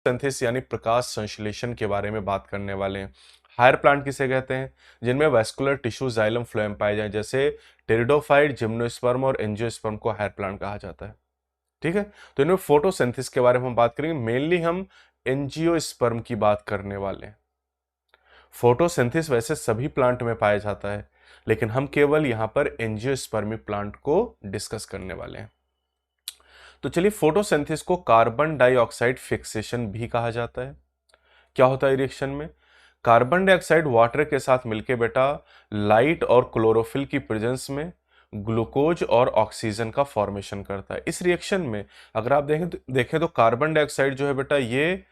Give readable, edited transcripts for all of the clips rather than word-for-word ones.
Photosynthesis यानी प्रकाश संश्लेषण के बारे में बात करने वाले हैं। हायर प्लांट किसे कहते हैं? जिनमें वैस्कुलर टिश्यू जाइलम फ्लोएम पाए जाएं, जैसे टेरिडोफाइट, जिम्नोस्पर्म और एंजियोस्पर्म को हायर प्लांट कहा जाता है। ठीक है, तो इनमें फोटोसिंथेसिस के बारे में हम बात करेंगे। मेनली हम एंजियोस्पर्म की बात करने वाले हैं। फोटोसिंथेसिस वैसे सभी प्लांट में पाया जाता है, लेकिन हम केवल यहां पर एंजियोस्पर्मिक प्लांट को डिस्कस करने वाले हैं। तो चलिए, फोटोसिंथेसिस को कार्बन डाइऑक्साइड फिक्सेशन भी कहा जाता है। क्या होता है रिएक्शन में? कार्बन डाइऑक्साइड वाटर के साथ मिलके बेटा लाइट और क्लोरोफिल की प्रेजेंस में ग्लूकोज और ऑक्सीजन का फॉर्मेशन करता है। इस रिएक्शन में अगर आप देखें तो कार्बन डाइऑक्साइड जो है बेटा ये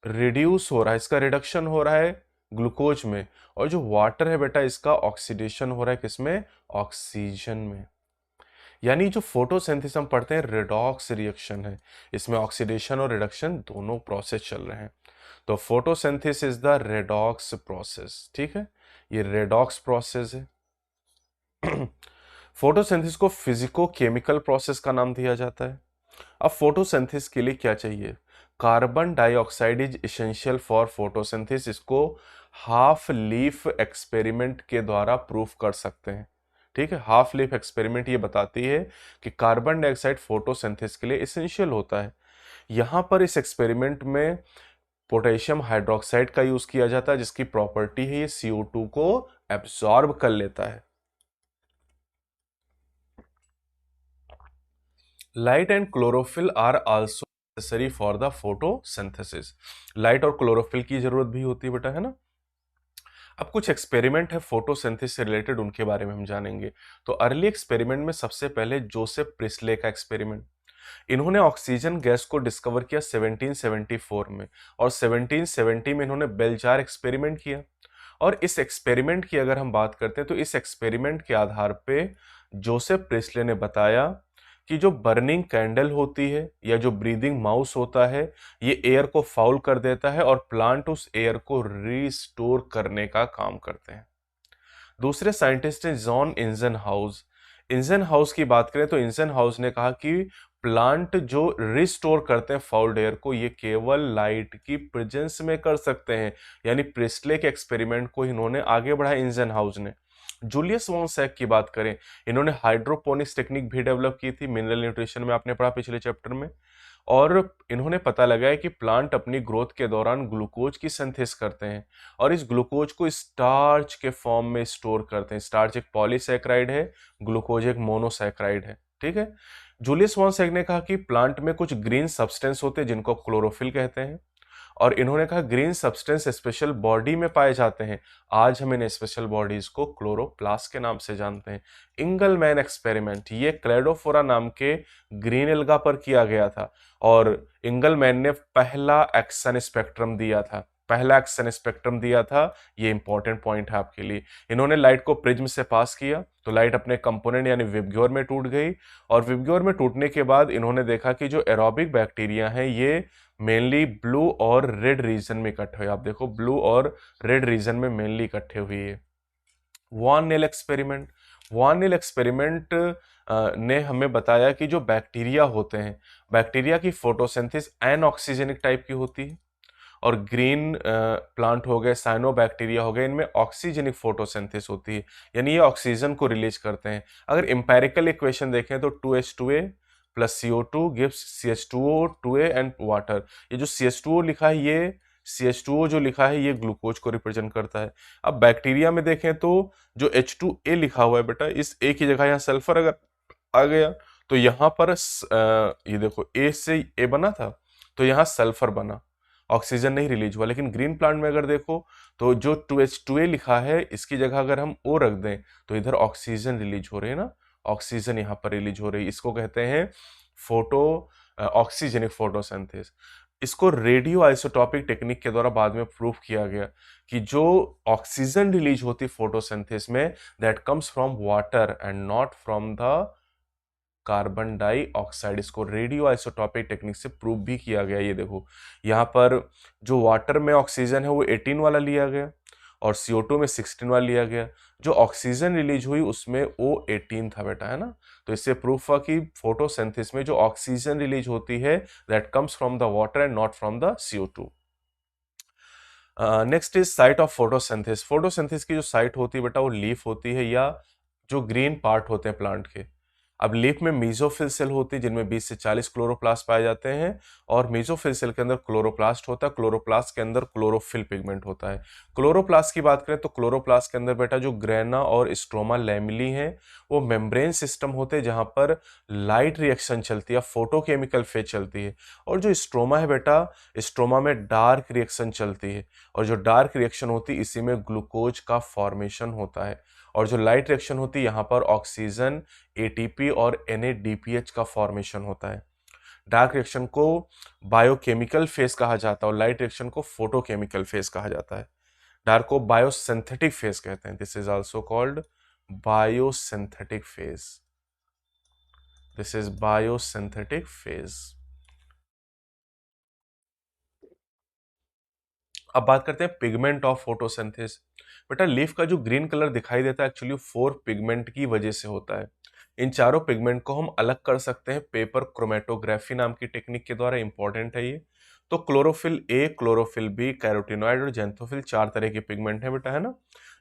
रिड्यूस हो रहा है, इसका रिडक्शन हो रहा है ग्लूकोज में, और जो वाटर है बेटा इसका ऑक्सीडेशन हो रहा है किसमें? ऑक्सीजन में। यानी जो फोटोसिंथेसिस हम पढ़ते हैं रेडॉक्स रिएक्शन है, इसमें ऑक्सीडेशन और रिडक्शन दोनों प्रोसेस चल रहे हैं। तो photosynthesis is the redox process. ठीक है, ये रेडॉक्स प्रोसेस है। फोटोसिंथेसिस को फिजिको केमिकल प्रोसेस का नाम दिया जाता है। अब फोटोसिंथेसिस के लिए क्या चाहिए? Carbon dioxide is essential for photosynthesis. इसको हाफ लीफ एक्सपेरिमेंट के द्वारा प्रूफ कर सकते हैं। ठीक है, हाफ लीफ एक्सपेरिमेंट ये बताती है कि कार्बन डाइऑक्साइड फोटोसिंथेसिस के लिए इसेंशियल होता है। यहां पर इस एक्सपेरिमेंट में पोटेशियम हाइड्रोक्साइड का यूज किया जाता है, जिसकी प्रॉपर्टी है ये CO2 को एब्सॉर्ब कर लेता है। Light and chlorophyll are also necessary for the photosynthesis. Light और क्लोरोफिल की जरूरत भी होती है बेटा, है ना। अब कुछ एक्सपेरिमेंट है फोटोसिंथेसिस से रिलेटेड, उनके बारे में हम जानेंगे। तो अर्ली एक्सपेरिमेंट में सबसे पहले जोसेफ प्रिस्ले का एक्सपेरिमेंट। इन्होंने ऑक्सीजन गैस को डिस्कवर किया 1774 में, और 1770 में इन्होंने बेल जार एक्सपेरिमेंट किया। और इस एक्सपेरिमेंट की अगर हम बात करते हैं तो इस एक्सपेरिमेंट के आधार पे जोसेफ प्रिस्ले ने बताया कि जो बर्निंग कैंडल होती है या जो ब्रीदिंग माउस होता है, ये एयर को फाउल कर देता है और प्लांट उस एयर को रिस्टोर करने का काम करते हैं। दूसरे साइंटिस्ट हैं जॉन इंजनहाउस। इंजनहाउस की बात करें तो इंजनहाउस ने कहा कि प्लांट जो रिस्टोर करते हैं फाउल्ड एयर को, ये केवल लाइट की प्रेजेंस में कर सकते हैं। यानी प्रिस्ले के एक्सपेरिमेंट को इन्होंने आगे बढ़ाया इंजनहाउस ने। जूलियस वॉन सैक की बात करें, इन्होंने हाइड्रोपोनिक्स टेक्निक भी डेवलप की थी, मिनरल न्यूट्रिशन में आपने पढ़ा पिछले चैप्टर में। और इन्होंने पता लगाया कि प्लांट अपनी ग्रोथ के दौरान ग्लूकोज की सिंथेसिस करते हैं और इस ग्लूकोज को स्टार्च के फॉर्म में स्टोर करते हैं। स्टार्च एक पॉलीसैकेराइड है, ग्लूकोज एक मोनोसैकेराइड है। ठीक है, जूलियस वॉन सैक ने कहा कि प्लांट में कुछ ग्रीन सब्सटेंस होते हैं जिनको क्लोरोफिल कहते हैं, और इन्होंने कहा ग्रीन सब्सटेंस स्पेशल बॉडी में पाए जाते हैं। आज हम इन स्पेशल बॉडीज को क्लोरोप्लास्ट के नाम से जानते हैं। इंगलमैन एक्सपेरिमेंट ये क्लेडोफोरा नाम के ग्रीन एल्गा पर किया गया था, और इंगलमैन ने पहला एक्सन स्पेक्ट्रम दिया था। ये इंपॉर्टेंट पॉइंट है आपके लिए। इन्होंने लाइट को प्रिज्म से पास किया तो लाइट अपने कंपोनेंट यानी विबग्योर में टूट गई, और विबग्योर में टूटने के बाद इन्होंने देखा कि जो एरोबिक बैक्टीरिया हैं ये मेनली ब्लू और रेड रीजन में इकट्ठे हुए। आप देखो ब्लू और रेड रीजन में मेनली इकट्ठे हुए है। वॉन नील एक्सपेरिमेंट ने हमें बताया कि जो बैक्टीरिया होते हैं, बैक्टीरिया की फोटोसिंथेसिस एनऑक्सीजेनिक टाइप की होती है, और ग्रीन प्लांट हो गए, साइनोबैक्टीरिया हो गए, इनमें ऑक्सीजेनिक फोटोसिंथेसिस होती है, यानी ये ऑक्सीजन को रिलीज करते हैं। अगर इंपेरिकल इक्वेशन देखें तो 2H2A plus CO2 gives CH2O 2A and water. ये जो CH2O लिखा है, ये CH2O जो लिखा है ये ग्लूकोज को रिप्रेजेंट करता है। अब बैक्टीरिया में देखें तो जो H2A लिखा हुआ है बेटा, इस A की जगह यहाँ सल्फर अगर आ गया तो यहाँ पर ये देखो A से A बना था तो यहाँ सल्फर बना, ऑक्सीजन नहीं रिलीज हुआ। लेकिन ग्रीन प्लांट में अगर देखो तो जो 2H2A लिखा है इसकी जगह अगर हम O रख दें तो इधर ऑक्सीजन रिलीज हो रही है ना, ऑक्सीजन यहाँ पर रिलीज हो रही है। इसको कहते हैं फोटो ऑक्सीजेनिक फोटोसिंथेसिस। इसको रेडियो आइसोटॉपिक टेक्निक के द्वारा बाद में प्रूव किया गया कि जो ऑक्सीजन रिलीज होती फोटोसिंथेसिस में, that comes from water and not from the carbon dioxide. इसको रेडियो आइसोटॉपिक टेक्निक से प्रूव भी किया गया। ये देखो यहाँ पर जो वाटर में ऑक्सीजन है वो 18 वाला लिया गया, और CO2 में 16 वाला लिया गया। जो ऑक्सीजन रिलीज हुई उसमें O18 था बेटा, है ना। तो इससे प्रूफ हुआ कि फोटोसिंथेसिस में जो ऑक्सीजन रिलीज होती है that comes from the water and not from the CO2। Next is site of photosynthesis. Photosynthesis की जो साइट होती है बेटा वो लीफ होती है या जो ग्रीन पार्ट होते हैं प्लांट के। अब लीफ में मेसोफिल सेल होती है जिनमें 20 से 40 क्लोरोप्लास्ट पाए जाते हैं, और मेसोफिल सेल के अंदर क्लोरोप्लास्ट होता है, क्लोरोप्लास्ट के अंदर क्लोरोफिल पिगमेंट होता है। क्लोरोप्लास्ट की बात करें तो क्लोरोप्लास्ट के अंदर बेटा जो ग्रेना और स्ट्रोमा लैमेली हैं वो मेम्ब्रेन सिस्टम होते हैं जहां पर लाइट रिएक्शन चलती है, फोटोकेमिकल फेज चलती है। और जो स्ट्रोमा है बेटा, स्ट्रोमा में डार्क रिएक्शन चलती है, और जो डार्क रिएक्शन होती है इसी में ग्लूकोज का फॉर्मेशन होता है। और जो लाइट रिएक्शन होती है यहाँ पर ऑक्सीजन, एटीपी और NADPH का फॉर्मेशन होता है। डार्क रिएक्शन को बायोकेमिकल फेज कहा जाता है और लाइट रिएक्शन को फोटोकेमिकल फेज कहा जाता है। डार्क को बायोसिंथेटिक फेज कहते हैं। This is also called biosynthetic phase. This is biosynthetic phase. अब बात करते हैं पिगमेंट ऑफ फोटोसिंथेसिस। बेटा लीफ का जो ग्रीन कलर दिखाई देता है एक्चुअली 4 पिगमेंट की वजह से होता है। इन चारों पिगमेंट को हम अलग कर सकते हैं पेपर क्रोमेटोग्राफी नाम की टेक्निक के द्वारा। इंपॉर्टेंट है ये। तो chlorophyll A, chlorophyll B, carotenoid और जेंथोफिल 4 तरह के पिगमेंट है बेटा, है ना।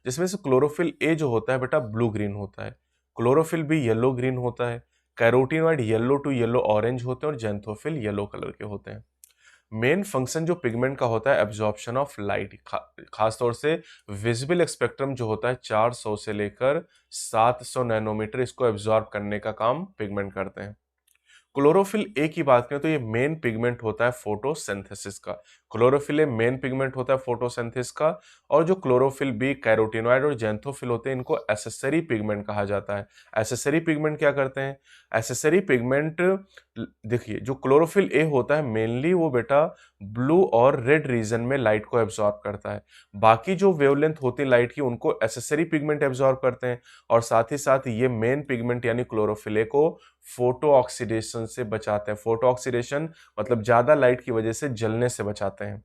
जिसमें से क्लोरोफिल ए जो होता है बेटा ब्लू ग्रीन होता है, क्लोरोफिल बी येलो ग्रीन होता है, carotenoid yellow to yellow orange होते हैं और जेंथोफिल येलो कलर के होते हैं। मेन फंक्शन जो पिगमेंट का होता है एब्जॉर्प्शन ऑफ लाइट, खासतौर से विजिबल स्पेक्ट्रम जो होता है 400 से लेकर 700 नैनोमीटर, इसको एब्जॉर्ब करने का काम पिगमेंट करते हैं। क्लोरोफिल ए की बात करें तो ये मेन पिगमेंट होता है फोटोसिंथेसिस का। क्लोरोफिल ए मेन पिगमेंट होता है फोटोसिंथेसिस का। और जो क्लोरोफिल बी, कैरोटीनॉइड और जेंथोफिल होते हैं इनको एसेसरी पिगमेंट कहा जाता है। एसेसरी पिगमेंट क्या करते हैं? एसेसरी पिगमेंट, देखिए जो क्लोरोफिल ए होता है मेनली वो बेटा ब्लू और रेड रीजन में लाइट को एब्जॉर्ब करता है। बाकी जो वेवलेंथ होती है लाइट की उनको एसेसरी पिगमेंट एब्जॉर्ब करते हैं। और साथ ही साथ ये मेन पिगमेंट यानी क्लोरोफिल ए को फोटो ऑक्सीडेशन से बचाते हैं। फोटो ऑक्सीडेशन मतलब ज्यादा लाइट की वजह से जलने से बचाते हैं।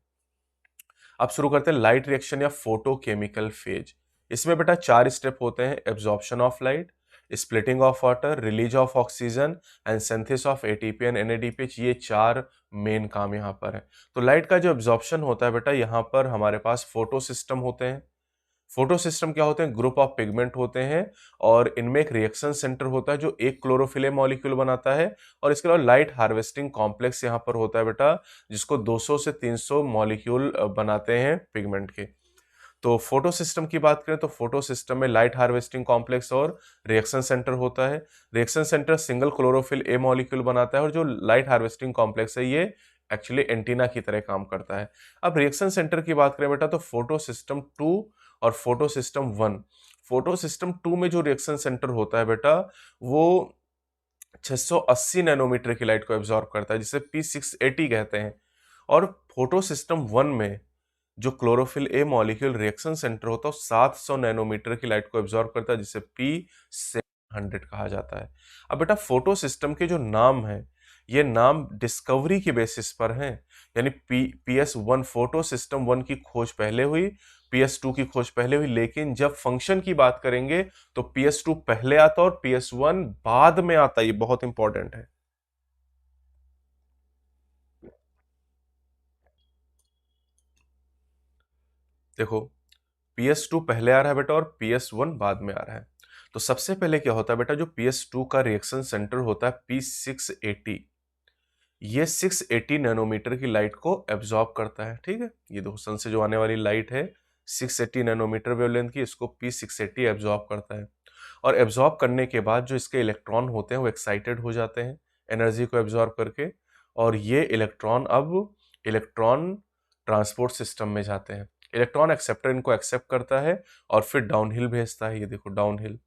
अब शुरू करते हैं लाइट रिएक्शन या फोटोकेमिकल फेज। इसमें बेटा 4 स्टेप होते हैं: absorption of light, splitting of water, release of oxygen and synthesis of ATP and NADPH। ये 4 मेन काम यहाँ पर है। तो लाइट का जो एब्जॉर्प्शन होता है बेटा, यहाँ पर हमारे पास फोटो सिस्टम होते हैं। फोटो सिस्टम क्या होते हैं? ग्रुप ऑफ पिगमेंट होते हैं, और इनमें एक रिएक्शन सेंटर होता है जो एक क्लोरोफिल मॉलिक्यूल बनाता है। और इसके अलावा लाइट हार्वेस्टिंग कॉम्प्लेक्स यहाँ पर होता है बेटा, जिसको 200 से 300 मॉलिक्यूल बनाते हैं पिगमेंट के। तो फोटो सिस्टम की बात करें तो फोटो सिस्टम में लाइट हार्वेस्टिंग कॉम्प्लेक्स और रिएक्शन सेंटर होता है। Reaction centre single chlorophyll A molecule बनाता है, और जो लाइट हार्वेस्टिंग कॉम्प्लेक्स है ये एक्चुअली एंटीना की तरह काम करता है। अब रिएक्शन सेंटर की बात करें बेटा तो फोटो सिस्टम 2 और फोटो सिस्टम 1। फोटो सिस्टम 2 में जो रिएक्शन सेंटर होता है बेटा वो 680 नैनोमीटर की लाइट को एब्जॉर्ब करता है, जिसे P680 कहते हैं। और फोटो सिस्टम 1 में जो chlorophyll A molecule reaction centre होता है 700 नैनोमीटर की लाइट को एब्जॉर्ब करता है, जिसे P700 कहा जाता है। अब बेटा फोटो सिस्टम के जो नाम है ये नाम डिस्कवरी की बेसिस पर हैं। यानी PS1 फोटो सिस्टम 1 की खोज पहले हुई, PS2 की खोज पहले हुई, लेकिन जब फंक्शन की बात करेंगे तो PS2 पहले आता और PS1 बाद में आता। ये बहुत इंपॉर्टेंट है। देखो PS2 पहले आ रहा है बेटा और PS1 बाद में आ रहा है। तो सबसे पहले क्या होता है बेटा, जो PS2 का रिएक्शन सेंटर होता है P680, ये 680 नैनोमीटर की लाइट को एब्जॉर्ब करता है। ठीक है, ये देखो सन से जो आने वाली लाइट है 680 नैनोमीटर वेवलेंथ की, इसको P680 एब्जॉर्ब करता है। और एब्जॉर्ब करने के बाद जो इसके इलेक्ट्रॉन होते हैं वो एक्साइटेड हो जाते हैं एनर्जी को एब्जॉर्ब करके, और ये इलेक्ट्रॉन अब इलेक्ट्रॉन ट्रांसपोर्ट सिस्टम में जाते हैं। इलेक्ट्रॉन एक्सेप्टर इनको एक्सेप्ट करता है और फिर डाउनहिल भेजता है। ये देखो डाउनहिल।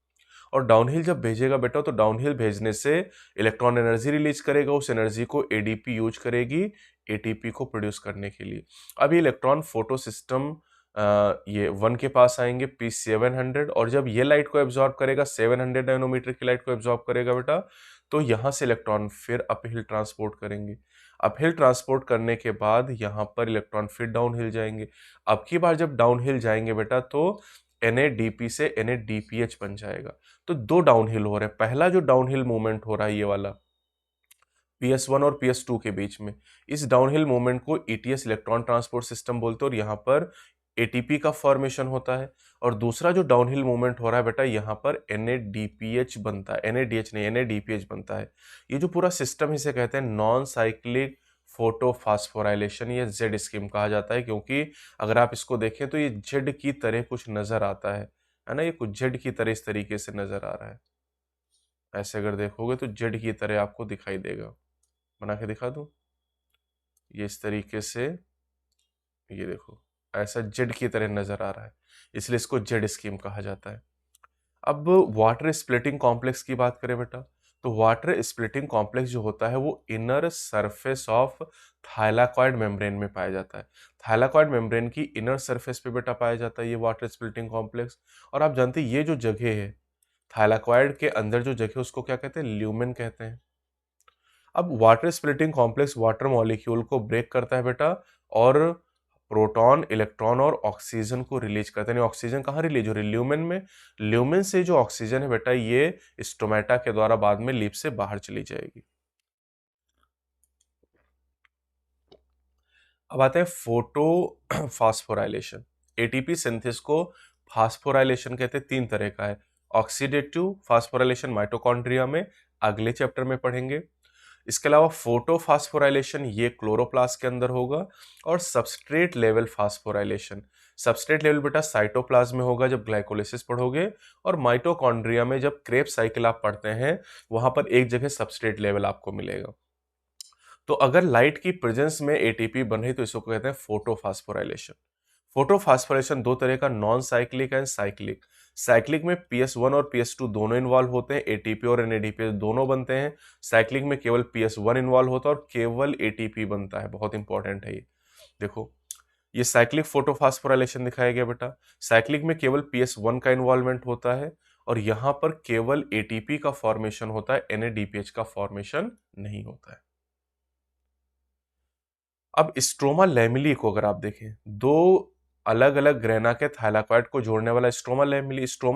और डाउनहिल जब भेजेगा बेटा तो डाउनहिल भेजने से इलेक्ट्रॉन एनर्जी रिलीज करेगा, उस एनर्जी को ADP यूज करेगी ATP को प्रोड्यूस करने के लिए। अब ये इलेक्ट्रॉन फोटो सिस्टम ये 1 के पास आएंगे P700, और जब ये लाइट को एब्जॉर्ब करेगा 700 नैनोमीटर की लाइट को एब्जॉर्ब करेगा बेटा, तो यहाँ से इलेक्ट्रॉन फिर अपहिल ट्रांसपोर्ट करेंगे। अपहिल ट्रांसपोर्ट करने के बाद यहाँ पर इलेक्ट्रॉन फिर डाउन हिल जाएंगे। अब की बार जब डाउन हिल जाएंगे बेटा तो NADP से NADPH बन जाएगा। तो दो डाउन हिल हो रहे हैं। पहला जो डाउन हिल मूवमेंट हो रहा है ये वाला PS1 और PS2 के बीच में, इस डाउनहिल मूवमेंट को ETS इलेक्ट्रॉन ट्रांसपोर्ट सिस्टम बोलते हैं और यहाँ पर ATP का फॉर्मेशन होता है। और दूसरा जो डाउनहिल मूवमेंट हो रहा है बेटा यहाँ पर NADPH बनता है, NADH नहीं NADPH बनता है। ये जो पूरा सिस्टम इसे कहते हैं नॉन साइक्लिक फोटोफास्फोराइलेशन, ये जेड स्कीम कहा जाता है, क्योंकि अगर आप इसको देखें तो ये जेड की तरह कुछ नजर आता है ना, ये कुछ जेड की तरह इस तरीके से नजर आ रहा है। ऐसे अगर देखोगे तो जेड की तरह आपको दिखाई देगा। बना के दिखा दूं, ये इस तरीके से, ये देखो ऐसा जेड की तरह नजर आ रहा है, इसलिए इसको जेड स्कीम कहा जाता है। अब वाटर स्प्लिटिंग कॉम्प्लेक्स की बात करें बेटा, तो वाटर स्प्लिटिंग कॉम्प्लेक्स जो होता है वो inner surface of thylakoid membrane में पाया जाता है। थाइलाकॉइड मेम्ब्रेन की इनर सरफेस पे बेटा पाया जाता है ये वाटर स्प्लिटिंग कॉम्प्लेक्स। और आप जानते हैं ये जो जगह है थाइलाकॉइड के अंदर जो जगह उसको क्या कहते हैं, ल्यूमेन कहते हैं। अब water splitting complex water molecule को ब्रेक करता है बेटा, और प्रोटॉन इलेक्ट्रॉन और ऑक्सीजन को रिलीज करता है। यानी ऑक्सीजन कहाँ रिलीज हो रही है, ल्यूमेन में। ल्यूमेन से जो ऑक्सीजन है बेटा ये स्टोमेटा के द्वारा बाद में लीफ से बाहर चली जाएगी। अब आते हैं फोटो फास्फोराइलेशन। एटीपी सिंथेसिस को फास्फोराइलेशन कहते हैं, तीन तरह का है। ऑक्सीडेटिव फास्फोराइलेशन माइटोकॉन्ड्रिया में अगले चैप्टर में पढ़ेंगे। इसके अलावा फोटोफास्फोराइलेशन ये क्लोरोप्लास्ट के अंदर होगा। और substrate level phosphorylation, substrate level बेटा साइटोप्लाज्म में होगा जब ग्लाइकोलिसिस पढ़ोगे, और माइटोकॉन्ड्रिया में जब क्रेब्स साइकिल आप पढ़ते हैं वहां पर एक जगह सबस्ट्रेट लेवल आपको मिलेगा। तो अगर लाइट की प्रेजेंस में एटीपी बन रही तो इसको कहते हैं फोटोफास्फोराइलेशन। फोटोफास्फोराइलेशन दो तरह का, non cyclic and cyclic. Cyclic में PS1 और PS2 दोनों इन्वॉल्व होते हैं, एटीपी और NADPH दोनों बनते हैं। साइक्लिक में केवल PS1 इन्वॉल्व होता है और केवल एटीपी बनता है। बहुत इंपॉर्टेंट है ये। देखो ये साइक्लिक फोटोफास्फोराइलेशन दिखाया गया बेटा। साइक्लिक में केवल PS1 का इन्वॉल्वमेंट होता है और यहां पर केवल एटीपी का फॉर्मेशन होता है, NADPH का फॉर्मेशन नहीं होता है। अब स्ट्रोमा लैमेली को अगर आप देखें, दो अलग अलग ग्रेना के थाइलाकॉइड को जोड़ने वाला स्ट्रोमा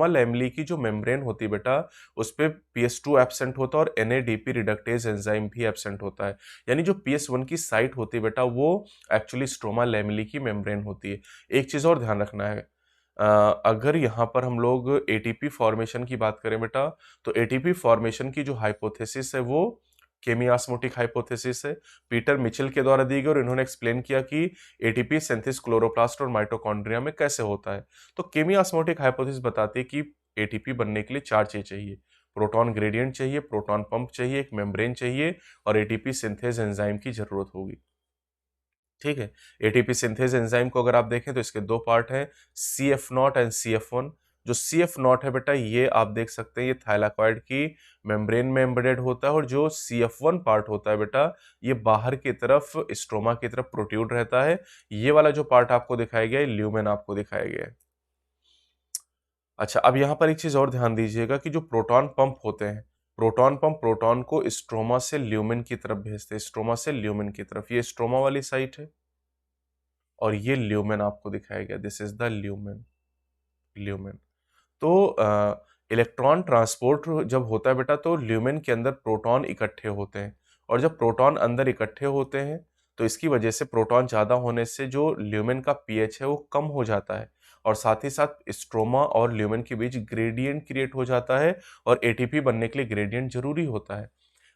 लैमेली की जो मेम्ब्रेन होती है बेटा उस पे PS2 एब्सेंट होता है और NADP रिडक्टेज एंजाइम भी एब्सेंट होता है। यानी जो PS1 की साइट होती है बेटा वो एक्चुअली स्ट्रोमा लैमेली की मेम्ब्रेन होती है। एक चीज और ध्यान रखना है, अगर यहाँ पर हम लोग एटीपी फॉर्मेशन की बात करें बेटा, तो एटीपी फॉर्मेशन की जो हाइपोथेसिस है वो केमी-ऑस्मोटिक हाइपोथेसिस है, पीटर मिचेल के द्वारा दी गई, और इन्होंने एक्सप्लेन किया कि एटीपी सिंथेसिस क्लोरोप्लास्ट और माइटोकॉन्ड्रिया में कैसे होता है। तो केमी-ऑस्मोटिक हाइपोथेसिस बताती है कि एटीपी बनने के लिए चार चीज चाहिए, प्रोटॉन ग्रेडियंट चाहिए, प्रोटॉन पंप चाहिए, एक मेम्ब्रेन चाहिए और एटीपी सिंथेज एंजाइम की जरूरत होगी। ठीक है, एटीपी सिंथेज एंजाइम को अगर आप देखें तो इसके दो पार्ट हैं, CF0 एंड CF1। जो CF0 है बेटा ये आप देख सकते हैं ये थाइलाकॉइड की मेम्ब्रेन में एम्बेडेड होता है, और जो CF1 पार्ट होता है बेटा ये बाहर की तरफ स्ट्रोमा की तरफ प्रोट्रूड रहता है। ये वाला जो पार्ट आपको दिखाया गया है ल्यूमेन आपको दिखाया गया है। अच्छा, अब यहाँ पर एक चीज और ध्यान दीजिएगा कि जो प्रोटॉन पंप होते हैं, प्रोटॉन पंप प्रोटॉन को स्ट्रोमा से ल्यूमेन की तरफ भेजते हैं, स्ट्रोमा से ल्यूमेन की तरफ। ये स्ट्रोमा वाली साइट है और ये ल्यूमेन आपको दिखाया गया, this is the lumen. Lumen तो इलेक्ट्रॉन ट्रांसपोर्ट जब होता है बेटा तो ल्यूमेन के अंदर प्रोटॉन इकट्ठे होते हैं, और जब प्रोटॉन अंदर इकट्ठे होते हैं तो इसकी वजह से प्रोटॉन ज़्यादा होने से जो ल्यूमेन का पीएच है वो कम हो जाता है, और साथ ही साथ स्ट्रोमा और ल्यूमेन के बीच ग्रेडियंट क्रिएट हो जाता है, और एटीपी बनने के लिए ग्रेडियंट जरूरी होता है।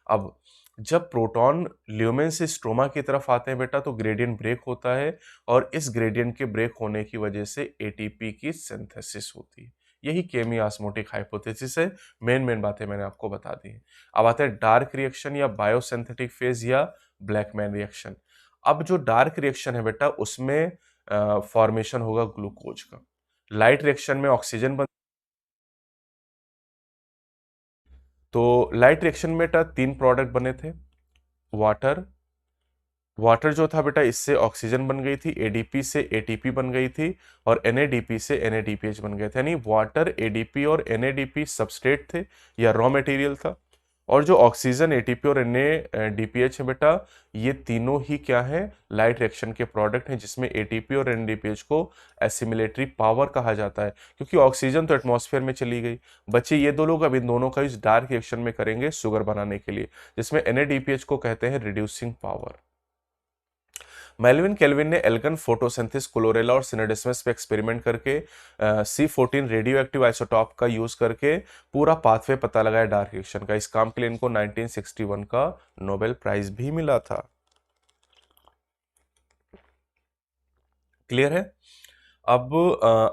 अब जब प्रोटॉन ल्यूमेन से स्ट्रोमा की तरफ आते हैं बेटा तो ग्रेडियंट ब्रेक होता है, और इस ग्रेडियंट के ब्रेक होने की वजह से एटीपी की सिंथेसिस होती है। यही केमी ऑस्मोटिक हाइपोथेसिस है। मेन बातें मैंने आपको बता दी हैं। अब आते हैं डार्क रिएक्शन या बायोसिंथेटिक फेज या ब्लैकमैन रिएक्शन। अब जो डार्क रिएक्शन है बेटा उसमें फॉर्मेशन होगा ग्लूकोज का। लाइट रिएक्शन में ऑक्सीजन बन, तो लाइट रिएक्शन में बेटा तीन प्रोडक्ट बने थे। वाटर, वाटर जो था बेटा इससे ऑक्सीजन बन गई थी, एडीपी से एटीपी बन गई थी, और एनएडीपी से एनएडीपीएच बन गए थे। यानी वाटर, एडीपी और एनएडीपी सबस्ट्रेट थे या रॉ मटेरियल था, और जो ऑक्सीजन, एटीपी और एनएडीपीएच है बेटा, ये तीनों ही क्या है, लाइट रिएक्शन के प्रोडक्ट हैं, जिसमें एटीपी और एनएडीपीएच को एसिमिलेटरी पावर कहा जाता है, क्योंकि ऑक्सीजन तो एटमॉस्फेयर में चली गई। बच्चे ये दो लोग अब इन दोनों का यूज डार्क रिएक्शन में करेंगे शुगर बनाने के लिए, जिसमें एनएडीपीएच को कहते हैं रिड्यूसिंग पावर। मेल्विन केल्विन ने एल्कन फोटोसिंथेसिस, क्लोरेला और सिनेडिसमस पे एक्सपेरिमेंट करके C14 रेडियो एक्टिव आइसोटॉप का यूज करके पूरा पाथवे पता लगाया डार्क रिएक्शन का। इस काम के लिए इनको 1961 का नोबेल प्राइज भी मिला था। क्लियर है? अब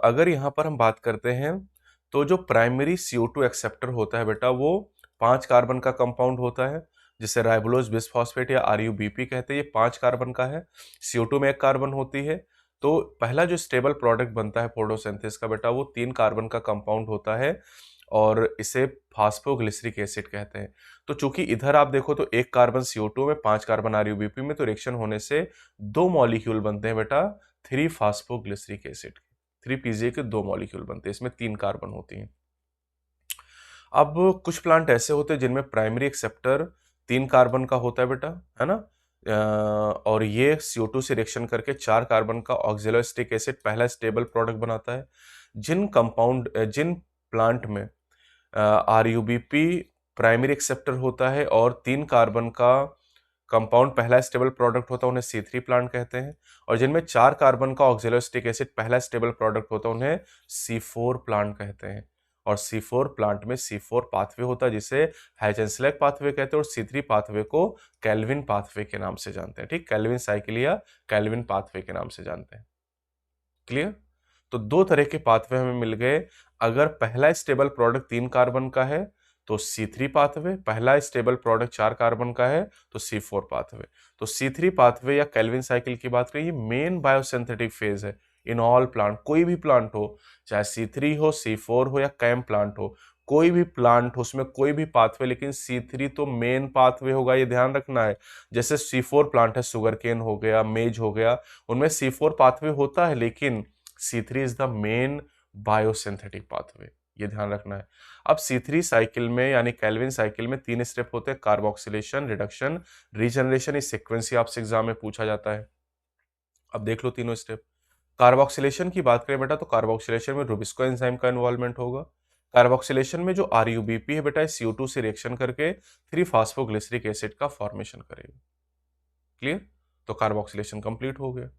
अगर यहां पर हम बात करते हैं, तो जो प्राइमरी CO2 एक्सेप्टर होता है बेटा, वो 5 कार्बन का कंपाउंड होता है, जिसे राइबोलोज बिसफॉस्फेट या RUBP कहते हैं। ये 5 कार्बन का है, CO2 में 1 कार्बन होती है। तो पहला जो स्टेबल प्रोडक्ट बनता है फोटोसिंथेसिस का बेटा, वो 3 कार्बन का कंपाउंड होता है और इसे फास्फोग्लिसरिक एसिड कहते हैं। तो चूंकि इधर आप देखो तो 1 कार्बन CO2 में, 5 कार्बन RUBP में, तो रिएक्शन होने से 2 मॉलिक्यूल बनते हैं बेटा 3 फास्फोग्लिसरिक एसिड, 3 PGA के 2 मॉलिक्यूल बनते हैं, इसमें 3 कार्बन होती हैं। अब कुछ प्लांट ऐसे होते हैं जिनमें प्राइमरी एक्सेप्टर 3 कार्बन का होता है बेटा, है ना, और ये CO2 से रिएक्शन करके 4 कार्बन का ऑक्जेलोएसिटिक एसिड पहला स्टेबल प्रोडक्ट बनाता है। जिन प्लांट में RUBP प्राइमरी एक्सेप्टर होता है और 3 कार्बन का कंपाउंड पहला स्टेबल प्रोडक्ट होता है, उन्हें C3 प्लांट कहते हैं। और जिनमें 4 कार्बन का ऑक्जेलोएसिटिक एसिड पहला स्टेबल प्रोडक्ट होता है, उन्हें C4 प्लांट कहते हैं। और C4 प्लांट में C4 पाथवे होता है, जिसे हाइजेंसलेक पाथवे कहते हैं, और C3 पाथवे को कैल्विन पाथवे के नाम से जानते हैं। ठीक, कैल्विन साइकिल या कैल्विन पाथवे के नाम से जानते हैं। क्लियर? तो 2 तरह के पाथवे हमें मिल गए। अगर पहला स्टेबल प्रोडक्ट 3 कार्बन का है तो C3 पाथवे, पहला स्टेबल प्रोडक्ट 4 कार्बन का है तो C4 पाथवे। तो C3 पाथवे या कैल्विन साइकिल की बात करें, ये मेन बायोसिंथेटिक फेज है इन ऑल प्लांट। कोई भी प्लांट हो, चाहे C3 हो, C4 हो या कैम प्लांट हो, कोई भी प्लांट हो, उसमें कोई भी पाथवे, लेकिन C3 तो मेन पाथवे होगा, ये ध्यान रखना है। जैसे C4 प्लांट है, शुगर केन हो गया, मेज हो गया, उनमें C4 पाथवे होता है, लेकिन C3 is the main biosynthetic pathway, ये ध्यान रखना है। अब C3 साइकिल में यानी कैल्विन साइकिल में 3 स्टेप होते हैं, कार्बोक्सिलेशन, रिडक्शन, रीजनरेशन। इस सीक्वेंस ही आपसे एग्जाम में पूछा जाता है। अब देख लो तीनों स्टेप। कार्बोक्सिलेशन की बात करें बेटा, तो कार्बोक्सिलेशन में रुबिस्को एंजाइम का इन्वॉल्वमेंट होगा। कार्बोक्सिलेशन में जो RUBP है बेटा, CO2 से रिएक्शन करके 3 फास्फोग्लिसरिक एसिड का फॉर्मेशन करेगा। क्लियर? तो कार्बोक्सिलेशन कंप्लीट हो गया।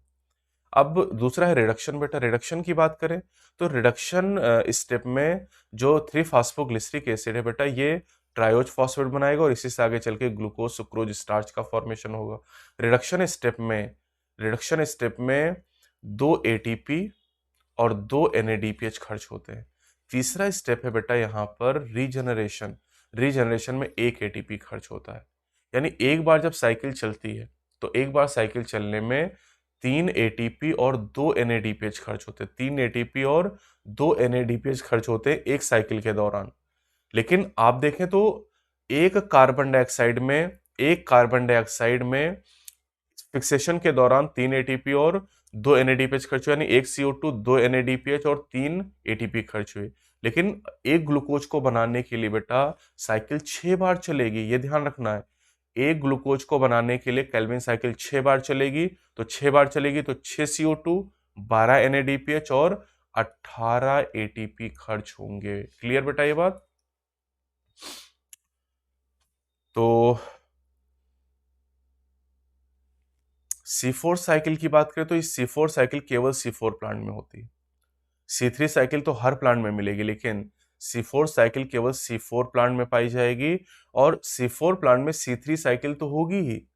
अब दूसरा है रिडक्शन बेटा। रिडक्शन की बात करें तो रिडक्शन स्टेप में जो 3 फास्फोग्लिसरिक एसिड है बेटा, ये ट्रायोज फॉस्फेट बनाएगा और इसी से आगे चल के ग्लूकोज, सुक्रोज, स्टार्च का फॉर्मेशन होगा। रिडक्शन स्टेप में 2 ATP और 2 NADPH खर्च होते हैं। तीसरा स्टेप है बेटा यहाँ पर रीजनरेशन। रीजनरेशन में 1 ATP खर्च होता है। यानी एक बार जब साइकिल चलती है तो एक बार साइकिल चलने में 3 ATP और 2 NADPH खर्च होते हैं। 3 ATP और 2 NADPH खर्च होते हैं एक साइकिल के दौरान। लेकिन आप देखें तो एक कार्बन डाइऑक्साइड में फिक्सेशन के दौरान 3 ATP और 2 NADPH खर्च हुए, यानी एक CO2, 2 NADPH और 3 ATP खर्च हुए। लेकिन एक ग्लूकोज को बनाने के लिए बेटा साइकिल 6 बार चलेगी, ये ध्यान रखना है। एक ग्लूकोज को बनाने के लिए कैल्विन साइकिल 6 बार चलेगी, तो 6 बार चलेगी तो 6 CO2, 12 NADPH और 18 ATP खर्च होंगे। क्लियर बेटा ये बात? तो C4 साइकिल की बात करें तो इस C4 साइकिल केवल C4 प्लांट में होती है। C3 साइकिल तो हर प्लांट में मिलेगी, लेकिन C4 साइकिल केवल C4 प्लांट में पाई जाएगी। और C4 प्लांट में C3 साइकिल तो होगी ही।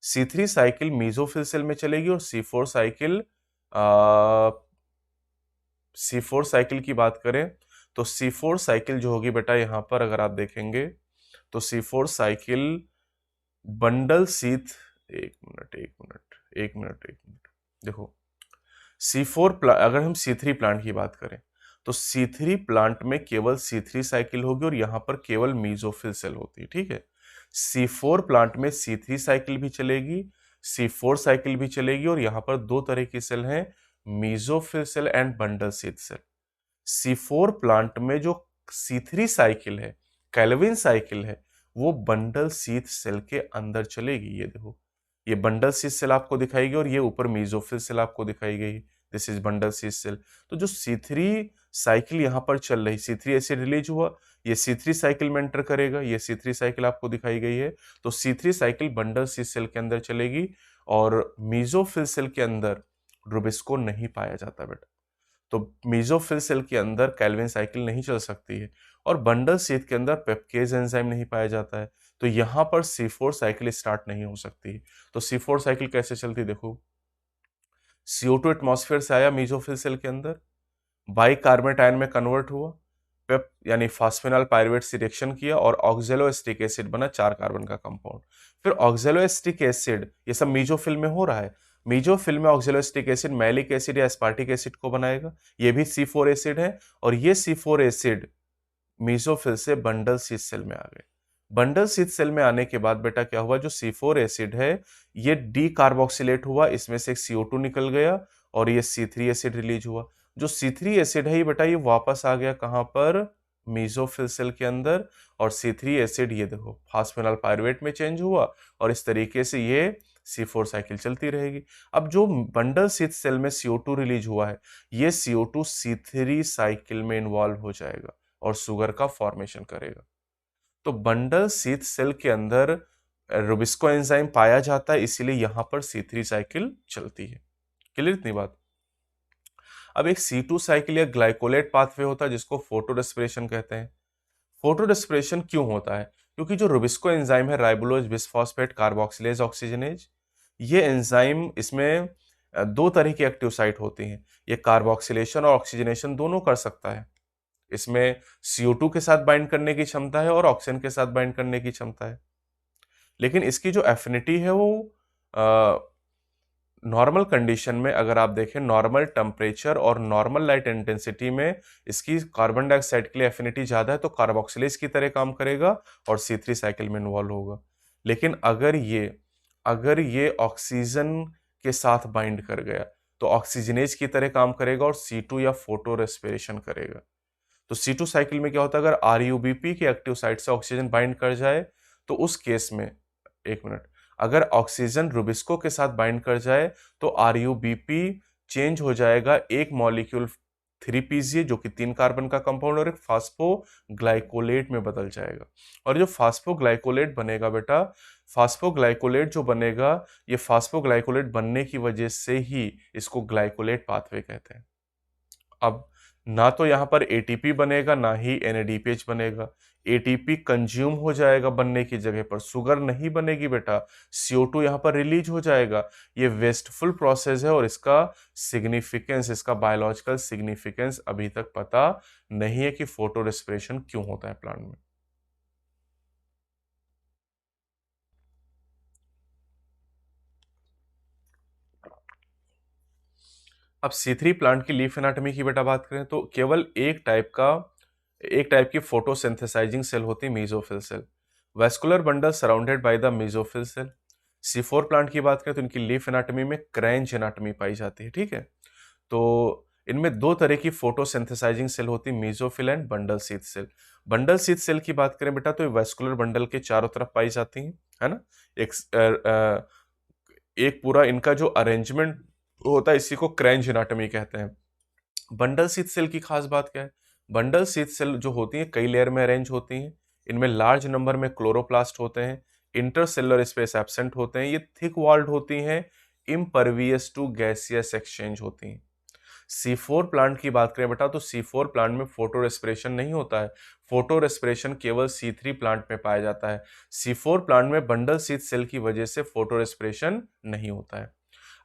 C3 साइकिल मीजोफिल सेल में चलेगी और C4 साइकिल की बात करें तो C4 साइकिल जो होगी बेटा, यहां पर अगर आप देखेंगे तो C4 साइकिल बंडल सीथ, एक मिनट देखो, अगर हम C3 प्लांट की बात करें तो C3 प्लांट में केवल C3 साइकिल होगी और यहां पर केवल मीजोफिल सेल होती है। ठीक है, C4 प्लांट में C3 साइकिल भी चलेगी, C4 साइकिल भी चलेगी, और यहां पर 2 तरह की सेल हैं, mesophyll cell and bundle sheath cell. C4 plant में जो C3 साइकिल है, कैल्विन साइकिल है, वो बंडल शीथ सेल के अंदर चलेगी। ये देखो, ये बंडल शीथ सेल आपको दिखाई गई और ये ऊपर मेसोफिल सेल आपको दिखाई गई। This is bundle sheath cell. तो जो C3 साइकिल यहाँ पर चल रही, C3 एसिड रिलीज हुआ, ये C3 साइकिल में एंटर करेगा, ये C3 साइकिल आपको दिखाई गई है। तो C3 cycle bundle sheath cell के अंदर चलेगी और मेसोफिल सेल के अंदर रुबिस्को नहीं पाया जाता बेटा। तो मेसोफिल सेल के अंदर कैल्विन साइकिल नहीं चल सकती है और बंडल शीथ के अंदर पेप्केज एंजाइम नहीं पाया जाता है। तो यहां पर C4 साइकिल स्टार्ट नहीं हो सकती। तो C4 साइकिल कैसे चलती देखो, CO2 एटमॉस्फेयर से आया मेसोफिल सेल के अंदर, बाइकार्बोनेट आयन में कन्वर्ट हुआ, पेप यानी फास्फेनॉल पायरुवेट से रिएक्शन किया और ऑक्जेलोएस्टिक एसिड बना 4 कार्बन का कंपाउंड। फिर ऑक्जेलोएस्टिक एसिड, ये सब मेसोफिल में हो रहा है, मेसोफिल में ऑक्जेलोएस्टिक एसिड मैलिक एसिड या एस्पार्टिक एसिड को बनाएगा, ये भी C4 एसिड है और ये C4 एसिड मेसोफिल से बंडल शीथ सेल में आ गए। बंडल शीथ सेल में आने के बाद बेटा क्या हुआ, जो C4 एसिड है ये डी कार्बोक्सिलेट हुआ, इसमें से एक CO2 निकल गया और ये C3 एसिड रिलीज हुआ। जो C3 एसिड है ये बेटा ये वापस आ गया कहां पर, मेसोफिल सेल के अंदर, और C3 एसिड ये देखो फास्फेनॉल पायरुवेट में चेंज हुआ और इस तरीके से ये C4 साइकिल चलती रहेगी। अब जो बंडल शीथ सेल में CO2 रिलीज हुआ है, ये CO2 C3 साइकिल में इन्वॉल्व हो जाएगा और शुगर का फॉर्मेशन करेगा। तो बंडल शीथ सेल के अंदर रुबिस्को एंजाइम पाया जाता है, इसीलिए यहां पर C3 साइकिल चलती है। क्लियर इतनी बात। अब एक C2 साइकिल या ग्लाइकोलेट पाथवे होता है जिसको फोटो रेस्पिरेशन कहते हैं। फोटो रेस्पिरेशन क्यों होता है, क्योंकि जो रुबिस्को एंजाइम है राइबोलोज बिसफॉस्फेट कार्बोक्सिलेज ऑक्सीजनेज, ये एंजाइम इसमें दो तरह की एक्टिव साइट होती हैं। ये कार्बोक्सिलेशन और ऑक्सीजनेशन दोनों कर सकता है। इसमें CO2 के साथ बाइंड करने की क्षमता है और ऑक्सीजन के साथ बाइंड करने की क्षमता है। लेकिन इसकी जो एफिनिटी है वो नॉर्मल कंडीशन में अगर आप देखें, नॉर्मल टेम्परेचर और नॉर्मल लाइट इंटेंसिटी में इसकी कार्बन डाइऑक्साइड के लिए एफिनिटी ज्यादा है, तो कार्बोक्सिलेज की तरह काम करेगा और C3 साइकिल में इन्वॉल्व होगा। लेकिन अगर ये ऑक्सीजन के साथ बाइंड कर गया तो ऑक्सीजनेज की तरह काम करेगा और C2 या फोटो रेस्पिरेशन करेगा। तो C2 साइकिल में क्या होता है, अगर RUBP की एक्टिव साइट से ऑक्सीजन बाइंड कर जाए तो उस केस में, एक मिनट, अगर ऑक्सीजन रुबिस्को के साथ बाइंड कर जाए तो RUBP चेंज हो जाएगा एक मॉलिक्यूल 3PGA जो कि 3 कार्बन का कंपाउंड और एक फास्फोग्लाइकोलेट में बदल जाएगा। और जो फास्फोग्लाइकोलेट बनेगा बेटा, फास्फोग्लाइकोलेट जो बनेगा, ये फास्फोग्लाइकोलेट बनने की वजह से ही इसको ग्लाइकोलेट पाथवे कहते हैं। अब ना तो यहाँ पर ATP बनेगा ना ही NADPH बनेगा। ATP कंज्यूम हो जाएगा बनने की जगह पर, शुगर नहीं बनेगी बेटा, CO2 यहाँ पर रिलीज हो जाएगा। ये वेस्टफुल प्रोसेस है और इसका सिग्निफिकेंस, इसका बायोलॉजिकल सिग्निफिकेंस अभी तक पता नहीं है कि फोटो रेस्पिरेशन क्यों होता है प्लांट में। अब C3 प्लांट की लीफ एनाटॉमी की बेटा बात करें तो केवल एक टाइप की फोटोसिंथेसाइजिंग सेल होती है, mesophyll cell. Vascular bundle surrounded by the mesophyll cell. C4 plant की बात करें तो इनकी लीफ एनाटॉमी में क्रेंच एनाटॉमी पाई जाती है, ठीक है। तो इनमें दो तरह की फोटोसिंथेसाइजिंग सेल होती है, mesophyll and bundle sheath cell. Bundle sheath cell की बात करें बेटा तो ये वेस्कुलर बंडल के चारों तरफ पाई जाती हैं, है ना। एक एक पूरा इनका जो अरेंजमेंट होता है इसी को क्रेंच एनाटॉमी कहते हैं। बंडल शीथ सेल की खास बात क्या है, बंडल शीथ सेल जो होती हैं कई लेयर में अरेंज होती हैं, इनमें लार्ज नंबर में क्लोरोप्लास्ट होते हैं, इंटरसेलुलर स्पेस एब्सेंट होते हैं, ये थिक वॉल्ड होती हैं, इम्परवियस टू गैसियस एक्सचेंज होती हैं। C4 प्लांट की बात करें बेटा तो C4 प्लांट में फोटो रेस्पिरेशन नहीं होता है, फोटो रेस्पिरेशन केवल C3 प्लांट में पाया जाता है। C4 प्लांट में बंडल शीथ सेल की वजह से फोटो रेस्पिरेशन नहीं होता है।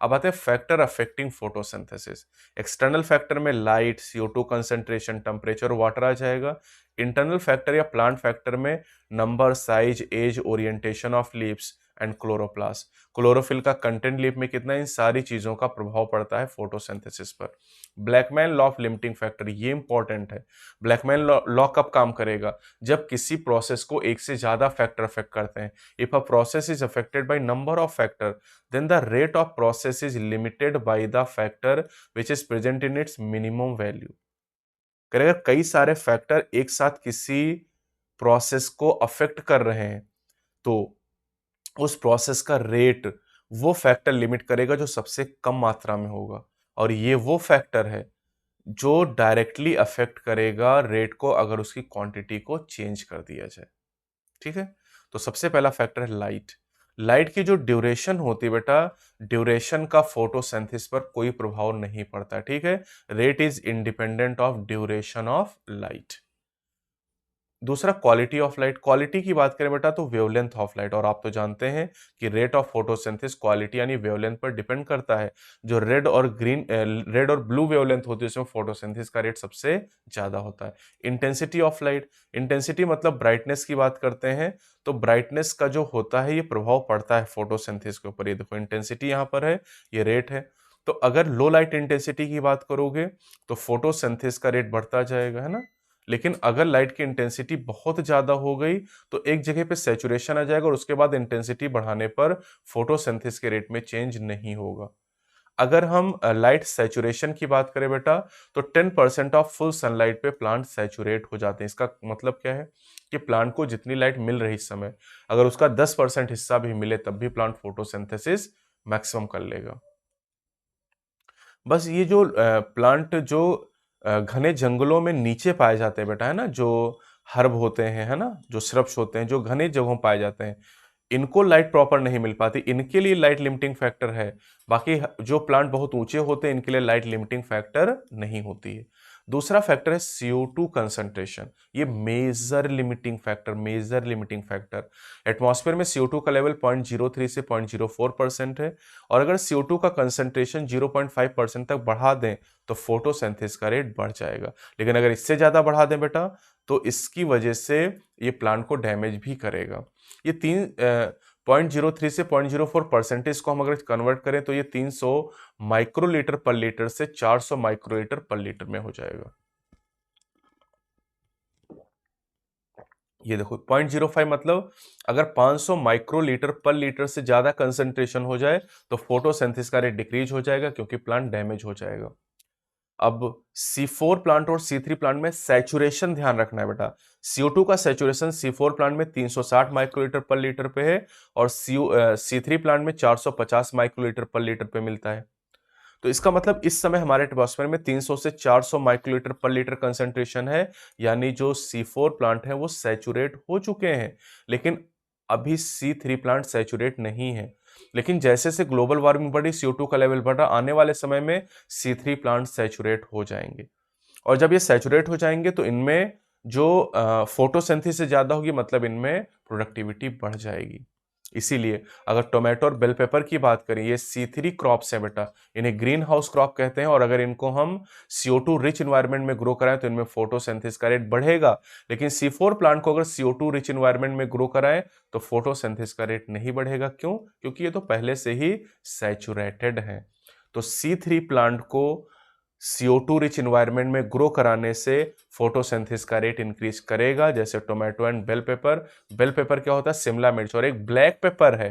अब आते हैं factor affecting photosynthesis. External factor में light, CO2 concentration, temperature, water आ जाएगा। इंटरनल फैक्टर या प्लांट फैक्टर में number, size, age, orientation of leaves and chloroplast, chlorophyll का कंटेंट लीफ में कितना, इन सारी चीजों का प्रभाव पड़ता है फोटोसिंथेसिस पर। Blackman law of limiting factor, ये इंपॉर्टेंट है। ब्लैकमैन लॉ कब काम करेगा, जब किसी प्रोसेस को एक से ज्यादा फैक्टर अफेक्ट करते हैं। If a process is affected by number of factor then the rate of process is limited by the factor which is present in its minimum value। अगर कई सारे फैक्टर एक साथ किसी प्रोसेस को अफेक्ट कर रहे हैं, तो उस प्रोसेस का रेट वो फैक्टर लिमिट करेगा जो सबसे कम मात्रा में होगा, और ये वो फैक्टर है जो डायरेक्टली अफेक्ट करेगा रेट को अगर उसकी क्वांटिटी को चेंज कर दिया जाए। ठीक है, तो सबसे पहला फैक्टर है लाइट। लाइट की जो ड्यूरेशन होती है बेटा, ड्यूरेशन का फोटोसिंथेसिस पर कोई प्रभाव नहीं पड़ता। ठीक है, rate is independent of duration of light. दूसरा क्वालिटी ऑफ लाइट। क्वालिटी की बात करें बेटा तो वेवलेंथ ऑफ लाइट, और आप तो जानते हैं कि रेट ऑफ फोटोसिंथेसिस क्वालिटी यानी वेवलेंथ पर डिपेंड करता है। जो रेड और ब्लू वेवलेंथ होती है उसमें फोटोसिंथेसिस का रेट सबसे ज्यादा होता है। Intensity of light. इंटेंसिटी मतलब ब्राइटनेस की बात करते हैं, तो ब्राइटनेस का जो होता है ये प्रभाव पड़ता है फोटोसिंथेसिस के ऊपर। ये देखो इंटेंसिटी यहाँ पर है, ये रेट है। तो अगर लो लाइट इंटेंसिटी की बात करोगे तो फोटोसिंथेसिस का रेट बढ़ता जाएगा, है ना। लेकिन अगर लाइट की इंटेंसिटी बहुत ज्यादा हो गई तो एक जगह पे सैचुरेशन आ जाएगा और उसके बाद इंटेंसिटी बढ़ाने पर फोटोसिंथेसिस के रेट में चेंज नहीं होगा। अगर हम लाइट सैचुरेशन की बात करें बेटा तो 10% ऑफ फुल सनलाइट पे प्लांट सैचुरेट हो जाते हैं। इसका मतलब क्या है कि प्लांट को जितनी लाइट मिल रही इस समय, अगर उसका 10% हिस्सा भी मिले तब भी प्लांट फोटोसिंथेसिस मैक्सिमम कर लेगा। बस ये जो प्लांट जो घने जंगलों में नीचे पाए जाते हैं बेटा, है ना, जो हर्ब होते हैं, है ना, जो श्रब्स होते हैं जो घने जगहों पाए जाते हैं, इनको लाइट प्रॉपर नहीं मिल पाती, इनके लिए लाइट लिमिटिंग फैक्टर है। बाकी जो प्लांट बहुत ऊंचे होते हैं इनके लिए लाइट लिमिटिंग फैक्टर नहीं होती है। दूसरा फैक्टर है CO2 कंसंट्रेशन। ये मेजर लिमिटिंग फैक्टर। एटमॉस्फेयर में CO2 का लेवल 0.03 से 0.04% है, और अगर CO2 का कंसंट्रेशन 0.5% तक बढ़ा दें तो फोटोसिंथेसिस का रेट बढ़ जाएगा। लेकिन अगर इससे ज्यादा बढ़ा दें बेटा तो इसकी वजह से ये प्लांट को डैमेज भी करेगा। ये 0.03 से 0.04% को हम अगर कन्वर्ट करें तो ये 300 माइक्रोलीटर पर लीटर से 400 माइक्रोलीटर पर लीटर में हो जाएगा। ये देखो 0.05 मतलब अगर 500 माइक्रोलीटर पर लीटर से ज्यादा कंसंट्रेशन हो जाए तो फोटोसिंथेसिस का रेट डिक्रीज हो जाएगा क्योंकि प्लांट डैमेज हो जाएगा। अब C4 प्लांट और C3 प्लांट में सैचुरेशन ध्यान रखना है बेटा। CO2 का सैचुरेशन C4 प्लांट में 360 माइक्रोलीटर पर लीटर पे है, और C3 प्लांट में 450 माइक्रोलीटर पर लीटर पे मिलता है। तो इसका मतलब इस समय हमारे एटमॉस्फेयर में 300 से 400 माइक्रोलीटर पर लीटर कंसंट्रेशन है, यानी जो C4 प्लांट है वो सैचुरेट हो चुके हैं। लेकिन अभी C3 प्लांट सैचुरेट नहीं है। लेकिन जैसे जैसे ग्लोबल वार्मिंग बढ़ी, CO2 का लेवल बढ़ रहा, आने वाले समय में C3 प्लांट सैचुरेट हो जाएंगे। और जब ये सैचुरेट हो जाएंगे तो इनमें जो फोटोसिंथेसिस ज्यादा होगी, मतलब इनमें प्रोडक्टिविटी बढ़ जाएगी। इसीलिए अगर टोमेटो और बेल पेपर की बात करें, ये C3 क्रॉप्स हैं बेटा, इन्हें ग्रीन हाउस क्रॉप कहते हैं, और अगर इनको हम CO2 रिच इन्वायरमेंट में ग्रो कराएं तो इनमें फोटोसिंथेसिस का रेट बढ़ेगा। लेकिन C4 प्लांट को अगर CO2 रिच इन्वायरमेंट में ग्रो कराएं तो फोटोसिंथेसिस का रेट नहीं बढ़ेगा। क्यों? क्योंकि ये तो पहले से ही सैचुरेटेड है। तो C3 प्लांट को CO2 रिच इन्वायरमेंट में ग्रो कराने से फोटोसिंथेसिस का रेट इंक्रीज करेगा, जैसे tomato and bell pepper. Bell pepper क्या होता है? शिमला मिर्च। और एक ब्लैक पेपर है।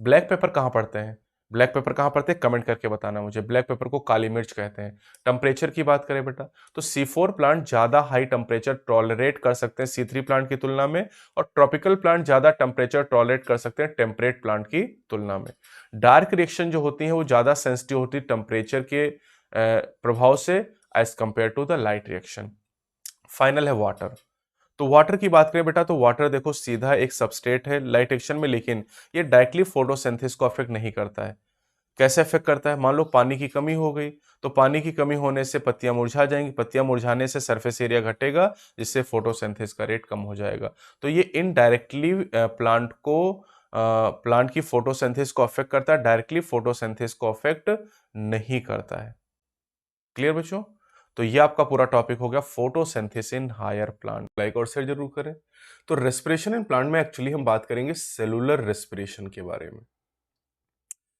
ब्लैक पेपर कहाँ पड़ते हैं? ब्लैक पेपर कहाँ पड़ते हैं कमेंट करके बताना मुझे। ब्लैक पेपर को काली मिर्च कहते हैं। टेम्परेचर की बात करें बेटा तो C4 प्लांट ज्यादा हाई टेम्परेचर टॉलरेट कर सकते हैं C3 प्लांट की तुलना में, और ट्रॉपिकल प्लांट ज्यादा टेम्परेचर टॉलरेट कर सकते हैं टेम्परेट प्लांट की तुलना में। डार्क रिएक्शन जो होती है वो ज्यादा सेंसिटिव होती है टेम्परेचर के प्रभाव से as compared to the light reaction. Final है वाटर। तो वाटर की बात करें बेटा तो वाटर देखो सीधा एक सबस्ट्रेट है लाइट एक्शन में, लेकिन ये डायरेक्टली फोटोसिंथेसिस को अफेक्ट नहीं करता है। कैसे अफेक्ट करता है? मान लो पानी की कमी हो गई तो पानी की कमी होने से पत्तियां मुरझा जाएंगी, पत्तियां मुरझाने से सरफेस एरिया घटेगा जिससे फोटोसिंथेसिस का रेट कम हो जाएगा। तो ये इनडायरेक्टली प्लांट की फोटोसिंथेसिस को अफेक्ट करता है, डायरेक्टली फोटोसिंथेसिस को अफेक्ट नहीं करता है। क्लियर बच्चों? तो ये आपका पूरा टॉपिक हो गया photosynthesis in higher plant. Like और शेयर जरूर करें। तो रेस्पिरेशन इन प्लांट में एक्चुअली हम बात करेंगे सेलुलर रेस्पिरेशन के बारे में।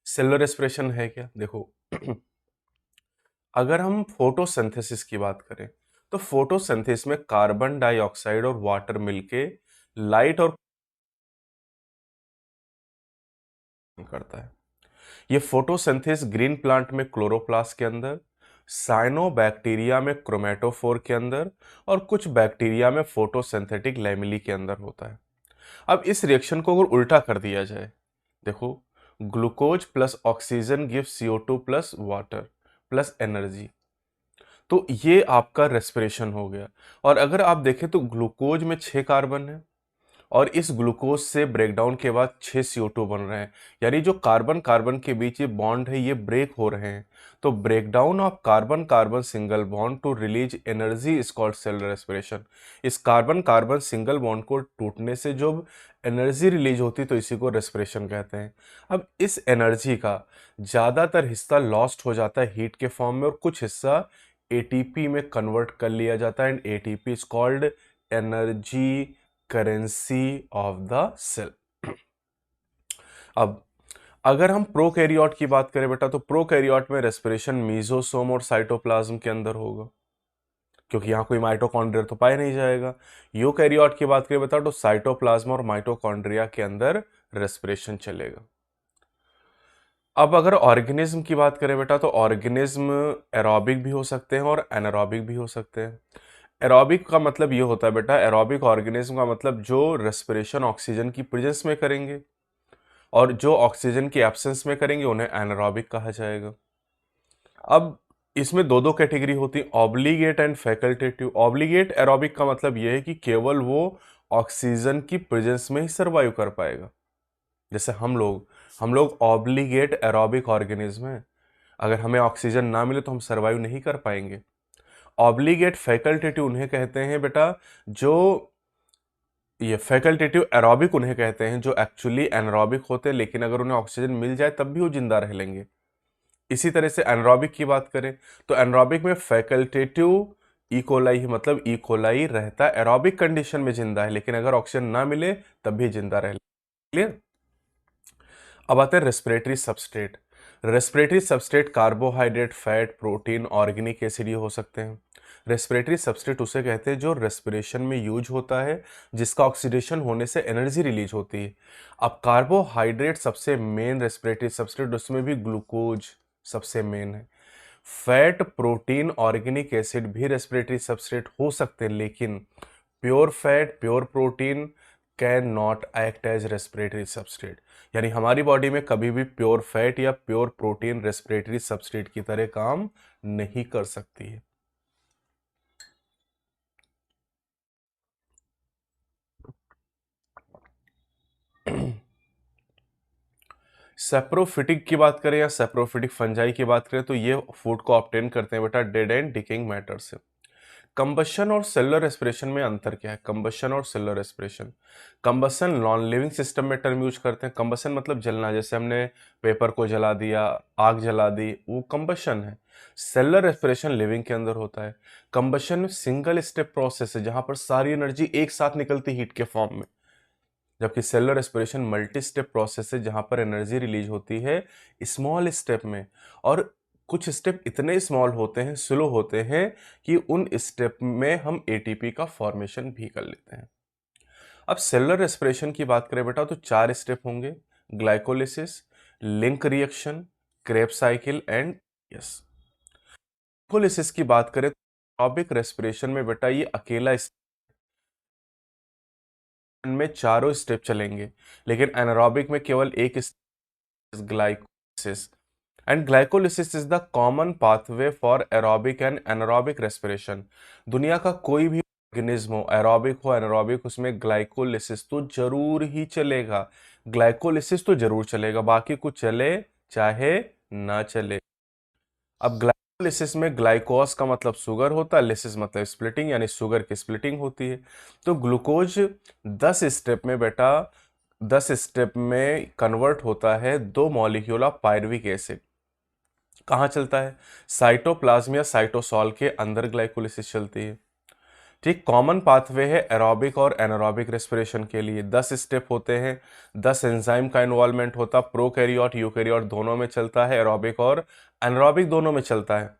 सेलुलर रेस्पिरेशन है क्या? देखो अगर हम फोटोसिंथेसिस की बात करें तो फोटोसिंथेसिस में कार्बन डाइऑक्साइड और वाटर मिलके लाइट और करता है। ये फोटोसिंथेसिस ग्रीन प्लांट में क्लोरोप्लास्ट के अंदर, साइनोबैक्टीरिया में क्रोमेटोफोर के अंदर और कुछ बैक्टीरिया में फोटोसिंथेटिक लैमेली के अंदर होता है। अब इस रिएक्शन को अगर उल्टा कर दिया जाए, देखो, glucose plus oxygen give CO2 plus water plus energy, तो ये आपका रेस्पिरेशन हो गया। और अगर आप देखें तो ग्लूकोज में 6 कार्बन है और इस ग्लूकोज से ब्रेकडाउन के बाद 6 CO2 बन रहे हैं, यानी जो कार्बन कार्बन के बीच ये बॉन्ड है ये ब्रेक हो रहे हैं। तो breakdown of carbon carbon single bond to release energy is called cellular respiration. इस कार्बन कार्बन सिंगल बॉन्ड को टूटने से जो एनर्जी रिलीज होती है तो इसी को रेस्पिरेशन कहते हैं। अब इस एनर्जी का ज़्यादातर हिस्सा लॉस्ट हो जाता है हीट के फॉर्म में और कुछ हिस्सा ATP में कन्वर्ट कर लिया जाता है and ATP is called energy currency of the cell. अब अगर हम प्रोकैरियोट की बात करें बेटा, तो प्रोकैरियोट में रेस्पिरेशन मीजोसोम और साइटोप्लाज्म के अंदर होगा, क्योंकि यहां कोई माइटोकॉन्ड्रिया तो पाया नहीं जाएगा। यूकैरियोट की बात करें बेटा, तो साइटोप्लाज्म और माइटोकॉन्ड्रिया के अंदर रेस्पिरेशन चलेगा। अब अगर ऑर्गेनिज्म की बात करें बेटा, तो ऑर्गेनिज्म एरोबिक भी हो सकते हैं और एनारोबिक भी हो सकते हैं। एरोबिक का मतलब ये होता है बेटा, एरोबिक ऑर्गेनिज्म का मतलब जो रेस्पिरेशन ऑक्सीजन की प्रेजेंस में करेंगे और जो ऑक्सीजन की एब्सेंस में करेंगे उन्हें एनारोबिक कहा जाएगा। अब इसमें दो दो कैटेगरी होती है, obligate and facultative. Obligate aerobic का मतलब यह है कि केवल वो ऑक्सीजन की प्रेजेंस में ही सर्वाइव कर पाएगा। जैसे हम लोग ऑब्लिगेट एरोबिक ऑर्गेनिज्म हैं, अगर हमें ऑक्सीजन ना मिले तो हम सर्वाइव नहीं कर पाएंगे। ऑब्लिगेट फैकल्टेटिव उन्हें कहते हैं बेटा, जो ये फैकल्टेटिव एरोबिक उन्हें कहते हैं जो एक्चुअली एनारोबिक होते हैं, लेकिन अगर उन्हें ऑक्सीजन मिल जाए तब भी वो जिंदा रह लेंगे। इसी तरह से एनारोबिक की बात करें तो एनारोबिक में फैकल्टेटिव इकोलाई, मतलब इकोलाई रहता है एरोबिक कंडीशन में जिंदा है, लेकिन अगर ऑक्सीजन ना मिले तब भी जिंदा रह। क्लियर। अब आते हैं respiratory substrate. Respiratory substrate carbohydrate, fat, protein, organic acid ये हो सकते हैं। रेस्पिरेटरी सबस्ट्रेट उसे कहते हैं जो रेस्पिरेशन में यूज होता है, जिसका ऑक्सीडेशन होने से एनर्जी रिलीज होती है। अब कार्बोहाइड्रेट सबसे मेन रेस्पिरेटरी सबस्ट्रेट, उसमें भी ग्लूकोज सबसे मेन है। फैट, प्रोटीन, ऑर्गेनिक एसिड भी रेस्पिरेटरी सबस्ट्रेट हो सकते हैं, लेकिन pure fat, pure protein can not act as respiratory substrate. यानी हमारी बॉडी में कभी भी प्योर फैट या प्योर प्रोटीन रेस्पिरेटरी सबस्ट्रेट की तरह काम नहीं कर सकती है। सेप्रोफिटिक की बात करें या सेप्रोफिटिक फंजाई की बात करें तो ये फूड को ऑब्टेन करते हैं बेटा डेड एंड डिकेइंग मैटर से। कंबशन और सेलुलर रेस्पिरेशन में अंतर क्या है? कंबशन और cellular respiration, combustion non living system में टर्म यूज करते हैं। कंबशन मतलब जलना, जैसे हमने पेपर को जला दिया, आग जला दी, वो कंबशन है। सेलुलर रेस्पिरेशन लिविंग के अंदर होता है। कंबशन सिंगल स्टेप प्रोसेस है जहां पर सारी एनर्जी एक साथ निकलती हीट के फॉर्म में, जबकि cellular respiration multi step process है जहां पर एनर्जी रिलीज होती है स्मॉल स्टेप में, और कुछ स्टेप इतने स्मॉल होते हैं, स्लो होते हैं कि उन स्टेप में हम ATP का फॉर्मेशन भी कर लेते हैं। अब सेलुलर रेस्पिरेशन की बात करें बेटा तो 4 स्टेप होंगे, glycolysis, link reaction, Krebs cycle and yes. Glycolysis की बात करें तो एरोबिक रेस्पिरेशन में बेटा ये अकेला में चारों स्टेप चलेंगे, लेकिन एनारोबिक में केवल एक step, glycolysis. And glycolysis is the common pathway for aerobic and anaerobic respiration. दुनिया का कोई भी ऑर्गेनिज्म हो, एरोबिक हो एनारोबिक, उसमें ग्लाइकोलिसिस तो जरूर ही चलेगा। ग्लाइकोलिसिस तो जरूर चलेगा, बाकी कुछ चले चाहे ना चले। अब ग्लाइकोलिसिस में ग्लाइकोस का मतलब शुगर होता है, लिसिस मतलब स्प्लिटिंग, यानी शुगर की स्प्लिटिंग होती है। तो ग्लूकोज 10 स्टेप में बेटा 10 स्टेप में कन्वर्ट होता है 2 मॉलिक्यूल ऑफ पायरुविक एसिड। कहाँ चलता है? साइटोप्लाज्म या साइटोसॉल के अंदर ग्लाइकोलिसिस चलती है। ठीक, कॉमन पाथवे है एरोबिक और एनारोबिक रेस्पिरेशन के लिए। 10 स्टेप होते हैं, 10 एंजाइम का इन्वॉल्वमेंट होता, प्रोकैरियोट यूकैरियोट दोनों में चलता है, एरोबिक और एनारोबिक दोनों में चलता है।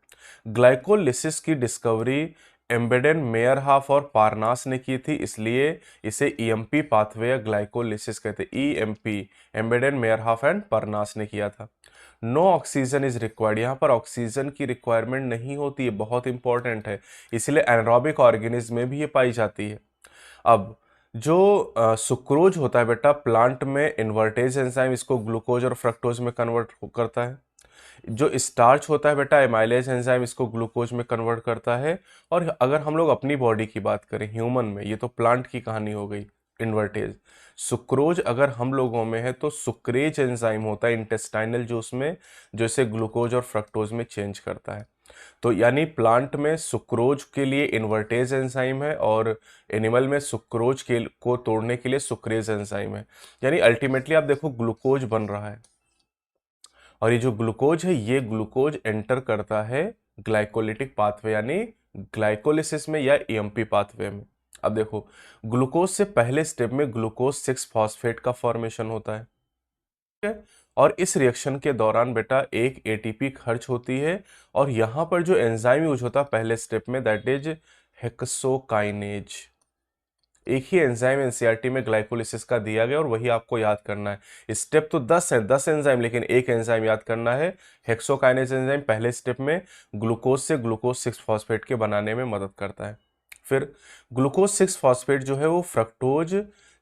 ग्लाइकोलिसिस की डिस्कवरी एम्बेडेन, मेयरहाफ और पारनास ने की थी, इसलिए इसे EMP पाथवे या ग्लाइकोलिसिस कहते हैं। EMP, एम्बेडेन, मेयरहाफ एंड पारनास ने किया था। नो ऑक्सीजन इज रिक्वायर्ड, यहाँ पर ऑक्सीजन की रिक्वायरमेंट नहीं होती है, बहुत इंपॉर्टेंट है, इसलिए एनारोबिक ऑर्गेनिज्म में भी ये पाई जाती है। अब जो सुक्रोज होता है बेटा, प्लांट में इन्वर्टेज एंजाइम इसको ग्लूकोज और फ्रक्टोज में कन्वर्ट करता है। जो स्टार्च होता है बेटा, एमाइलेज एंजाइम इसको ग्लूकोज में कन्वर्ट करता है। और अगर हम लोग अपनी बॉडी की बात करें ह्यूमन में, ये तो प्लांट की कहानी हो गई, इन्वर्टेज। सुक्रोज अगर हम लोगों में है तो सुक्रेज एंजाइम होता है इंटेस्टाइनल जूस में, जो इसे ग्लूकोज और फ्रक्टोज में चेंज करता है। तो यानी प्लांट में सुक्रोज के लिए इन्वर्टेज एंजाइम है और एनिमल में सुक्रोज के को तोड़ने के लिए सुक्रेज एंजाइम है। यानी अल्टीमेटली आप देखो ग्लूकोज बन रहा है, और ये जो ग्लूकोज है ये ग्लूकोज एंटर करता है ग्लाइकोलिटिक पाथवे यानी ग्लाइकोलिसिस में या ईएमपी पाथवे में। अब देखो ग्लूकोज से पहले स्टेप में ग्लूकोज 6 फॉस्फेट का फॉर्मेशन होता है, ठीक है? और इस रिएक्शन के दौरान बेटा एक एटीपी खर्च होती है, और यहां पर जो एंजाइम यूज होता है पहले स्टेप में दैट इज हेक्सोकाइनेज। एक ही एंजाइम एनसीईआरटी में ग्लाइकोलिसिस का दिया गया और वही आपको याद करना है। स्टेप तो 10 है, 10 एंजाइम, लेकिन एक एंजाइम याद करना है, हेक्सोकाइनेज एंजाइम पहले स्टेप में ग्लूकोज से ग्लूकोज 6 फॉस्फेट के बनाने में मदद करता है। फिर ग्लूकोज 6 फॉस्फेट जो है वो फ्रक्टोज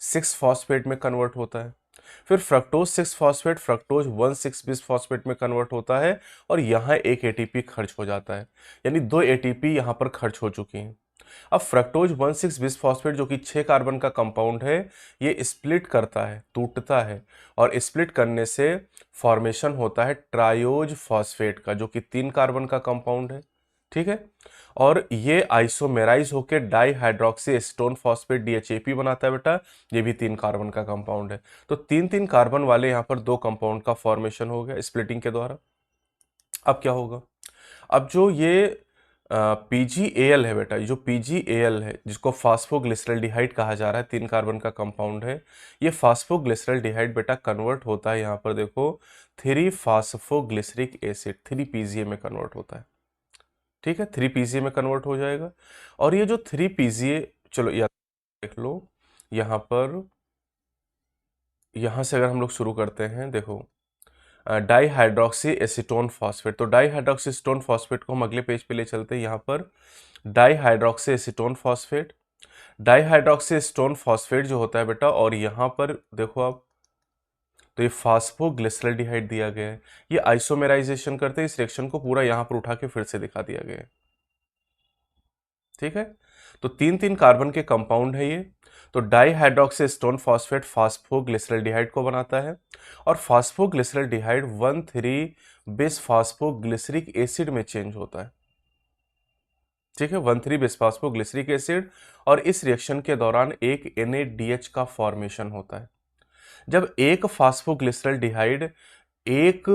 6 फॉस्फेट में कन्वर्ट होता है। फिर fructose 6 phosphate fructose 1,6 bis phosphate में कन्वर्ट होता है, और यहाँ एक एटीपी खर्च हो जाता है, यानी 2 एटीपी यहाँ पर खर्च हो चुकी हैं। अब फ्रक्टोज 1,6 बिस फॉस्फेट जो कि 6 कार्बन का कंपाउंड है, ये स्प्लिट करता है, टूटता है, और स्प्लिट करने से फॉर्मेशन होता है ट्रायोज फॉस्फेट का, जो कि 3 कार्बन का कंपाउंड है, ठीक है? और ये आइसोमेराइज होकर di hydroxy acetone phosphate DHAP बनाता है बेटा, ये भी 3 कार्बन का कंपाउंड है। तो 3-3 कार्बन वाले यहाँ पर 2 कंपाउंड का फॉर्मेशन हो गया स्प्लिटिंग के द्वारा। अब क्या होगा? अब जो ये पीजीएल है बेटा, जो पीजीएल है जिसको फास्फोग्लिसरल्डिहाइड कहा जा रहा है, 3 कार्बन का कंपाउंड है, ये फास्फोग्लिसरल्डिहाइड बेटा कन्वर्ट होता है, यहाँ पर देखो 3 फास्फोग्लिसरिक एसिड 3 पीजीए में कन्वर्ट होता है, ठीक है? 3 पीजीए में कन्वर्ट हो जाएगा। और ये जो 3 पीजीए, चलो या देख लो यहाँ पर, यहाँ से अगर हम लोग शुरू करते हैं, देखो डाई हाइड्रोक्सी एसीटोन फॉस्फेट, तो डाई हाइड्रोक्सी एसीटोन फॉस्फेट को हम अगले पेज पे ले चलते हैं। यहाँ पर di hydroxy acetone phosphate, di hydroxy acetone phosphate जो होता है बेटा, और यहाँ पर देखो आप, तो ये फास्फोग्लिसरल्डिहाइड दिया गया है, ये आइसोमेराइजेशन करते हैं, इस रिएक्शन को पूरा यहाँ पर उठा के फिर से दिखा दिया गया है, ठीक है? तो 3-3 कार्बन के कंपाउंड है ये। तो डाई हाइड्रोक्सी एसीटोन फॉस्फेट फास्फोग्लिसरल्डिहाइड को बनाता है, और फास्फोग्लिसरल्डिहाइड 1,3 बिस फास्फोग्लिसरिक एसिड में चेंज होता है, ठीक है? 1,3 बिस फास्फोग्लिसरिक एसिड, और इस रिएक्शन के दौरान एक NADH का फॉर्मेशन होता है। जब एक फास्फोग्लिसरल्डिहाइड एक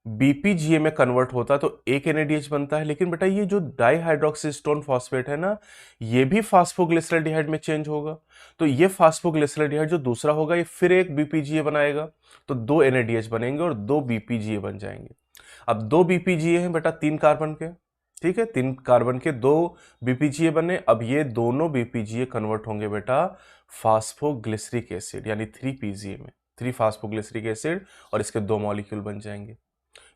बीपीजीए में कन्वर्ट होता है तो एक NADH बनता है, लेकिन बेटा ये जो डाईहाइड्रोक्सीस्टोन फॉस्फेट है ना, ये भी फास्फोग्लिसरल्डिहाइड में चेंज होगा। तो ये फास्फोग्लिसरल्डिहाइड जो दूसरा होगा ये फिर एक बीपीजीए बनाएगा, तो 2 NADH बनेंगे और 2 बीपीजीए बन जाएंगे। अब 2 बीपीजीए हैं बेटा 3 कार्बन के, ठीक है? 3 कार्बन के 2 बीपीजीए बने। अब ये दोनों बीपीजीए कन्वर्ट होंगे बेटा फास्फोग्लिसरिक एसिड यानी 3 पीजीए में, 3 फास्फोग्लिसरिक एसिड, और इसके 2 मॉलिक्यूल बन जाएंगे।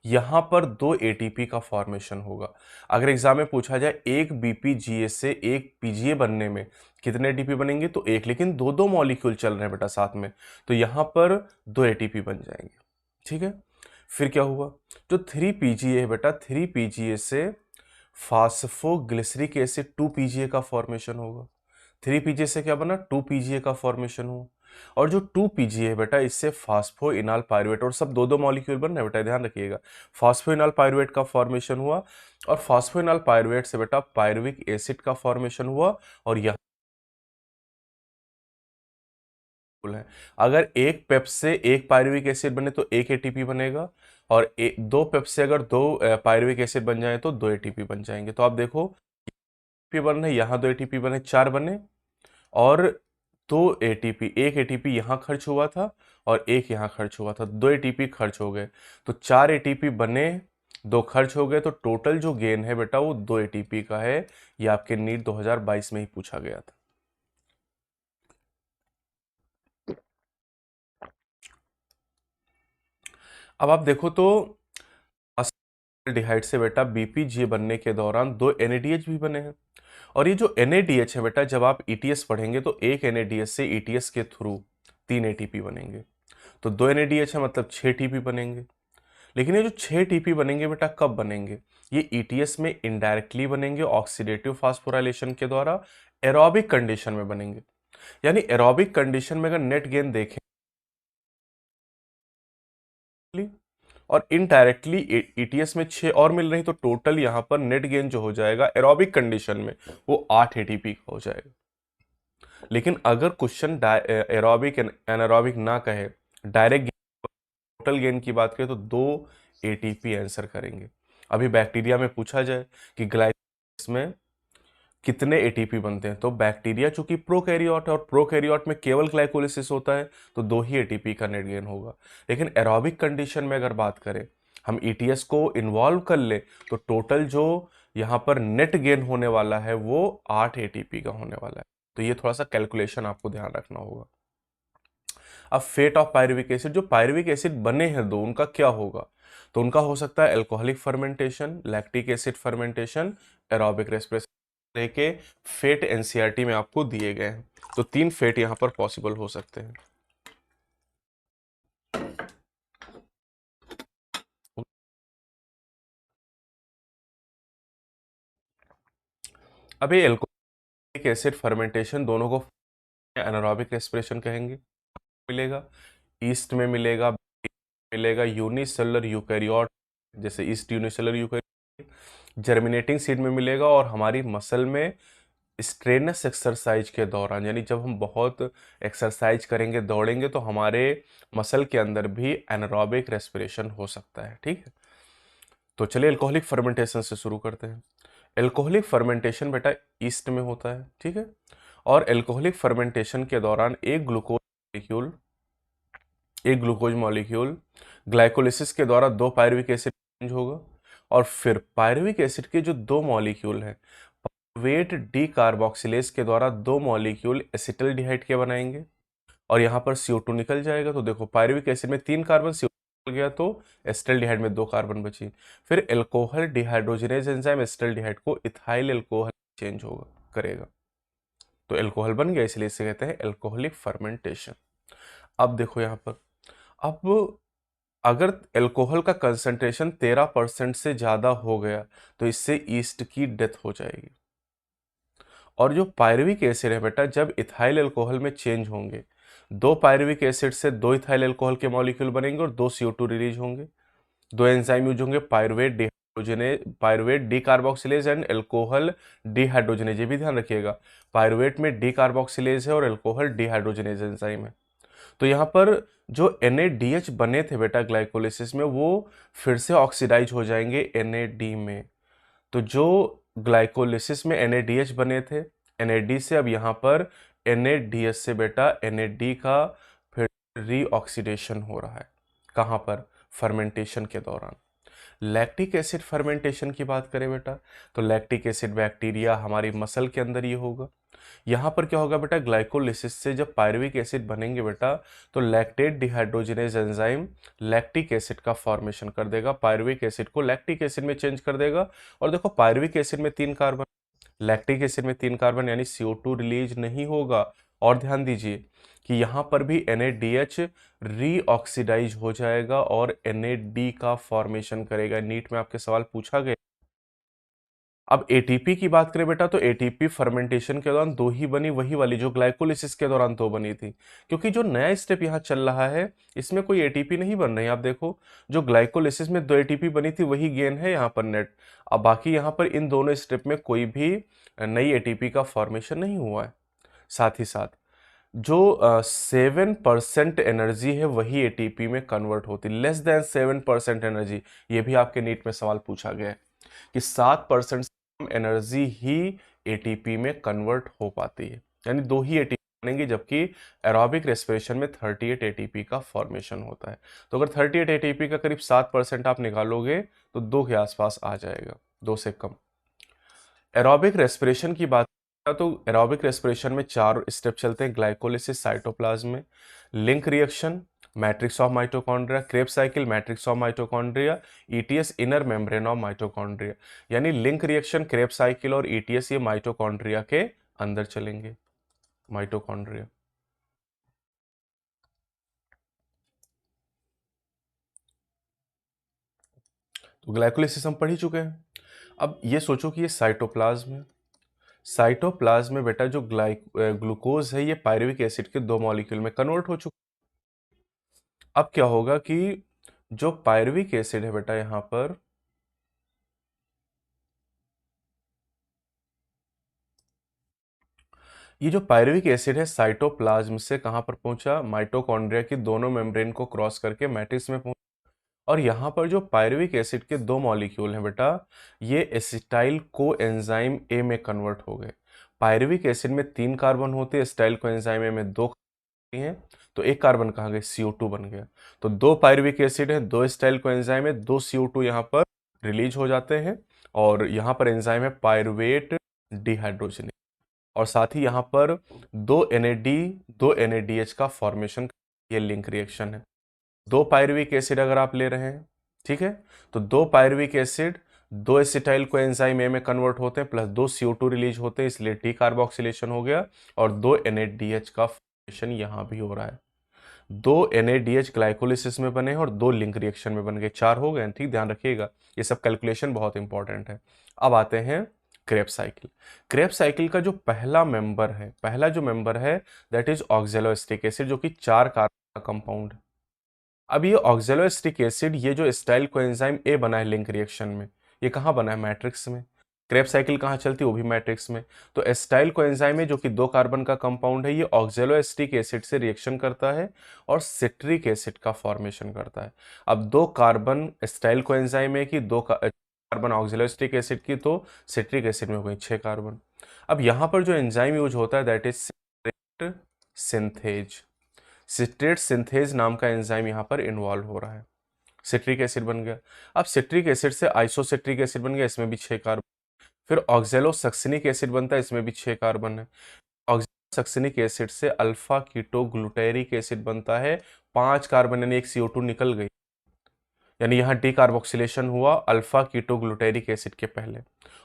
यहां पर 2 एटीपी का फॉर्मेशन होगा। अगर एग्जाम में पूछा जाए एक बीपीजीए से एक पीजीए बनने में कितने एटीपी बनेंगे, तो एक, लेकिन 2-2 मॉलिक्यूल चल रहे हैं बेटा साथ में, तो यहां पर 2 एटीपी बन जाएंगे, ठीक है? फिर क्या हुआ? जो 3 पीजीए है बेटा, 3 पीजीए से फास्फोग्लिसरिक एसिड 2 पीजीए का फॉर्मेशन होगा। 3 पीजीए से क्या बना? 2 पीजीए का फॉर्मेशन हुआ। और जो 2 पीजीए है बेटा, इससे फास्फोइनॉल पायरुवेट, और सब 2-2 मॉलिक्यूल बन रहे हैं बेटा, ध्यान रखिएगा। फास्फोइनॉल पायरुवेट का फॉर्मेशन हुआ, और फास्फोइनॉल पायरुवेट से बेटा पायरुविक एसिड का फॉर्मेशन हुआ। और यह है, अगर एक पेप्स से एक पायरुविक एसिड बने तो एक एटीपी बनेगा, और 2 पेप्स से अगर 2 पायरुविक एसिड बन जाए तो 2 एटीपी बन जाएंगे। तो आप देखो एटीपी बन रहे, यहाँ 2 एटीपी बने, 4 बने, और 2 एटीपी, एक एटीपी यहाँ खर्च हुआ था और एक यहाँ खर्च हुआ था, 2 एटीपी खर्च हो गए, तो 4 एटीपी बने, 2 खर्च हो गए, तो टोटल जो गेन है बेटा वो 2 एटीपी का है। ये आपके नीट 2022 में ही पूछा गया था। अब आप देखो तो डिहाइड से बेटा बीपीजीए बनने के दौरान 2 एनएडीएच भी बने हैं। और ये जो एनएडीएच है बेटा, जब आप ईटीएस पढ़ेंगे तो एक एनएडीएच से ईटीएस के थ्रू 3 एटीपी बनेंगे। तो 2 एनएडीएच है मतलब 6 टीपी बनेंगे। लेकिन ये जो 6 टीपी बनेंगे बेटा कब बनेंगे? ये ईटीएस में इनडायरेक्टली बनेंगे ऑक्सीडेटिव फास्फोराइलेशन के द्वारा, एरोबिक कंडीशन में बनेंगे। यानी एरोबिक कंडीशन में अगर नेट गेन देखें और इनडायरेक्टली ईटीएस में 6 और मिल रही, तो टोटल यहां पर नेट गेन जो हो जाएगा एरोबिक कंडीशन में वो 8 एटीपी का हो जाएगा। लेकिन अगर क्वेश्चन एरोबिक एनारोबिक ना कहे, डायरेक्ट टोटल गेन की बात करें तो 2 एटीपी आंसर करेंगे। अभी बैक्टीरिया में पूछा जाए कि ग्लाइकोलाइसिस में कितने एटीपी बनते हैं, तो बैक्टीरिया चूंकि प्रोकैरियोट है और प्रोकैरियोट में केवल ग्लाइकोलिसिस होता है तो 2 ही एटीपी का नेट गेन होगा। लेकिन एरोबिक कंडीशन में अगर बात करें, हम ईटीएस को इन्वॉल्व कर ले तो टोटल जो यहाँ पर नेट गेन होने वाला है वो 8 एटीपी का होने वाला है। तो ये थोड़ा सा कैलकुलेशन आपको ध्यान रखना होगा। अब फेट ऑफ पायरुविक एसिड, जो पायरुविक एसिड बने हैं 2, उनका क्या होगा? तो उनका हो सकता है alcoholic fermentation, lactic acid fermentation, aerobic respiration के फेट एनसीईआरटी में आपको दिए गए हैं। तो 3 फेट यहां पर पॉसिबल हो सकते हैं। अब ये एल्कोहलिक एसिड फर्मेंटेशन दोनों को एनारोबिक रेस्पिरेशन कहेंगे। मिलेगा ईस्ट में मिलेगा यूनिसेलुलर यूकैरियोट, जैसे east unicellular eukaryote, germinating seed में मिलेगा, और हमारी मसल में स्ट्रेनस एक्सरसाइज के दौरान, यानी जब हम बहुत एक्सरसाइज करेंगे, दौड़ेंगे, तो हमारे मसल के अंदर भी एनारोबिक रेस्पिरेशन हो सकता है। ठीक है, तो चलिए अल्कोहलिक फर्मेंटेशन से शुरू करते हैं। एल्कोहलिक फर्मेंटेशन बेटा ईस्ट में होता है। ठीक है, और एल्कोहलिक फर्मेंटेशन के दौरान एक ग्लूकोज मॉलिक्यूल ग्लाइकोलिसिस के द्वारा 2 पायरुविक एसिड चेंज होगा, और फिर पायरुविक एसिड के जो 2 मॉलिक्यूल हैं पायरुवेट डी कार्बोक्सिलेज के द्वारा 2 मॉलिक्यूल एसिटल्डिहाइड के बनाएंगे, और यहाँ पर CO2 निकल जाएगा। तो देखो पायरुविक एसिड में 3 कार्बन, CO2 निकल गया तो एसिटल्डिहाइड में 2 कार्बन बची। फिर एल्कोहल डिहाइड्रोजनेज एंजाइम एसिटल्डिहाइड को इथाइल एल्कोहल चेंज होगा करेगा, तो एल्कोहल बन गया, इसलिए इसे कहते हैं एल्कोहलिक फर्मेंटेशन। अब देखो यहाँ पर, अब अगर एल्कोहल का कंसंट्रेशन 13% से ज्यादा हो गया तो इससे ईस्ट की डेथ हो जाएगी। और जो पायरुविक एसिड है बेटा, जब इथाइल अल्कोहल में चेंज होंगे, 2 पायरुविक एसिड से 2 इथाइल अल्कोहल के मॉलिक्यूल बनेंगे और 2 CO2 रिलीज होंगे। 2 एंजाइम यूज होंगे, pyruvate decarboxylase and alcohol dehydrogenase. ये भी ध्यान रखिएगा, पायरुवेट में डीकार्बोक्सिलेज है और अल्कोहल डिहाइड्रोजनेज एंजाइम है। तो यहाँ पर जो NADH बने थे बेटा ग्लाइकोलिसिस में, वो फिर से ऑक्सीडाइज हो जाएंगे NAD में। तो जो ग्लाइकोलिसिस में NADH बने थे, NAD से अब यहाँ पर NADH से बेटा NAD का फिर रीऑक्सीडेशन हो रहा है। कहाँ पर? फर्मेंटेशन के दौरान। लैक्टिक एसिड फर्मेंटेशन की बात करें बेटा, तो लैक्टिक एसिड बैक्टीरिया हमारी मसल के अंदर ये होगा। यहाँ पर क्या होगा बेटा, ग्लाइकोलिसिस से जब पायरुविक एसिड बनेंगे बेटा, तो lactate dehydrogenase enzyme lactic acid का फॉर्मेशन कर देगा, पायरुविक एसिड को लैक्टिक एसिड में चेंज कर देगा। और देखो पायरुविक एसिड में 3 कार्बन, लैक्टिक एसिड में 3 कार्बन, यानी CO2 रिलीज नहीं होगा। और ध्यान दीजिए कि यहाँ पर भी NADH रीऑक्सीडाइज हो जाएगा और NAD का फॉर्मेशन करेगा। नीट में आपके सवाल पूछा गया। अब एटीपी की बात करें बेटा, तो एटीपी फर्मेंटेशन के दौरान 2 ही बनी, वही वाली जो ग्लाइकोलिसिस के दौरान 2 बनी थी। क्योंकि जो नया स्टेप यहाँ चल रहा है इसमें कोई एटीपी नहीं बन रही। आप देखो, जो ग्लाइकोलिसिस में 2 एटीपी बनी थी वही गेन है यहाँ पर नेट। अब बाकी यहाँ पर इन दोनों स्टेप में कोई भी नई एटीपी का फॉर्मेशन नहीं हुआ है। साथ ही साथ जो 7% एनर्जी है वही एटीपी में कन्वर्ट होती, लेस देन 7% एनर्जी। ये भी आपके नीट में सवाल पूछा गया है कि 7% एनर्जी ही एटीपी में कन्वर्ट हो पाती है, यानी 2 ही एटीपी बनेंगी, जबकि एरोबिक रेस्पिरेशन में 38 एटीपी का फॉर्मेशन होता है। तो अगर 38 एटीपी का करीब 7% आप निकालोगे तो 2 के आसपास आ जाएगा, 2 से कम। एरोबिक रेस्पिरेशन की बात तो एरोबिक रेस्पिरेशन में 4 स्टेप चलते हैं, ग्लाइकोलिसिस, साइटोप्लाज्म में link reaction, matrix of mitochondria, Krebs cycle matrix of mitochondria, ETS inner membrane of mitochondria. यानी लिंक रिएक्शन क्रेब्स साइकिल और ईटीएस ये माइटोकॉन्ड्रिया के अंदर चलेंगे, माइटोकॉन्ड्रिया। तो ग्लाइकोलिसिस हम पढ़ ही चुके हैं। अब ये सोचो कि ये साइटोप्लाज्म है। साइटोप्लाज्म में बेटा जो ग्लूकोज है ये पायरुविक एसिड के 2 मॉलिक्यूल में कन्वर्ट हो चुका। अब क्या होगा कि जो पायरुविक एसिड है बेटा यहां पर, ये जो पायरुविक एसिड है साइटोप्लाज्म से कहां पर पहुंचा, माइटोकॉन्ड्रिया की दोनों मेम्ब्रेन को क्रॉस करके मैट्रिक्स में पहुंचा। और यहां पर जो पायरुविक एसिड के 2 मॉलिक्यूल हैं बेटा, ये एसिटाइल को एंजाइम ए में कन्वर्ट हो गए। पायरुविक एसिड में 3 कार्बन होते हैं, एसिटाइल को एंजाइम ए में 2 हैं, तो एक कार्बन कहाँ गए, CO2 बन गया। तो 2 पायरुविक एसिड है, 2 एसिटाइल को एंजाइम है, 2 CO2 यहाँ पर रिलीज हो जाते हैं। और यहाँ पर एंजाइम है पायरुवेट डिहाइड्रोजनेज। और साथ ही यहाँ पर 2 NADH का फॉर्मेशन, ये लिंक रिएक्शन है। 2 पायरुविक एसिड अगर आप ले रहे हैं, ठीक है, तो 2 pyruvic acid 2 acetyl co enzyme A में कन्वर्ट होते हैं, प्लस 2 CO2 रिलीज होते हैं, इसलिए डी कार्बोक्सिलेशन हो गया। और 2 NADH का फॉर्मेशन यहां भी हो रहा है। 2 NADH ग्लाइकोलिसिस में बने हैं और 2 लिंक रिएक्शन में बन गए, 4 हो गए। ठीक, ध्यान रखिएगा, ये सब कैलकुलेशन बहुत इंपॉर्टेंट है। अब आते हैं क्रेब्स साइकिल। क्रेब्स साइकिल का जो पहला जो मेंबर है दैट इज ऑक्जेलोएस्टिक एसिड, जो कि 4 कार्बन का कंपाउंड है। अब ये ऑक्जेलोएस्टिक एसिड, ये जो एसिटाइल कोएंजाइम ए बना है लिंक रिएक्शन में, ये कहाँ बना है, मैट्रिक्स में। क्रेब्स साइकिल कहाँ चलती है, वो भी मैट्रिक्स में। तो एसिटाइल कोएंजाइम है जो कि 2 कार्बन का कंपाउंड है, ये ऑक्जेलोएस्टिक एसिड से रिएक्शन करता है और सिट्रिक एसिड का फॉर्मेशन करता है। अब 2 कार्बन एसिटाइल कोएंजाइम है कि 2 कार्बन ऑक्जेलोएस्टिक एसिड की, तो सिट्रिक एसिड में हो गई 6 कार्बन। अब यहाँ पर जो एंजाइम यूज होता है that is citrate synthase. Citrate synthase नाम का एंजाइम यहाँ पर इन्वॉल्व हो रहा है। सिट्रिक एसिड बन गया। अब सिट्रिक एसिड से आइसोसिट्रिक एसिड बन गया, इसमें भी 6 कार्बन। फिर ऑक्जेलोसक्सिनिक एसिड बनता है, इसमें भी 6 कार्बन है। ऑक्जेलोसक्सिनिक एसिड से अल्फा कीटो ग्लूटेरिक एसिड बनता है, 5 कार्बन, यानी एक CO2 निकल गई, यानी यहाँ डीकार्बोक्सिलेशन हुआ अल्फा कीटो ग्लूटेरिक एसिड के पहले,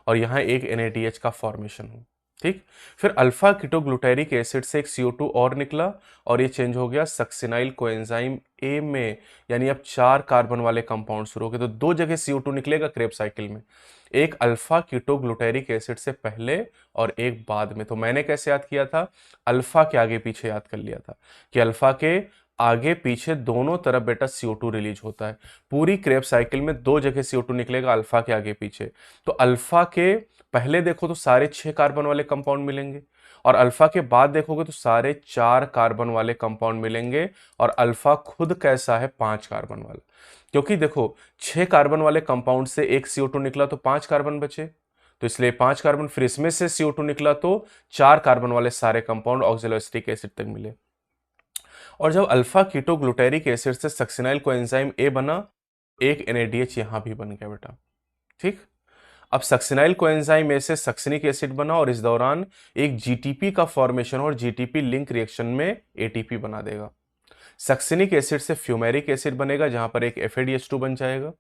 और यहाँ एक NADH का फॉर्मेशन हुआ। ठीक, फिर अल्फा कीटोग्लूटेरिक एसिड से एक CO2 और निकला और ये चेंज हो गया सक्सिनाइल कोएंजाइम ए में, यानी अब 4 कार्बन वाले कंपाउंड शुरू हो गए। तो 2 जगह CO2 निकलेगा क्रेब साइकिल में, एक अल्फा कीटोग्लूटेरिक एसिड से पहले और एक बाद में। तो मैंने कैसे याद किया था, अल्फा के आगे पीछे याद कर लिया था कि अल्फा के आगे पीछे दोनों तरफ बेटा CO2 रिलीज होता है। पूरी क्रेब साइकिल में 2 जगह CO2 निकलेगा, अल्फा के आगे पीछे। तो अल्फा के पहले देखो तो सारे 6 कार्बन वाले कंपाउंड मिलेंगे, और अल्फा के बाद देखोगे तो सारे 4 कार्बन वाले कंपाउंड मिलेंगे। और अल्फा खुद कैसा है, 5 कार्बन वाला, क्योंकि देखो 6 कार्बन वाले कंपाउंड से एक CO2 निकला तो 5 कार्बन बचे, तो इसलिए 5 कार्बन, फिर इसमें से CO2 निकला तो 4 कार्बन वाले सारे कंपाउंड ऑक्जेलोएस्टिक एसिड तक मिले। और जब अल्फा कीटोग्लूटेरिक एसिड से सक्सिनाइल कोएंजाइम ए बना, एक NADH यहां भी बन गया बेटा। ठीक, अब सक्सिनाइल कोएंजाइम ए से सक्सिनिक एसिड बना और इस दौरान एक GTP का फॉर्मेशन और GTP लिंक रिएक्शन में ATP बना देगा। सक्सिनिक एसिड से फ्यूमेरिक एसिड बनेगा जहां पर एक FADH2 बन जाएगा,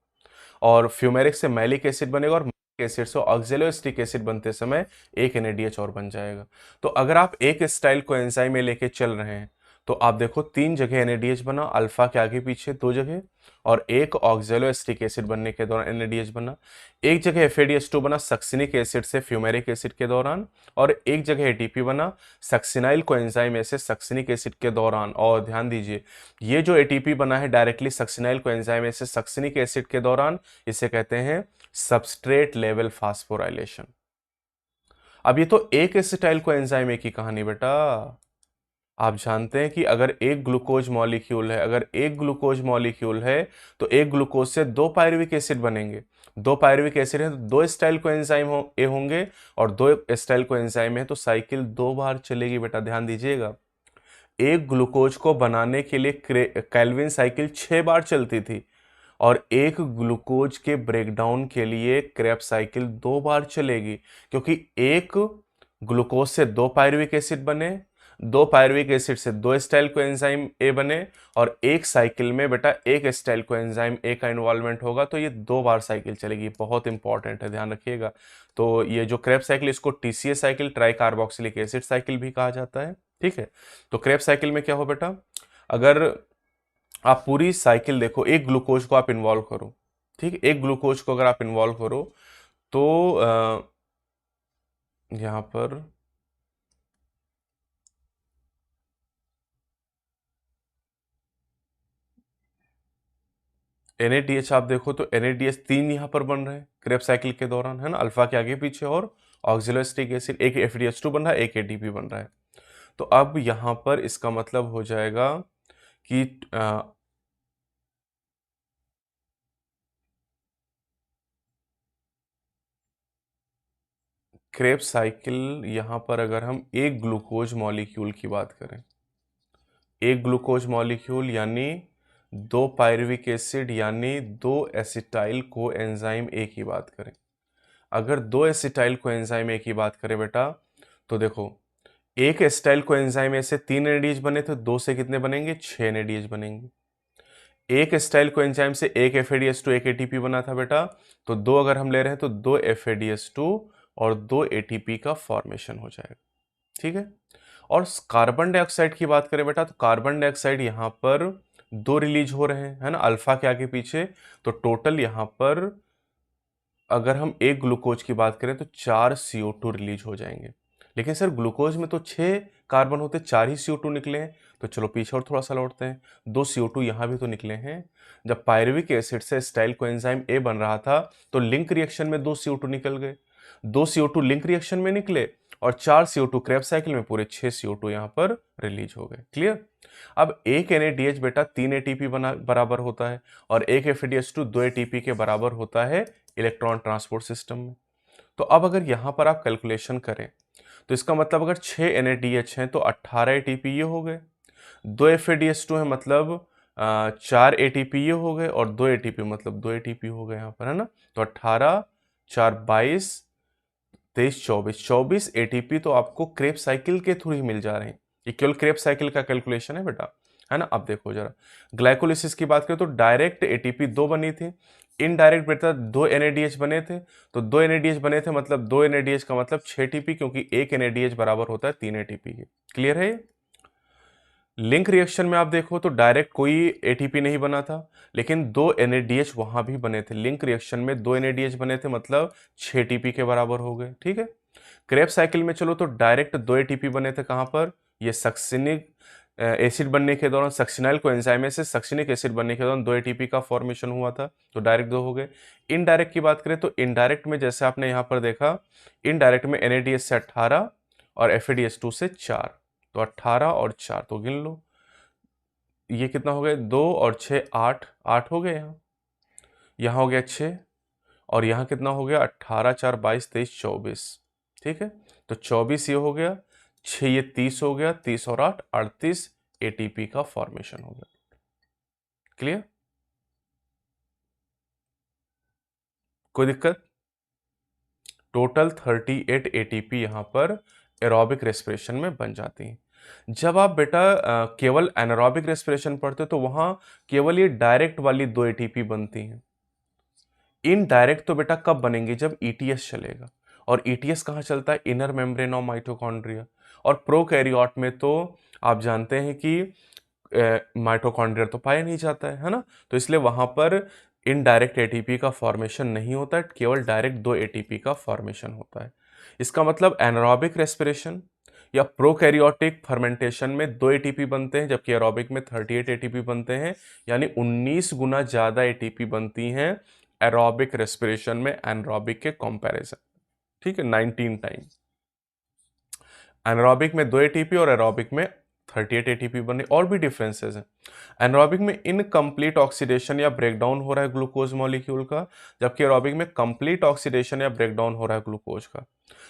और फ्यूमेरिक से मैलिक एसिड बनेगा, और मैलिक एसिड से ऑक्जेलोएस्टिक एसिड बनते समय एक NADH और बन जाएगा। तो अगर आप एक स्टाइल को एंजाइम में लेके चल रहे हैं तो आप देखो 3 जगह NADH बना, अल्फा के आगे पीछे 2 जगह, और एक ऑक्जेलोएस्टिक एसिड बनने के दौरान NADH बना, एक जगह FADH2 बना सक्सिनिक एसिड से फ्यूमेरिक एसिड के दौरान, और एक जगह ATP बना सक्सिनाइल कोएंजाइम ए से सक्सिनिक एसिड के दौरान। और ध्यान दीजिए, ये जो ATP बना है डायरेक्टली सक्सिनाइल कोएंजाइम ए से सक्सिनिक एसिड के दौरान, इसे कहते हैं सबस्ट्रेट लेवल फास्फोराइलेशन। अब ये तो एक एसिटाइल कोएंजाइम ए की कहानी बेटा। आप जानते हैं कि अगर एक ग्लूकोज मॉलिक्यूल है, तो एक ग्लूकोज से 2 पायरुविक एसिड बनेंगे। 2 पायरुविक एसिड है तो 2 एसिटाइल कोएंजाइम ए होंगे, और 2 एसिटाइल कोएंजाइम है तो साइकिल 2 बार चलेगी बेटा। ध्यान दीजिएगा, एक ग्लूकोज को बनाने के लिए केल्विन साइकिल 6 बार चलती थी, और एक ग्लूकोज के ब्रेकडाउन के लिए क्रेब्स साइकिल 2 बार चलेगी, क्योंकि एक ग्लूकोज से 2 पायरुविक एसिड बने, दो पायरुविक एसिड से दो एसिटाइल कोएंजाइम ए बने और एक साइकिल में बेटा एक एसिटाइल कोएंजाइम ए का इन्वॉल्वमेंट होगा, तो ये 2 बार साइकिल चलेगी। बहुत इंपॉर्टेंट है, ध्यान रखिएगा। तो ये जो क्रेब्स साइकिल, इसको TCA cycle, try carboxylic acid cycle भी कहा जाता है। ठीक है, तो क्रेब्स साइकिल में क्या हो बेटा, अगर आप पूरी साइकिल देखो, एक ग्लूकोज को आप इन्वॉल्व करो, ठीक है, एक ग्लूकोज को अगर आप इन्वॉल्व करो तो यहां पर NADH आप देखो तो NADH 3 यहां पर बन रहे हैं क्रेब साइकिल के दौरान, है ना, अल्फा के आगे पीछे, और ऑक्सिलोएसिटिक एसिड, एक FDH2 बन रहा है, एक ATP बन रहा है। तो अब यहां पर इसका मतलब हो जाएगा कि क्रेब साइकिल यहां पर अगर हम एक ग्लूकोज मॉलिक्यूल की बात करें, एक ग्लूकोज मॉलिक्यूल यानी दो पायरुविक एसिड यानी दो एसिटाइल को एंजाइम ए की बात करें, अगर दो एसिटाइल को एंजाइम ए की बात करें बेटा, तो देखो एक एसिटाइल को एंजाइम ए से 3 NADH बने थे, दो से कितने बनेंगे, 6 NADH बनेंगे। एक एसिटाइल को एंजाइम से एक FADH2 एक ATP बना था बेटा, तो दो अगर हम ले रहे हैं तो दो FADH2 और दो ATP का फॉर्मेशन हो जाएगा। ठीक है, और कार्बन डाइऑक्साइड की बात करें बेटा, तो कार्बन डाइऑक्साइड यहां पर दो रिलीज हो रहे हैं, है ना, अल्फा के आगे पीछे, तो टोटल यहां पर अगर हम एक ग्लूकोज की बात करें तो 4 CO2 रिलीज हो जाएंगे। लेकिन सर ग्लूकोज में तो 6 कार्बन होते, 4 ही CO2 निकले हैं। तो चलो पीछे और थोड़ा सा लौटते हैं, 2 CO2 यहाँ भी तो निकले हैं। जब पायरुविक एसिड से एसिटाइल कोएंजाइम ए बन रहा था तो लिंक रिएक्शन में 2 CO2 निकल गए, 2 CO2 लिंक रिएक्शन में निकले और 4 CO2 क्रेब साइकिल में, पूरे 6 CO2 यहाँ पर रिलीज हो गए। क्लियर। अब एक NADH बेटा 3 ATP बना बराबर होता है और एक FADH2 2 ATP के बराबर होता है इलेक्ट्रॉन ट्रांसपोर्ट सिस्टम में। तो अब अगर यहां पर आप कैलकुलेशन करें तो इसका मतलब अगर 6 NADH हैं तो 18 ATP ये हो गए, 2 FADH2 है मतलब 4 ATP ये हो गए और 2 ATP मतलब 2 ATP हो गए यहाँ पर, है ना। तो 18 4 22 23 24 24 ATP तो आपको क्रेब साइकिल के थ्रू ही मिल जा रहे हैं। ये केवल क्रेब साइकिल का कैलकुलेशन है बेटा, है ना। अब देखो जरा ग्लाइकोलिसिस की बात करें तो डायरेक्ट ATP 2 बनी थी, इनडायरेक्ट बेटा 2 NADH बने थे। तो 2 NADH बने थे मतलब 2 NADH का मतलब 6 ATP, क्योंकि एक NADH बराबर होता है 3 ATP के। क्लियर है ये। लिंक रिएक्शन में आप देखो तो डायरेक्ट कोई ATP नहीं बना था, लेकिन दो NADH वहां भी बने थे। लिंक रिएक्शन में दो NADH बने थे मतलब 6 ATP के बराबर हो गए। ठीक है। क्रेब साइकिल में चलो तो डायरेक्ट दो ATP बने थे, कहां पर, ये सक्सिनिक एसिड बनने के दौरान, सक्सिनाइल को एंजाइम से सक्सिनिक एसिड बनने के दौरान दो ATP का फॉर्मेशन हुआ था, तो डायरेक्ट दो हो गए। इनडायरेक्ट की बात करें तो इनडायरेक्ट में जैसे आपने यहां पर देखा, इनडायरेक्ट में NADH से 18 और FADH2 से 4, तो 18 और 4 तो गिन लो, ये कितना हो गया, 2 और 6 8, 8 हो गए। यहाँ हो गया 6 और यहाँ कितना हो गया, 18 4 22 23 24। ठीक है, तो 24 ये हो गया, 6 ये 30 हो गया, 30 और 8 38 ATP का फॉर्मेशन हो गया। क्लियर, कोई दिक्कत। टोटल 38 ATP यहाँ पर एरोबिक रेस्पिरेशन में बन जाती हैं। जब आप बेटा केवल एनारोबिक रेस्पिरेशन पढ़ते हो तो वहां केवल ये डायरेक्ट वाली दो ATP बनती हैं। इनडायरेक्ट तो बेटा कब बनेंगे, जब ETS चलेगा, और ETS कहाँ चलता है, इनर मेम्ब्रेन ऑफ माइटोकॉन्ड्रिया। और प्रोकैरियोट में तो आप जानते हैं कि माइटोकॉन्ड्रिया तो पाया नहीं जाता है ना, तो इसलिए वहां पर इनडायरेक्ट ATP का फॉर्मेशन नहीं होता है, केवल डायरेक्ट दो ATP का फॉर्मेशन होता है। इसका मतलब एनारोबिक रेस्पिरेशन या प्रोकैरियोटिक फर्मेंटेशन में दो ATP बनते हैं, जबकि एरोबिक में 38 ATP बनते हैं, यानी 19 गुना ज्यादा ATP बनती हैं एरोबिक रेस्पिरेशन में एनारोबिक के कंपैरिजन। ठीक है, 19 टाइम। एनारोबिक में 2 ATP और एरोबिक में 38 ATP बने। और भी डिफरेंसेस हैं। एनारोबिक में इनकम्प्लीट ऑक्सीडेशन या ब्रेकडाउन हो रहा है ग्लूकोज मॉलिक्यूल का, जबकि एरोबिक में कंप्लीट ऑक्सीडेशन या ब्रेकडाउन हो रहा है ग्लूकोज का।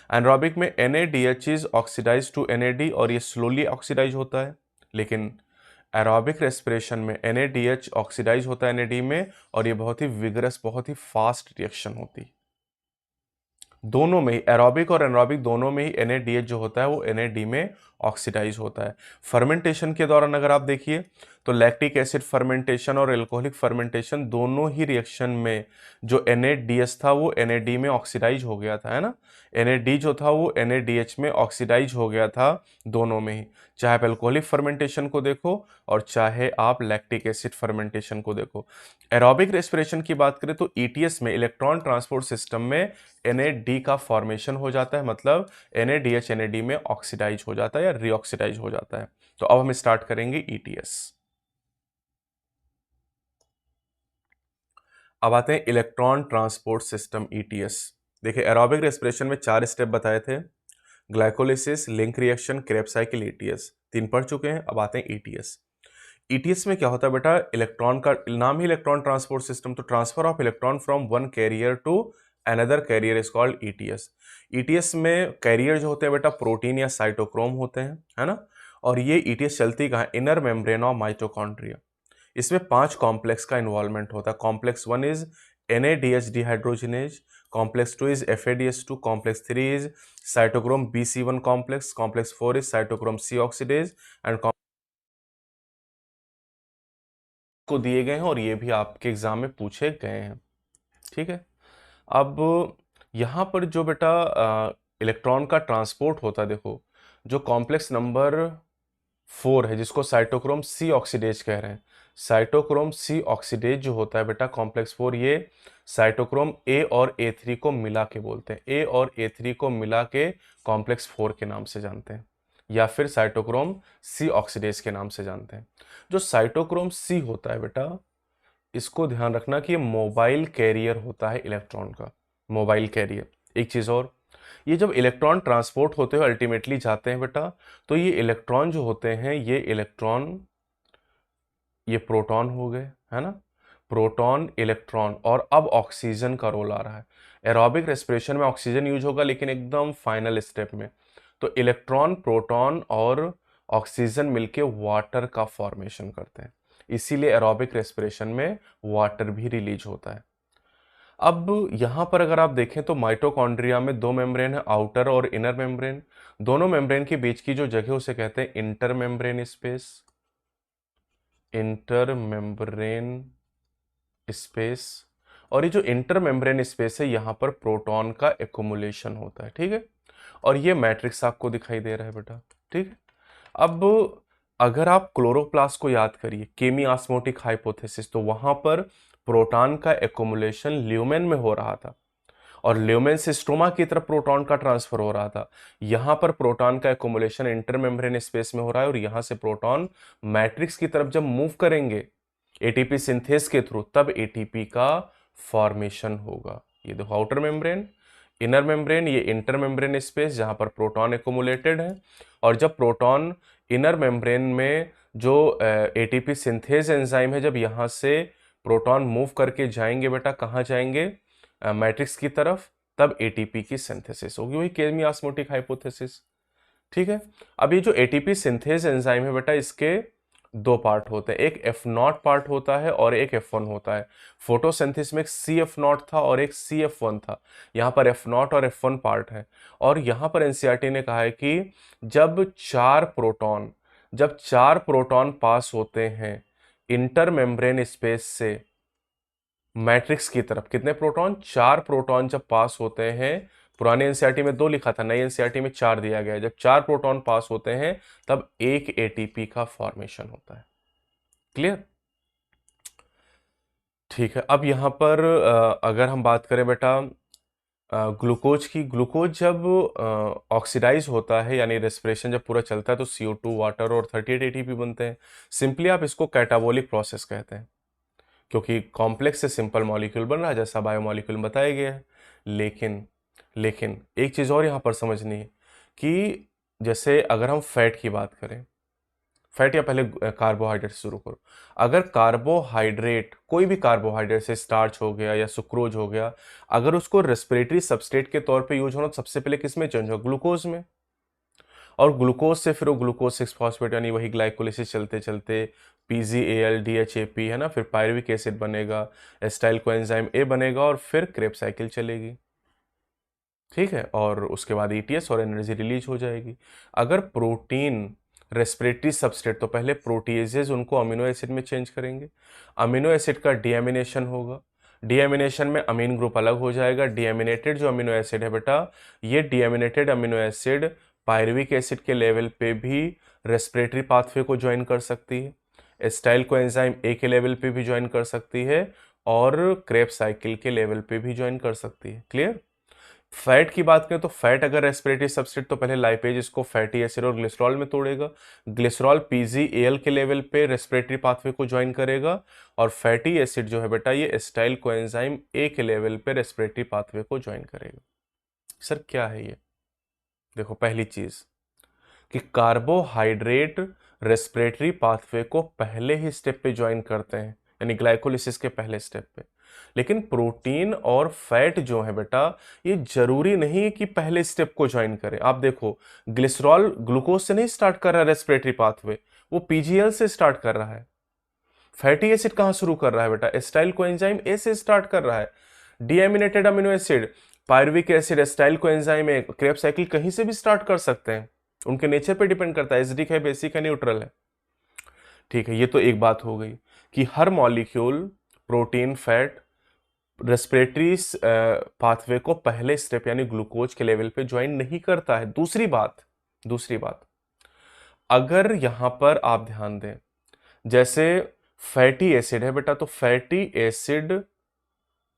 एनारोबिक में NADH is oxidize to NAD और ये स्लोली ऑक्सीडाइज होता है, लेकिन एरोबिक रेस्पिरेशन में NADH ऑक्सीडाइज होता है NAD में, और ये बहुत ही विगरस, बहुत ही फास्ट रिएक्शन होती है। दोनों में ही, एरोबिक और एनारोबिक दोनों में ही NADH जो होता है वो NAD में ऑक्सीडाइज होता है। फर्मेंटेशन के दौरान अगर आप देखिए तो लैक्टिक एसिड फर्मेंटेशन और एल्कोहलिक फर्मेंटेशन दोनों ही रिएक्शन में जो NADH था वो NAD में ऑक्सीडाइज हो गया था, है ना। NAD जो था वो NADH में ऑक्सीडाइज हो गया था दोनों में ही, चाहे आप एल्कोहलिक फर्मेंटेशन को देखो और चाहे आप लैक्टिक एसिड फर्मेंटेशन को देखो। एरोबिक रेस्पिरेशन की बात करें तो ETS में, इलेक्ट्रॉन ट्रांसपोर्ट सिस्टम में, NAD का फॉर्मेशन हो जाता है, मतलब NADH NAD में ऑक्सीडाइज हो जाता है या रीऑक्सीडाइज हो जाता है। तो अब हम स्टार्ट करेंगे ETS। अब आते हैं इलेक्ट्रॉन ट्रांसपोर्ट सिस्टम ETS। देखिए एरोबिक रेस्पिरेशन में 4 स्टेप बताए थे, glycolysis, link reaction, Krebs cycle, ETS, 3 पढ़ चुके हैं। अब आते हैं ETS। ETS में क्या होता है बेटा, इलेक्ट्रॉन का नाम ही इलेक्ट्रॉन ट्रांसपोर्ट सिस्टम, तो transfer of electron from one carrier to another carrier is called ETS। ETS में कैरियर जो होते हैं बेटा प्रोटीन या साइटोक्रोम होते हैं, है ना। और ये ETS चलती कहाँ, इनर मेम्ब्रेन ऑफ माइटोकॉन्ड्रिया। इसमें 5 कॉम्प्लेक्स का इन्वॉल्वमेंट होता है। Complex 1 is NADH dehydrogenase, complex 2 is FADH2, complex 3 is cytochrome BC1 complex, complex 4 is cytochrome C oxidase and को दिए गए हैं और ये भी आपके एग्जाम में पूछे गए हैं, ठीक है। अब यहाँ पर जो बेटा इलेक्ट्रॉन का ट्रांसपोर्ट होता है, देखो जो कॉम्प्लेक्स नंबर 4 है जिसको साइटोक्रोम C ऑक्सीडेज कह रहे हैं, साइटोक्रोम C ऑक्सीडेज जो होता है बेटा कॉम्प्लेक्स 4, ये साइटोक्रोम A और A3 को मिला के बोलते हैं, A और A3 को मिला के कॉम्प्लेक्स 4 के नाम से जानते हैं या फिर साइटोक्रोम C ऑक्सीडेज के नाम से जानते हैं। जो साइटोक्रोम C होता है बेटा, इसको ध्यान रखना कि ये मोबाइल कैरियर होता है इलेक्ट्रॉन का, मोबाइल कैरियर। एक चीज और, ये जब इलेक्ट्रॉन ट्रांसपोर्ट होते हुए अल्टीमेटली जाते हैं बेटा, तो ये इलेक्ट्रॉन जो होते हैं, ये इलेक्ट्रॉन, ये प्रोटॉन हो गए, है ना, प्रोटॉन इलेक्ट्रॉन, और अब ऑक्सीजन का रोल आ रहा है। एरोबिक रेस्पिरेशन में ऑक्सीजन यूज होगा लेकिन एकदम फाइनल स्टेप में। तो इलेक्ट्रॉन, प्रोटॉन और ऑक्सीजन मिलके वाटर का फॉर्मेशन करते हैं, इसीलिए एरोबिक रेस्पिरेशन में वाटर भी रिलीज होता है। अब यहां पर अगर आप देखें तो माइटोकॉन्ड्रिया में 2 मेम्ब्रेन है, आउटर और इनर मेम्ब्रेन। दोनों मेम्ब्रेन के बीच की जो जगह उसे कहते हैं inter membrane space, inter membrane space. और ये जो इंटर मेम्ब्रेन स्पेस है, यहां पर प्रोटॉन का एक्युमुलेशन होता है, ठीक है। और ये मैट्रिक्स आपको दिखाई दे रहा है बेटा, ठीक है। अब अगर आप क्लोरोप्लास्ट को याद करिए, केमी ऑस्मोटिक हाइपोथेसिस, तो वहां पर प्रोटॉन का एक्युमुलेशन ल्यूमेन में हो रहा था और ल्यूमेन से स्ट्रोमा की तरफ प्रोटॉन का ट्रांसफर हो रहा था। यहां पर प्रोटॉन का एक्युमुलेशन इंटरमेम्ब्रेन स्पेस में हो रहा है और यहां से प्रोटॉन मैट्रिक्स की तरफ जब मूव करेंगे एटीपी सिंथेस के थ्रू, तब एटीपी का फॉर्मेशन होगा। ये देखो आउटर मेम्ब्रेन, इनर मेम्ब्रेन, ये इंटर मेम्ब्रेन स्पेस जहां पर प्रोटॉन एक्युमुलेटेड है। और जब प्रोटॉन इनर मेम्ब्रेन में जो एटीपी सिंथेज एंजाइम है, जब यहां से प्रोटॉन मूव करके जाएंगे बेटा, कहाँ जाएंगे, मैट्रिक्स की तरफ, तब एटीपी की सिंथेसिस होगी, वही केमी ऑस्मोटिक हाइपोथेसिस, ठीक है। अब ये जो एटीपी सिंथेज एंजाइम है बेटा, इसके 2 पार्ट होते हैं, एक F0 पार्ट होता है और एक F1 होता है। फोटोसिंथेसिस में एक CF0 था और एक CF1 था, यहाँ पर F0 और F1 पार्ट है। और यहाँ पर एनसीईआरटी ने कहा है कि जब 4 प्रोटॉन पास होते हैं इंटर मेम्ब्रेन स्पेस से मैट्रिक्स की तरफ, कितने प्रोटॉन, 4 प्रोटॉन जब पास होते हैं, पुराने एनसीईआरटी में 2 लिखा था, नई एनसीईआरटी में 4 दिया गया है, जब 4 प्रोटॉन पास होते हैं तब एक एटीपी का फॉर्मेशन होता है। क्लियर, ठीक है। अब यहां पर अगर हम बात करें बेटा ग्लूकोज की, ग्लूकोज जब ऑक्सीडाइज होता है यानी रेस्पिरेशन जब पूरा चलता है तो CO2, वाटर और 38 एटीपी बनते हैं। सिंपली आप इसको कैटाबोलिक प्रोसेस कहते हैं, क्योंकि कॉम्प्लेक्स से सिंपल मॉलिक्यूल बन रहा है जैसा बायोमॉलिक्यूल में बताया गया है। लेकिन लेकिन एक चीज़ और यहाँ पर समझनी है कि जैसे अगर हम फैट की बात करें, फैट या पहले कार्बोहाइड्रेट से शुरू करो। अगर कार्बोहाइड्रेट, कोई भी कार्बोहाइड्रेट से स्टार्च हो गया या सुक्रोज हो गया, अगर उसको रेस्पिरेटरी सबस्ट्रेट के तौर पे यूज होना, तो सबसे पहले किस में चेंज होगा, ग्लूकोज में। और ग्लूकोज से फिर वो ग्लूकोज 6 फॉस्फेट यानी वही ग्लाइकोलिसिस चलते चलते PgAl DHAP, है ना, फिर पायरुविक एसिड बनेगा, एसिटाइल कोएंजाइम A बनेगा और फिर क्रेब साइकिल चलेगी। ठीक है, और उसके बाद ईटीएस और एनर्जी रिलीज हो जाएगी। अगर प्रोटीन रेस्पिरेटरी सबस्ट्रेट, तो पहले प्रोटीएजेज उनको अमीनो एसिड में चेंज करेंगे, अमीनो एसिड का डीएमिनेशन होगा, डीएमिनेशन में अमीन ग्रुप अलग हो जाएगा। डीएमिनेटेड जो अमीनो एसिड है बेटा, ये डीएमिनेटेड अमीनो एसिड पायरुविक एसिड के लेवल पे भी रेस्पिरेटरी पाथवे को ज्वाइन कर सकती है, एस्टाइल कोएंजाइम ए के लेवल पे भी ज्वाइन कर सकती है, और क्रेब्स साइकिल के लेवल पे भी ज्वाइन कर सकती है। क्लियर? फैट की बात करें तो फैट अगर रेस्पिरेटरी सबस्ट्रेट, तो पहले लाइपेज इसको फैटी एसिड और ग्लिसरॉल में तोड़ेगा, ग्लिसरॉल पीजीएल के लेवल पे रेस्पिरेटरी पाथवे को ज्वाइन करेगा, और फैटी एसिड जो है बेटा ये एस्टाइल कोएंजाइम ए के लेवल पे रेस्पिरेटरी पाथवे को ज्वाइन करेगा। सर क्या है ये? देखो, पहली चीज कि कार्बोहाइड्रेट रेस्पिरेटरी पाथवे को पहले ही स्टेप पे ज्वाइन करते हैं, यानी ग्लाइकोलिसिस के पहले स्टेप पे। लेकिन प्रोटीन और फैट जो है बेटा, ये जरूरी नहीं है कि पहले स्टेप को ज्वाइन करें। आप देखो, ग्लिसरॉल ग्लूकोज से नहीं स्टार्ट कर रहा है रेस्पिरेटरी पाथवे, वो पीजीएल से स्टार्ट कर रहा है। फैटी एसिड कहां शुरू कर रहा है बेटा? एस्टाइल कोएंजाइम ए से स्टार्ट कर रहा है। Deaminated amino acid, pyruvic acid, acetyl coenzyme A, Krebs cycle कहीं से भी स्टार्ट कर सकते हैं, उनके नेचर पे डिपेंड करता है, एसिडिक है, बेसिक है, न्यूट्रल है। ठीक है, ये तो एक बात हो गई कि हर molecule, protein, fat respiratory pathway को पहले स्टेप यानी ग्लूकोज के लेवल पे ज्वाइन नहीं करता है। दूसरी बात, अगर यहां पर आप ध्यान दें, जैसे फैटी एसिड है बेटा, तो फैटी एसिड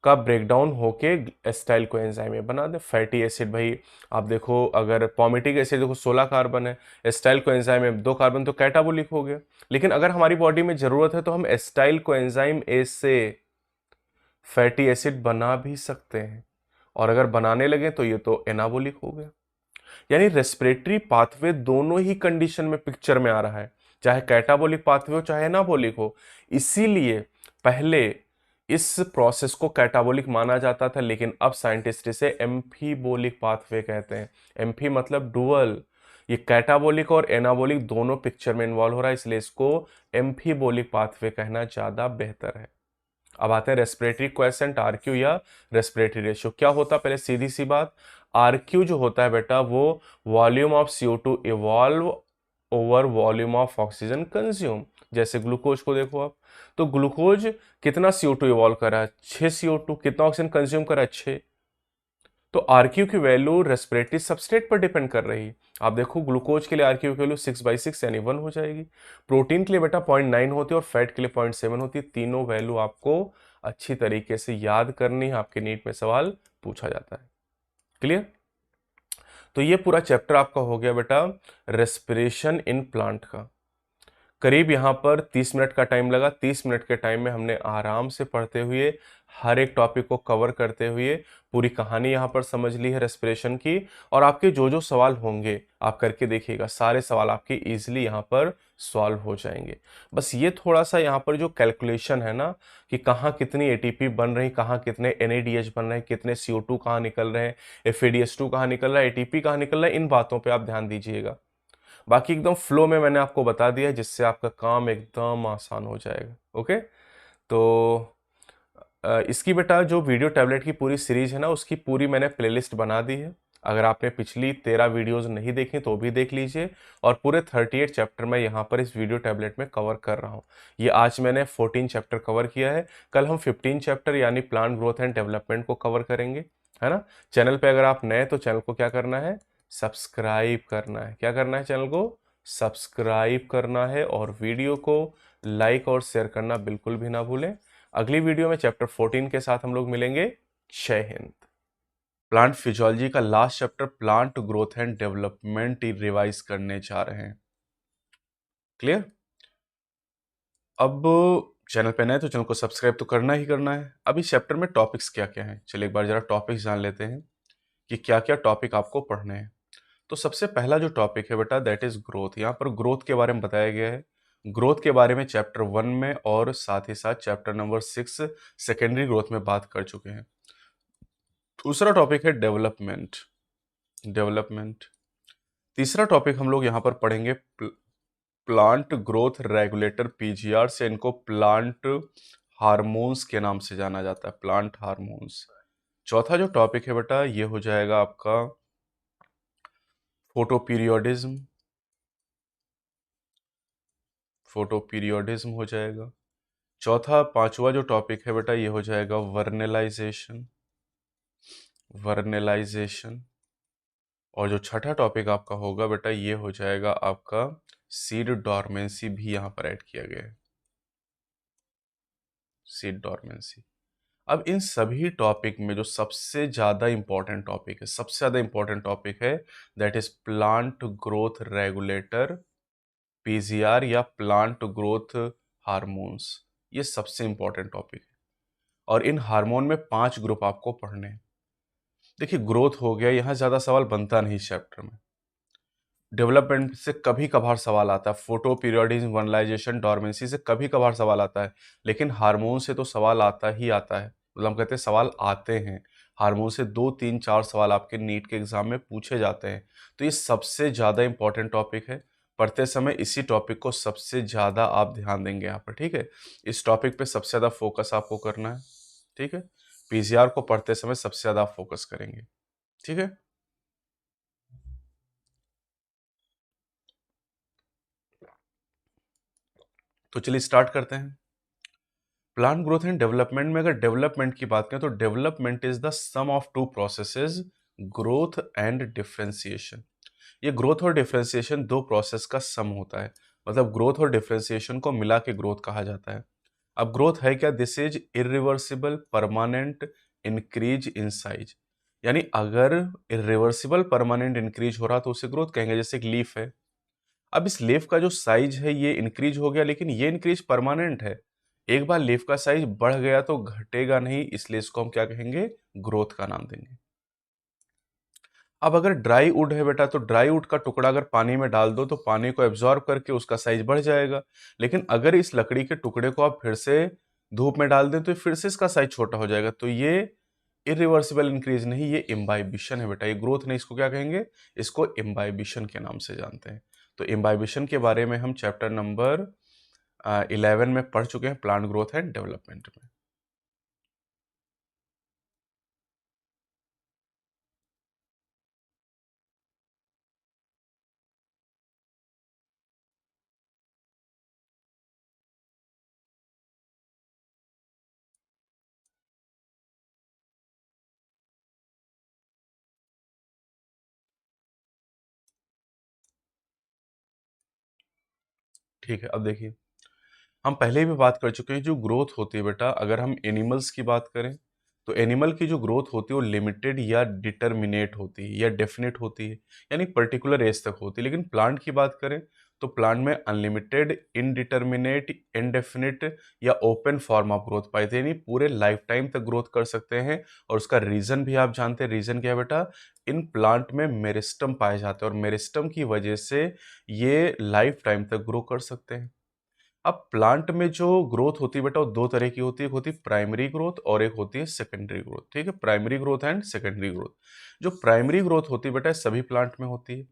का ब्रेकडाउन होके एस्टाइल कोएंजाइम में बना दे। फैटी एसिड भाई आप देखो, अगर पॉमिटिक एसिड देखो 16 कार्बन है, एस्टाइल कोएंजाइम में 2 कार्बन, तो कैटाबोलिक हो गया। लेकिन अगर हमारी बॉडी में जरूरत है तो हम एस्टाइल कोएंजाइम ए से फैटी एसिड बना भी सकते हैं, और अगर बनाने लगे तो ये तो एनाबोलिक हो गया। यानी रेस्पिरेटरी पाथवे दोनों ही कंडीशन में पिक्चर में आ रहा है, चाहे कैटाबोलिक पाथवे हो चाहे एनाबोलिक हो। इसीलिए पहले इस प्रोसेस को कैटाबोलिक माना जाता था, लेकिन अब साइंटिस्ट इसे एम्फीबोलिक पाथवे कहते हैं। एम्फी मतलब डुअल, ये कैटाबोलिक और एनाबोलिक दोनों पिक्चर में इन्वॉल्व हो रहा है, इसलिए इसको एम्फीबोलिक पाथवे कहना ज्यादा बेहतर है। अब आते हैं रेस्पिरेटरी क्वेसेंट आरक्यू या रेस्पिरेटरी रेशियो। क्या होता है? पहले सीधी सी बात, आरक्यू जो होता है बेटा वो volume of CO2 evolve over volume of oxygen consume. जैसे ग्लूकोज को देखो आप, तो ग्लूकोज कितना CO2 इवॉल्व कर रहा है? 6 CO2। कितना ऑक्सीजन कंज्यूम कर रहा है? 6। तो आरक्यू की वैल्यू रेस्पिरेटरी सबस्ट्रेट पर डिपेंड कर रही है। आप देखो, ग्लूकोज के लिए आरक्यू की वैल्यू 6/6 यानी 1 हो जाएगी, प्रोटीन के लिए बेटा 0.9 होती है, और फैट के लिए 0.7 होती है। तीनों वैल्यू आपको अच्छी तरीके से याद करनी है, आपके नीट में सवाल पूछा जाता है। क्लियर? तो ये पूरा चैप्टर आपका हो गया बेटा रेस्पिरेशन इन प्लांट का। करीब यहाँ पर 30 मिनट का टाइम लगा। 30 मिनट के टाइम में हमने आराम से पढ़ते हुए, हर एक टॉपिक को कवर करते हुए पूरी कहानी यहाँ पर समझ ली है रेस्पिरेशन की। और आपके जो जो सवाल होंगे आप करके देखिएगा, सारे सवाल आपके इजीली यहाँ पर सॉल्व हो जाएंगे। बस ये थोड़ा सा यहाँ पर जो कैलकुलेशन है ना, कि कहाँ कितनी एटीपी बन रही, कहाँ कितने NADH बन रहे हैं, कितने CO2 कहाँ निकल रहे हैं, FADH2 कहाँ निकल रहा है, ATP कहाँ निकल रहा है, इन बातों पर आप ध्यान दीजिएगा। बाकी एकदम फ्लो में मैंने आपको बता दिया है, जिससे आपका काम एकदम आसान हो जाएगा। ओके, तो इसकी बेटा जो वीडियो टैबलेट की पूरी सीरीज है ना, उसकी पूरी मैंने प्लेलिस्ट बना दी है। अगर आपने पिछली 13 वीडियोस नहीं देखी तो भी देख लीजिए, और पूरे 38 चैप्टर मैं यहाँ पर इस वीडियो टैबलेट में कवर कर रहा हूँ। ये आज मैंने 14 चैप्टर कवर किया है, कल हम 15 चैप्टर यानी प्लांट ग्रोथ एंड डेवलपमेंट को कवर करेंगे, है ना। चैनल पे अगर आप नए तो चैनल को क्या करना है? सब्सक्राइब करना है। क्या करना है? चैनल को सब्सक्राइब करना है, और वीडियो को लाइक और शेयर करना बिल्कुल भी ना भूलें। अगली वीडियो में चैप्टर 14 के साथ हम लोग मिलेंगे। जय हिंद। प्लांट फिजियोलॉजी का last chapter plant growth and development revise करने जा रहे हैं। क्लियर? अब चैनल पे नए तो चैनल को सब्सक्राइब तो करना ही करना है। अब इस चैप्टर में टॉपिक्स क्या क्या हैं, चलिए एक बार जरा टॉपिक्स जान लेते हैं कि क्या क्या टॉपिक आपको पढ़ने हैं। तो सबसे पहला जो टॉपिक है बेटा दैट इज ग्रोथ। यहाँ पर ग्रोथ के बारे में बताया गया है। ग्रोथ के बारे में चैप्टर 1 में और साथ ही साथ चैप्टर नंबर 6 सेकेंडरी ग्रोथ में बात कर चुके हैं। दूसरा टॉपिक है डेवलपमेंट। तीसरा टॉपिक हम लोग यहाँ पर पढ़ेंगे प्लांट ग्रोथ रेगुलेटर PGR से इनको प्लांट हार्मोन्स के नाम से जाना जाता है, प्लांट हार्मोन्स। चौथा जो टॉपिक है बेटा ये हो जाएगा आपका फोटो पीरियोडिज्म। फोटो पीरियोडिज्म हो जाएगा। चौथा पांचवा जो टॉपिक है बेटा ये हो जाएगा वर्नेलाइजेशन। वर्नेलाइजेशन। और जो छठा टॉपिक आपका होगा बेटा ये हो जाएगा आपका सीड डॉर्मेंसी, भी यहां पर ऐड किया गया है, सीड डॉर्मेंसी। अब इन सभी टॉपिक में जो सबसे ज्यादा इंपॉर्टेंट टॉपिक है, सबसे ज्यादा इंपॉर्टेंट टॉपिक है, that is plant growth regulator, PGR या प्लांट ग्रोथ हार्मोन्स। ये सबसे इंपॉर्टेंट टॉपिक है और इन हार्मोन में 5 ग्रुप आपको पढ़ने हैं। देखिए ग्रोथ हो गया, यहां ज्यादा सवाल बनता नहीं इस चैप्टर में। डेवलपमेंट से कभी कभार सवाल आता है, फोटो पीरियोडिज्म, वर्नलाइजेशन, डॉर्मेंसी से कभी कभार सवाल आता है, लेकिन हार्मोन से तो सवाल आता ही आता है। मतलब हम कहते हैं सवाल आते हैं। हार्मोन से 2 3 4 सवाल आपके नीट के एग्जाम में पूछे जाते हैं। तो ये सबसे ज़्यादा इंपॉर्टेंट टॉपिक है। पढ़ते समय इसी टॉपिक को सबसे ज़्यादा आप ध्यान देंगे यहाँ पर, ठीक है। इस टॉपिक पे सबसे ज़्यादा फोकस आपको करना है, ठीक है। पीसीआर को पढ़ते समय सबसे ज़्यादा फोकस करेंगे, ठीक है। तो चलिए स्टार्ट करते हैं। प्लांट ग्रोथ एंड डेवलपमेंट में अगर डेवलपमेंट की बात करें तो development is the sum of two processes, growth and differentiation. ये ग्रोथ और डिफरेंशिएशन दो प्रोसेस का सम होता है। मतलब ग्रोथ और डिफरेंशिएशन को मिला के ग्रोथ कहा जाता है। अब ग्रोथ है क्या? This is irreversible permanent increase in size. यानी अगर इरिवर्सिबल परमानेंट इंक्रीज हो रहा तो उसे ग्रोथ कहेंगे। जैसे एक लीफ है, अब इस लीफ का जो साइज है ये इंक्रीज हो गया, लेकिन ये इंक्रीज परमानेंट है। एक बार लीफ का साइज बढ़ गया तो घटेगा नहीं, इसलिए इसको हम क्या कहेंगे? ग्रोथ का नाम देंगे। अब अगर ड्राई वुड है बेटा, तो ड्राई वुड का टुकड़ा अगर पानी में डाल दो तो पानी को एब्जॉर्ब करके उसका साइज बढ़ जाएगा। लेकिन अगर इस लकड़ी के टुकड़े को आप फिर से धूप में डाल दें तो फिर से इसका साइज छोटा हो जाएगा। तो ये इरिवर्सिबल इंक्रीज नहीं, ये इम्बाइबिशन है बेटा। ये ग्रोथ नहीं, इसको क्या कहेंगे? इसको इम्बाइबिशन के नाम से जानते हैं। तो इम्बाइबिशन के बारे में हम चैप्टर नंबर 11 में पढ़ चुके हैं, प्लांट ग्रोथ एंड डेवलपमेंट में। ठीक है, अब देखिए हम पहले भी बात कर चुके हैं, जो ग्रोथ होती है बेटा, अगर हम एनिमल्स की बात करें तो एनिमल की जो ग्रोथ होती है वो लिमिटेड या डिटर्मिनेट होती है या डेफिनेट होती है, यानी पर्टिकुलर एज तक होती है। लेकिन प्लांट की बात करें तो प्लांट में अनलिमिटेड, इनडिटर्मिनेट, इनडेफिनिट या ओपन फॉर्म ऑफ ग्रोथ पाई जाती है, यानी पूरे लाइफ टाइम तक ग्रोथ कर सकते हैं। और उसका रीजन भी आप जानते हैं। रीजन क्या है बेटा? इन प्लांट में मेरिस्टम पाए जाते हैं और मेरिस्टम की वजह से ये लाइफ टाइम तक ग्रो कर सकते हैं। अब प्लांट में जो ग्रोथ होती है बेटा वो दो तरह की होती है। एक होती है प्राइमरी ग्रोथ और एक होती है सेकेंडरी ग्रोथ, ठीक है। Primary growth and secondary growth. जो प्राइमरी ग्रोथ होती है बेटा सभी प्लांट में होती है।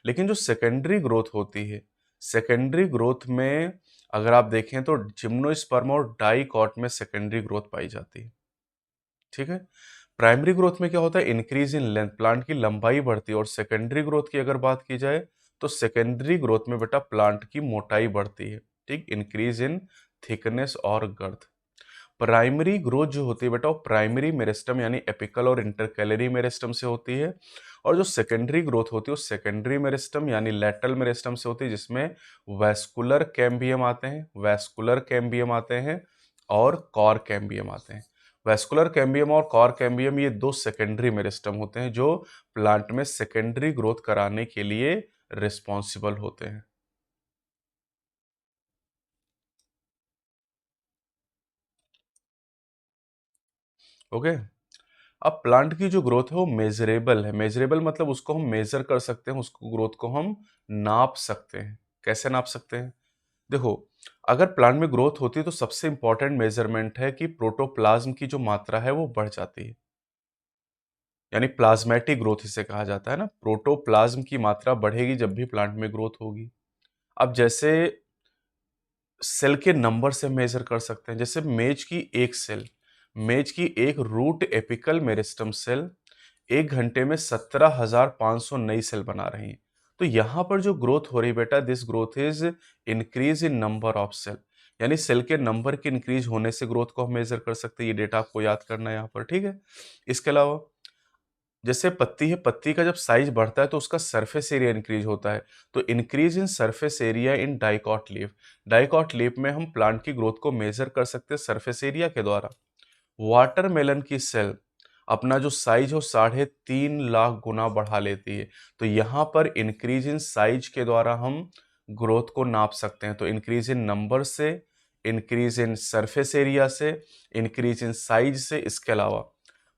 लेकिन जो सेकेंडरी ग्रोथ होती है, सेकेंडरी ग्रोथ में अगर आप देखें तो जिम्नोस्पर्म और डाइकॉट में सेकेंडरी ग्रोथ पाई जाती है, ठीक है। प्राइमरी ग्रोथ में क्या होता है? इंक्रीज इन लेंथ, प्लांट की लंबाई बढ़ती है। और सेकेंडरी ग्रोथ की अगर बात की जाए तो सेकेंडरी ग्रोथ में बेटा प्लांट की मोटाई बढ़ती है, ठीक, इंक्रीज इन थिकनेस और गर्थ। प्राइमरी ग्रोथ जो होती है बेटा वो प्राइमरी मेरिस्टम यानी एपिकल और इंटरकैलरी मेरिस्टम से होती है। और जो सेकेंडरी ग्रोथ होती है वो सेकेंडरी मेरिस्टम यानी लैटरल मेरिस्टम से होती है, जिसमें वैस्कुलर कैम्बियम आते हैं, वैस्कुलर कैम्बियम आते हैं और कॉर कैम्बियम आते हैं। वैस्कुलर कैम्बियम और कॉर कैम्बियम ये दो सेकेंडरी मेरिस्टम होते हैं जो प्लांट में सेकेंडरी ग्रोथ कराने के लिए रिस्पॉन्सिबल होते हैं। ओके। अब प्लांट की जो ग्रोथ है वो मेजरेबल है। मेजरेबल मतलब उसको हम मेजर कर सकते हैं, उसको ग्रोथ को हम नाप सकते हैं। कैसे नाप सकते हैं? देखो, अगर प्लांट में ग्रोथ होती है तो सबसे इंपॉर्टेंट मेजरमेंट है कि प्रोटोप्लाज्म की जो मात्रा है वो बढ़ जाती है, यानी प्लाज्मेटिक ग्रोथ इसे कहा जाता है ना। प्रोटोप्लाज्म की मात्रा बढ़ेगी जब भी प्लांट में ग्रोथ होगी। अब जैसे सेल के नंबर से मेजर कर सकते हैं। जैसे मेज की एक सेल, मेज की एक रूट एपिकल मेरिस्टम सेल 1 घंटे में 17,500 नई सेल बना रही है। तो यहाँ पर जो ग्रोथ हो रही बेटा, this growth is increase in number of cell, यानी सेल के नंबर के इंक्रीज होने से ग्रोथ को हम मेजर कर सकते हैं। ये डेटा आपको याद करना है यहाँ पर, ठीक है। इसके अलावा जैसे पत्ती है, पत्ती का जब साइज बढ़ता है तो उसका सरफेस एरिया इंक्रीज होता है। तो increase in surface area in dicot leaf, dicot leaf में हम प्लांट की ग्रोथ को मेजर कर सकते हैं सरफेस एरिया के द्वारा। वाटरमेलन की सेल अपना जो साइज हो 3.5 लाख गुना बढ़ा लेती है। तो यहाँ पर इंक्रीज इन साइज के द्वारा हम ग्रोथ को नाप सकते हैं। तो इंक्रीज इन नंबर से, इंक्रीज इन सरफेस एरिया से, इंक्रीज इन साइज से। इसके अलावा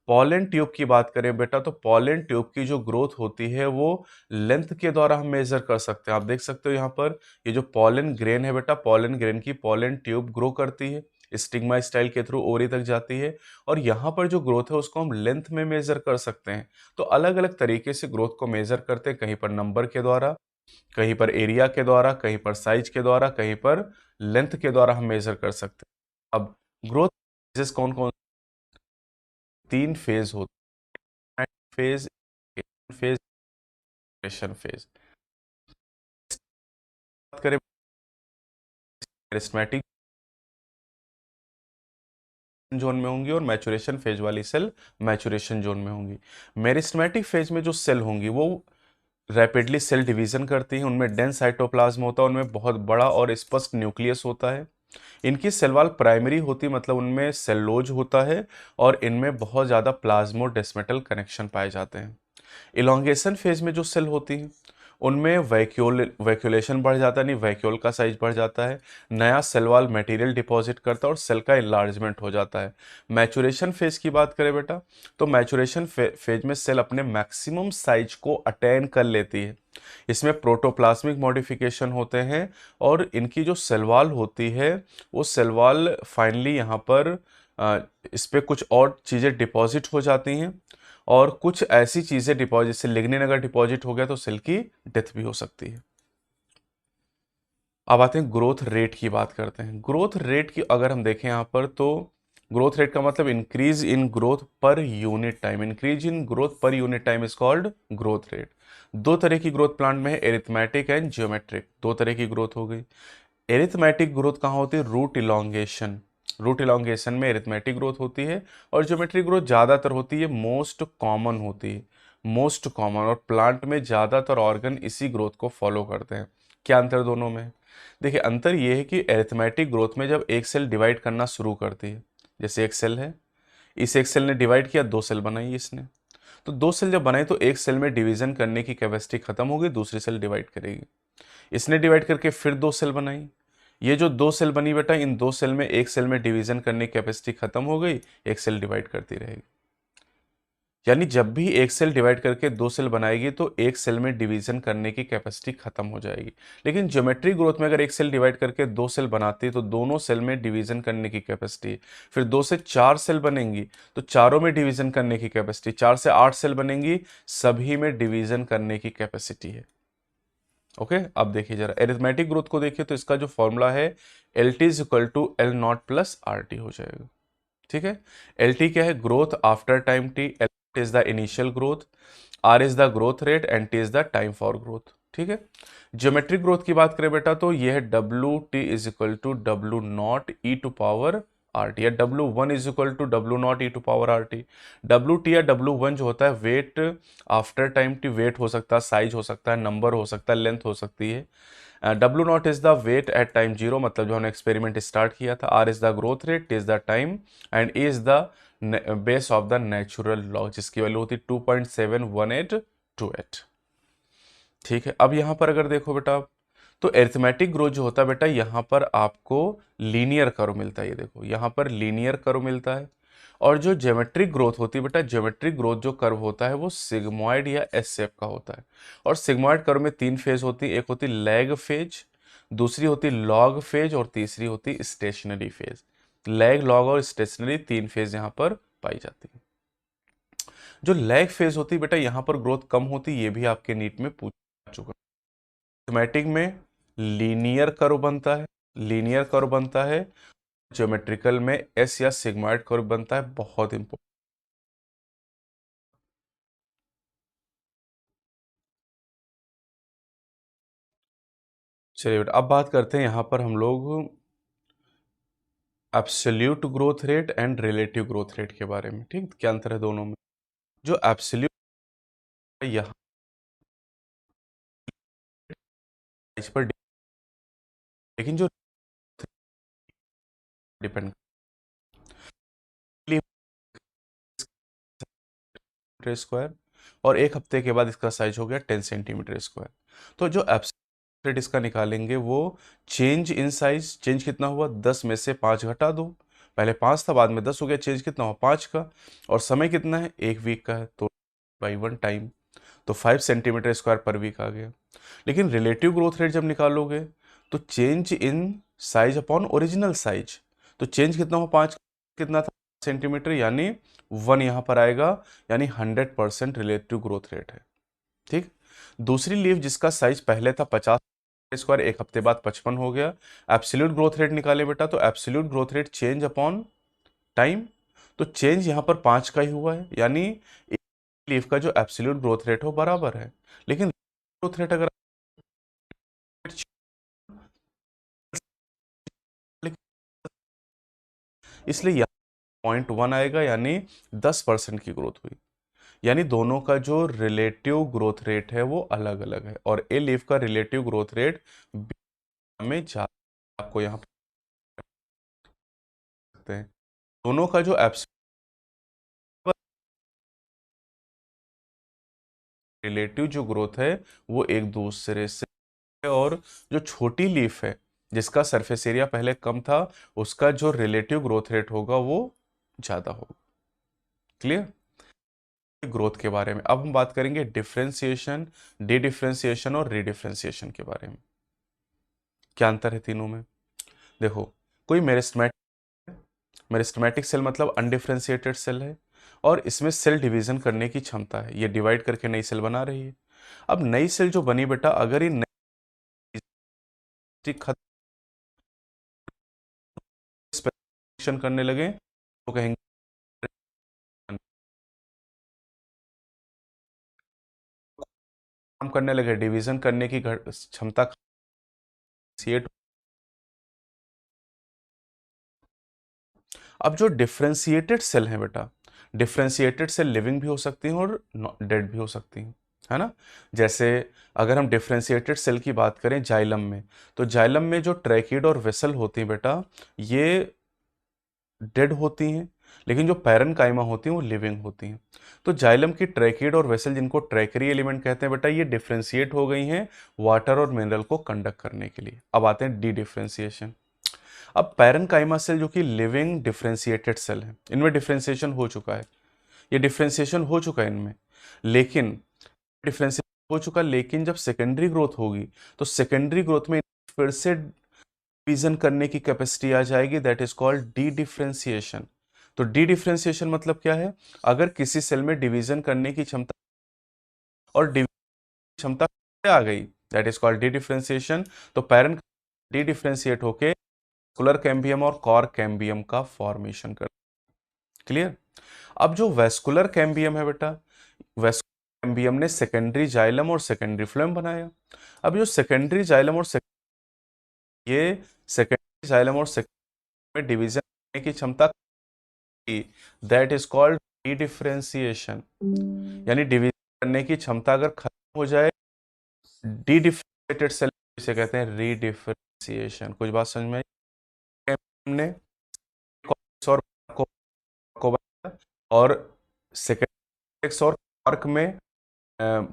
पॉलन ट्यूब की बात करें बेटा, तो पॉलन ट्यूब की जो ग्रोथ होती है वो लेंथ के द्वारा हम मेजर कर सकते हैं। आप देख सकते हो यहाँ पर ये जो पॉलन ग्रेन है बेटा, पॉलन ग्रेन की पॉलन ट्यूब ग्रो करती है, स्टिग्मा स्टाइल के थ्रू ओरी तक जाती है, और यहाँ पर जो ग्रोथ है उसको हम लेंथ में मेजर कर सकते हैं। तो अलग अलग तरीके से ग्रोथ को मेजर करते हैं, कहीं पर नंबर के द्वारा, कहीं पर एरिया के द्वारा, कहीं पर साइज के द्वारा, कहीं पर लेंथ के द्वारा हम मेजर कर सकते हैं। अब ग्रोथ फेजेस कौन कौन, 3 फेज होते हैं, फेज, फेज, फेज। बात करें मेरिस्टेमेटिक जोन में होंगी और मैचुरेशन फेज वाली सेल मैचुरेशन जोन में होंगी। मेरिस्टेमेटिक फेज में जो सेल होंगी वो रैपिडली सेल डिवीजन करती हैं, उनमें डेंस साइटोप्लाज्म होता है, उनमें बहुत बड़ा और स्पष्ट न्यूक्लियस होता है। इनकी सेल वॉल प्राइमरी होती है, मतलब उनमें सेलोज होता है, और इनमें बहुत ज़्यादा प्लाज्मोडेस्मेटल कनेक्शन पाए जाते हैं। इलोंगेशन फेज में जो सेल होती हैं उनमें वैक्यूलेशन बढ़ जाता है, नहीं वैक्यूल का साइज बढ़ जाता है, नया सेल वॉल मटेरियल डिपॉजिट करता है और सेल का इन्लार्जमेंट हो जाता है। मैचुरेशन फेज की बात करें बेटा, तो मैचुरेशन फेज में सेल अपने मैक्सिमम साइज को अटेन कर लेती है। इसमें प्रोटोप्लाज्मिक मॉडिफिकेशन होते हैं, और इनकी जो सेल वॉल होती है वो सेल वॉल फाइनली यहाँ पर इस पे कुछ और चीज़ें डिपॉजिट हो जाती हैं, और कुछ ऐसी चीज़ें डिपॉजिट से लिग्निन अगर डिपॉजिट हो गया तो सेल की डेथ भी हो सकती है। अब आते हैं ग्रोथ रेट की बात करते हैं। ग्रोथ रेट की अगर हम देखें यहाँ पर, तो ग्रोथ रेट का मतलब increase in growth per unit time, increase in growth per unit time is called growth rate. दो तरह की ग्रोथ प्लांट में है, एरिथमेटिक एंड जियोमेट्रिक, दो तरह की ग्रोथ हो गई। एरिथमेटिक ग्रोथ कहाँ होती है, रूट इलोंगेशन, रूट इलोंगेशन में एरिथमेटिक ग्रोथ होती है, और ज्योमेट्रिक ग्रोथ ज़्यादातर होती है, मोस्ट कॉमन होती है, मोस्ट कॉमन, और प्लांट में ज़्यादातर ऑर्गन इसी ग्रोथ को फॉलो करते हैं। क्या अंतर दोनों में है? देखिए अंतर ये है कि एरिथमेटिक ग्रोथ में जब एक सेल डिवाइड करना शुरू करती है, जैसे एक सेल है, इस एक सेल ने डिवाइड किया, 2 सेल बनाई इसने, तो 2 सेल जब बनाए तो एक सेल में डिवीजन करने की कैपेसिटी खत्म हो गई, दूसरी सेल डिवाइड करेगी। इसने डिवाइड करके फिर 2 सेल बनाई, ये जो 2 सेल बनी बेटा, इन 2 सेल में एक सेल में डिवीजन करने की कैपेसिटी खत्म हो गई, एक सेल डिवाइड करती रहेगी। यानी जब भी एक सेल डिवाइड करके 2 सेल बनाएगी तो एक सेल में डिवीजन करने की कैपेसिटी खत्म हो जाएगी। लेकिन ज्योमेट्रिक ग्रोथ में अगर एक सेल डिवाइड करके 2 सेल बनाती है तो दोनों सेल में डिवीजन करने की कैपेसिटी, फिर 2 से 4 सेल बनेंगी तो चारों में डिवीजन करने की कैपेसिटी, 4 से 8 सेल बनेंगी, सभी में डिवीजन करने की कैपेसिटी है। ओके अब देखिए जरा एरिथमेटिक ग्रोथ को देखिए, तो इसका जो फॉर्मूला है L T is equal to L naught plus R T हो जाएगा। ठीक है, एल टी क्या है, growth after time T, L is the initial growth, R is the growth rate, and T is the time for growth. ठीक है, geometric growth की बात करें बेटा तो यह है W T is equal to W naught e to power R T, या W one is equal to W naught e to power R T. W T या डब्ल्यू वन जो होता है weight after time T, weight हो सकता है, size हो सकता है, नंबर हो सकता है, लेंथ हो सकती है। W naught is the weight at time zero, मतलब जो हमने एक्सपेरिमेंट स्टार्ट किया था। R is the growth rate, T is the time, and A is the base of the natural law, जिसकी वैल्यू होती है 2.7128। ठीक है, अब यहाँ पर अगर देखो बेटा, तो एरिथमेटिक ग्रोथ जो होता है बेटा, यहाँ पर आपको लीनियर कर्व मिलता है, ये देखो यहाँ पर लीनियर कर्व मिलता है। और जो ज्योमेट्रिक ग्रोथ होती है बेटा, ज्योमेट्रिक ग्रोथ जो कर्व होता है वो सिग्मॉइड या एस शेप का होता है। और सिग्मॉइड कर्व में 3 फेज होती है, एक होती लैग फेज, दूसरी होती लॉग फेज, और तीसरी होती स्टेशनरी फेज। लैग, लॉग और स्टेशनरी 3 फेज यहाँ पर पाई जाती है। जो लैग फेज होती है बेटा, यहाँ पर ग्रोथ कम होती है, ये भी आपके नीट में पूछ चुका। मैथमेटिक में लीनियर कर्व बनता है, लीनियर कर्व बनता है, ज्योमेट्रिकल में एस या सिग्मॉइड कर्व बनता है, बहुत इंपॉर्टेंट। चलिए बेटा, अब बात करते हैं यहाँ पर हम लोग absolute growth rate and relative growth rate के बारे में। ठीक, क्या अंतर है दोनों में? जो एब्सोल्यूट यहाँ इस पर लेकिन जो डिपेंड स्क्वायर, और एक हफ्ते के बाद इसका साइज हो गया 10 सेंटीमीटर स्क्वायर। तो जो एब्सोल्यूट रेट इसका निकालेंगे वो चेंज इन साइज, चेंज कितना हुआ, 10 में से 5 घटा दो, पहले 5 था बाद में 10 हो गया, चेंज कितना हुआ 5 का, और समय कितना है, 1 वीक का है, तो बाई 1 टाइम, तो 5 सेंटीमीटर स्क्वायर पर वीक आ गया। लेकिन रिलेटिव ग्रोथ रेट जब निकालोगे तो change in size upon original size, तो चेंज कितना हुआ 5, कितना था सेंटीमीटर, यानी 1 यहाँ पर आएगा, यानी 100% रिलेटिव ग्रोथ रेट है। ठीक। दूसरी लीफ जिसका साइज पहले था 50 स्क्वायर, एक हफ्ते बाद 55 हो गया, एब्सोल्यूट ग्रोथ रेट निकाले बेटा, तो absolute growth rate change upon time, तो चेंज यहाँ पर 5 का ही हुआ है, यानी एक लीफ का जो एब्सोल्यूट ग्रोथ रेट हो बराबर है। लेकिन ग्रोथ रेट अगर इसलिए यहाँ 0.1 आएगा, यानी 10% की ग्रोथ हुई, यानी दोनों का जो रिलेटिव ग्रोथ रेट है वो अलग अलग है, और ए लीफ का रिलेटिव ग्रोथ रेट में ज्यादा, आपको यहाँ पे हैं दोनों का जो एब्सोल्यूट रिलेटिव जो ग्रोथ है वो एक दूसरे से है, और जो छोटी लीफ है जिसका सरफेस एरिया पहले कम था, उसका जो रिलेटिव ग्रोथ रेट होगा वो ज्यादा होगा। क्लियर? ग्रोथ के बारे में अब हम बात करेंगे डिफरेंशिएशन, डी डिफरेंशिएशन और रीडिफरेंशिएशन के बारे में। क्या अंतर है तीनों में? देखो, कोई मेरिस्टेमेटिक सेल मतलब अनडिफरेंशिएटेड सेल है, और इसमें सेल डिवीजन करने की क्षमता है, ये डिवाइड करके नई सेल बना रही है। अब नई सेल जो बनी बेटा, अगर ये नई खत्म करने लगे तो कहेंगे काम करने लगे, डिवीजन करने की क्षमता create। अब जो डिफरेंशिएटेड सेल है बेटा, डिफरेंशिएटेड सेल लिविंग भी हो सकती हैं और डेड भी हो सकती हैं, है ना? जैसे अगर हम डिफरेंशिएटेड सेल की बात करें जाइलम में, तो जाइलम में जो ट्रैकिड और वेसल होती हैं बेटा, ये डेड होती हैं, लेकिन जो पैरेन्काइमा होती हैं वो लिविंग होती हैं। तो जाइलम की ट्रैकिड और वेसल, जिनको ट्रैकरी एलिमेंट कहते हैं बेटा, ये डिफरेंशिएट हो गई हैं वाटर और मिनरल को कंडक्ट करने के लिए। अब आते हैं डी डिफरेंशिएशन। अब पैरेन्काइमा सेल जो कि लिविंग डिफरेंशिएटेड सेल है, इनमें डिफरेंशिएशन हो चुका है, ये डिफरेंशिएशन हो चुका है इनमें, लेकिन डिफरेंशिएशन हो चुका, लेकिन जब सेकेंडरी ग्रोथ होगी तो सेकेंडरी ग्रोथ में फिर से डिवीजन करने की कैपेसिटी आ जाएगी, that is called D differentiation. तो डी डिफरेंशिएशन मतलब क्या है? अगर किसी सेल में डिवीजन करने की क्षमता और क्षमता आ गई, that is called D differentiation. तो पैरेंट डी डिफरेंशिएट होके वेस्कुलर कैम्बियम और कॉर कैम्बियम का फॉर्मेशन कर। क्लियर? अब जो वेस्कुलर कैम्बियम है बेटा, वेस्कुलर कैम्बियम ने सेकेंडरी जाइलम और सेकेंडरी फ्लोएम बनाया। अब जो सेकेंडरी जाइलम और ये सेकेंडरी जाइलम और सेकेंडरी में डिवीजन करने की क्षमता, that is called D differentiation. यानी डिवीजन करने की क्षमता अगर खत्म हो जाए, डी डिफरेंशिएटेड सेल इसे कहते हैं रीडिफरेंशिएशन। कुछ बात समझ में आई? हमने और को बनाया, और सेकेंड और क्वार्क में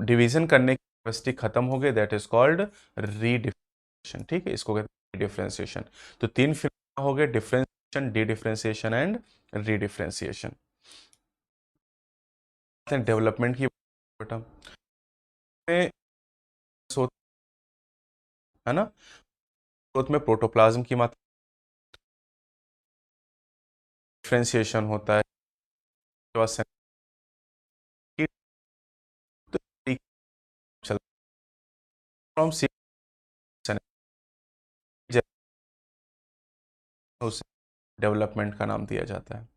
डिवीजन करने की कैपेसिटी खत्म हो गई, दैट इज कॉल्ड रीडिफरेंशिएशन। ठीक है, इसको कहते हैं डिफरेंशिएशन। तो तीन फिर हो गए, differentiation, D differentiation and रीडिफरेंशिएशन। Development की बेटा में है ना, ग्रोथ में प्रोटोप्लाज्म की मात्रा, डिफरेंशिएशन होता है फ्रॉम डेवलपमेंट का नाम दिया जाता है।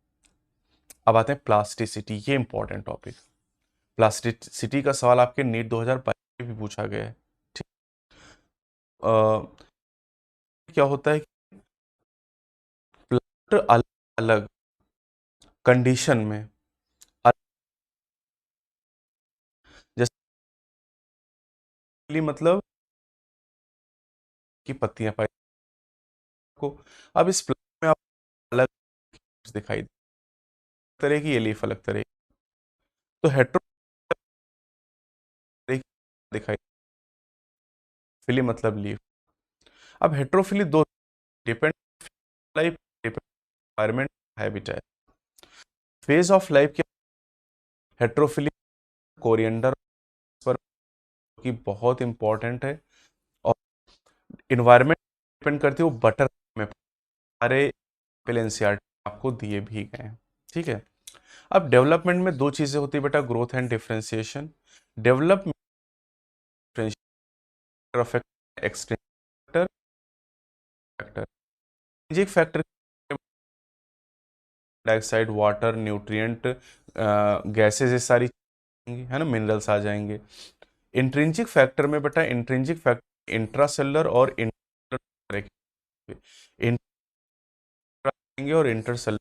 अब आते हैं प्लास्टिसिटी, ये इंपॉर्टेंट टॉपिक। प्लास्टिसिटी का सवाल आपके नीट 2022 में भी पूछा गया है। ठीक। क्या होता है कि प्लांट अलग अलग कंडीशन में जैसे मतलब की पत्तियां पाई को। अब इस प्लांट में आप अलग दिखाई तरह की, ये लीफ अलग तरह की। तो हेट्रो दिखाई, फिली मतलब लीफ। अब हेट्रोफिली दो, depend life, environment, habitat. Phase of life के हेट्रोफिली कोरिएंडर पर की बहुत इंपॉर्टेंट है, और इन्वायरमेंट डिपेंड करती है वो बटर में सारे एनसीईआरटी आपको दिए भी गए हैं। ठीक है। अब डेवलपमेंट में दो चीजें होती है बेटा, growth and differentiation. Development affect extrinsic factor, intrinsic factor dioxide, water, nutrient, gases, ये सारी है ना, मिनरल्स आ जाएंगे। इंट्रिंसिक फैक्टर में बेटा, इंट्रिंसिक फैक्टर इंट्रासेलुलर और इंट्रा और इंटरसेलुलर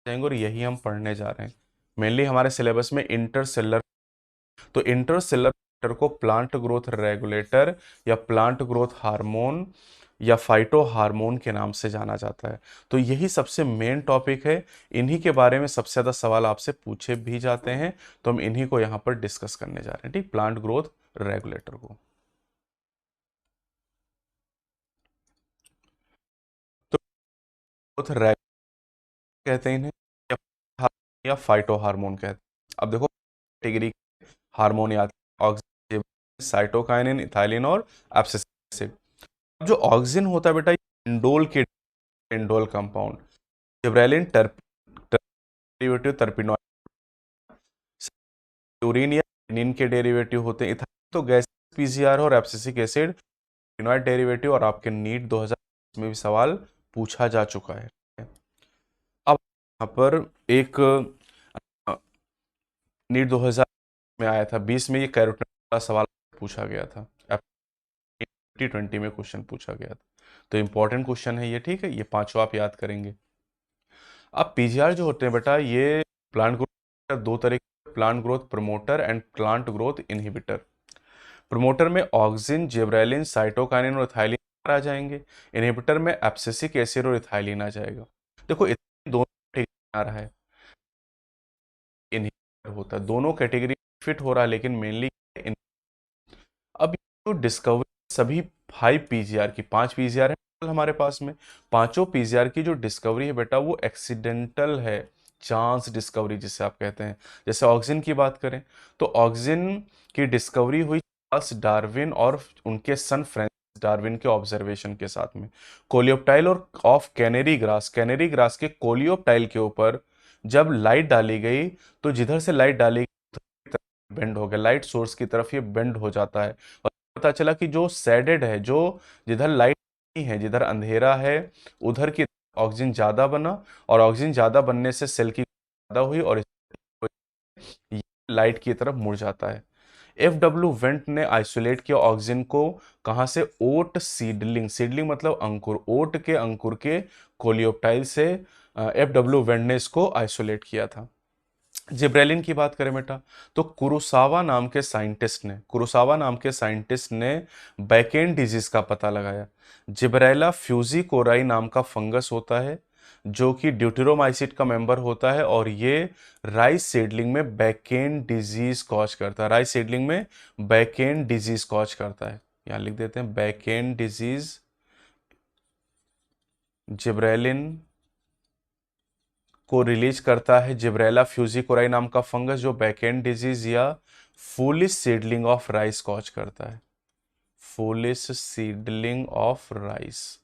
जाएंगे, और यही हम पढ़ने जा रहे हैं। मेनली हमारे सिलेबस में इंटरसेलुलर, तो इंटरसेलुलर फैक्टर को प्लांट ग्रोथ रेगुलेटर या प्लांट ग्रोथ हार्मोन या फाइटो हार्मोन के नाम से जाना जाता है। तो यही सबसे मेन टॉपिक है, इन्हीं के बारे में सबसे ज्यादा सवाल आपसे पूछे भी जाते हैं, तो हम इन्हीं को यहां पर डिस्कस करने जा रहे हैं। ठीक, प्लांट ग्रोथ रेगुलेटर को। तो ग्रोथ रेगुलेटर कहते हैं इन्हें, या फाइटो हार्मोन कहते हैं। अब देखो कैटेगरी हार्मोन याद, ऑक्सीजन, साइटोकाइनिन, इथाइलिन और एब्सिसिक एसिड। जो ऑक्सीजन होता है बेटा, इंडोल के indole compound, gibberellin derivative terpenoid, urine या एनिन के डेरिवेटिव होते हैं। इथाइलिन तो गैस पीसीआर और एब्सिसिक एसिड फिनोइड डेरिवेटिव, और आपके नीट 2000 में भी सवाल पूछा जा चुका है। अब यहाँ पर एक नीट 2000 में आया था 20 में, ये कैरोटीन का सवाल पूछा गया था, 2020 में क्वेश्चन पूछा गया था। तो इंपॉर्टेंट क्वेश्चन है ये। ठीक है, ये पांचों आप याद करेंगे। अब पीजीआर जो होते हैं बेटा, ये प्लांट ग्रोथ दो तरह के, plant growth promoter and plant growth inhibitor. Promoter में ऑक्सिन, जिब्रेलिन, साइटोकाइनिन और इथाइलिन आ जाएंगे। इनहिबिटर में एब्सिसिक एसिड और इथाइलिन आ जाएगा। देखो दोनों आ रहा है, इनहिबिटर होता है, दोनों कैटेगरी फिट हो रहा है, लेकिन मेनली अब जो डिस्कवरी सभी 5 पीजीआर की, 5 पीजीआर है हमारे पास में, पांचों पीजीआर की जो डिस्कवरी है बेटा, वो एक्सीडेंटल है, चांस डिस्कवरी जिसे आप कहते हैं। जैसे ऑक्सीजन की बात करें, तो ऑक्सीजन की डिस्कवरी हुई चार्ल्स डार्विन और उनके सन फ्रांसिस डार्विन के ऑब्जर्वेशन के साथ में। कोलियोप्टाइल और ऑफ कैनेरी ग्रास के कोलियोप्टाइल के ऊपर जब लाइट डाली गई, तो जिधर से लाइट डाली गई बेंड हो गया, लाइट सोर्स की तरफ ये बेंड हो जाता है, और पता चला कि जो शेडेड है, जो जिधर लाइट नहीं है, जिधर अंधेरा है, उधर की ऑक्सीजन ज्यादा बना, और ऑक्सीजन ज्यादा बनने से सेल की ज्यादा हुई, और ये लाइट की तरफ मुड़ जाता है। एफ डब्ल्यू वेंट ने आइसोलेट किया ऑक्सीजन को, कहां से? ओट सीडलिंग, सीडलिंग मतलब अंकुर, ओट के अंकुर के कोलियोप्टाइल से एफ डब्ल्यू वेंट ने इसको आइसोलेट किया था। जिब्रेलिन की बात करें बेटा, तो कुरोसावा नाम के साइंटिस्ट ने बैकेन डिजीज का पता लगाया। जिब्रेला फ्यूजिकोराई नाम का फंगस होता है, जो कि ड्यूटेरोमाइसिट का मेंबर होता है, और ये राइस सीडलिंग में बैकेन डिजीज कॉज करता है, राइस सीडलिंग में बैकेन डिजीज कॉज करता है। यहां लिख देते हैं, बैकेन डिजीज, जिब्रेलिन को रिलीज करता है जिब्रेला फ्यूजिकोराई नाम का फंगस, जो बैकएंड डिजीज या foolish seedling of rice cause करता है। Foolish seedling of rice,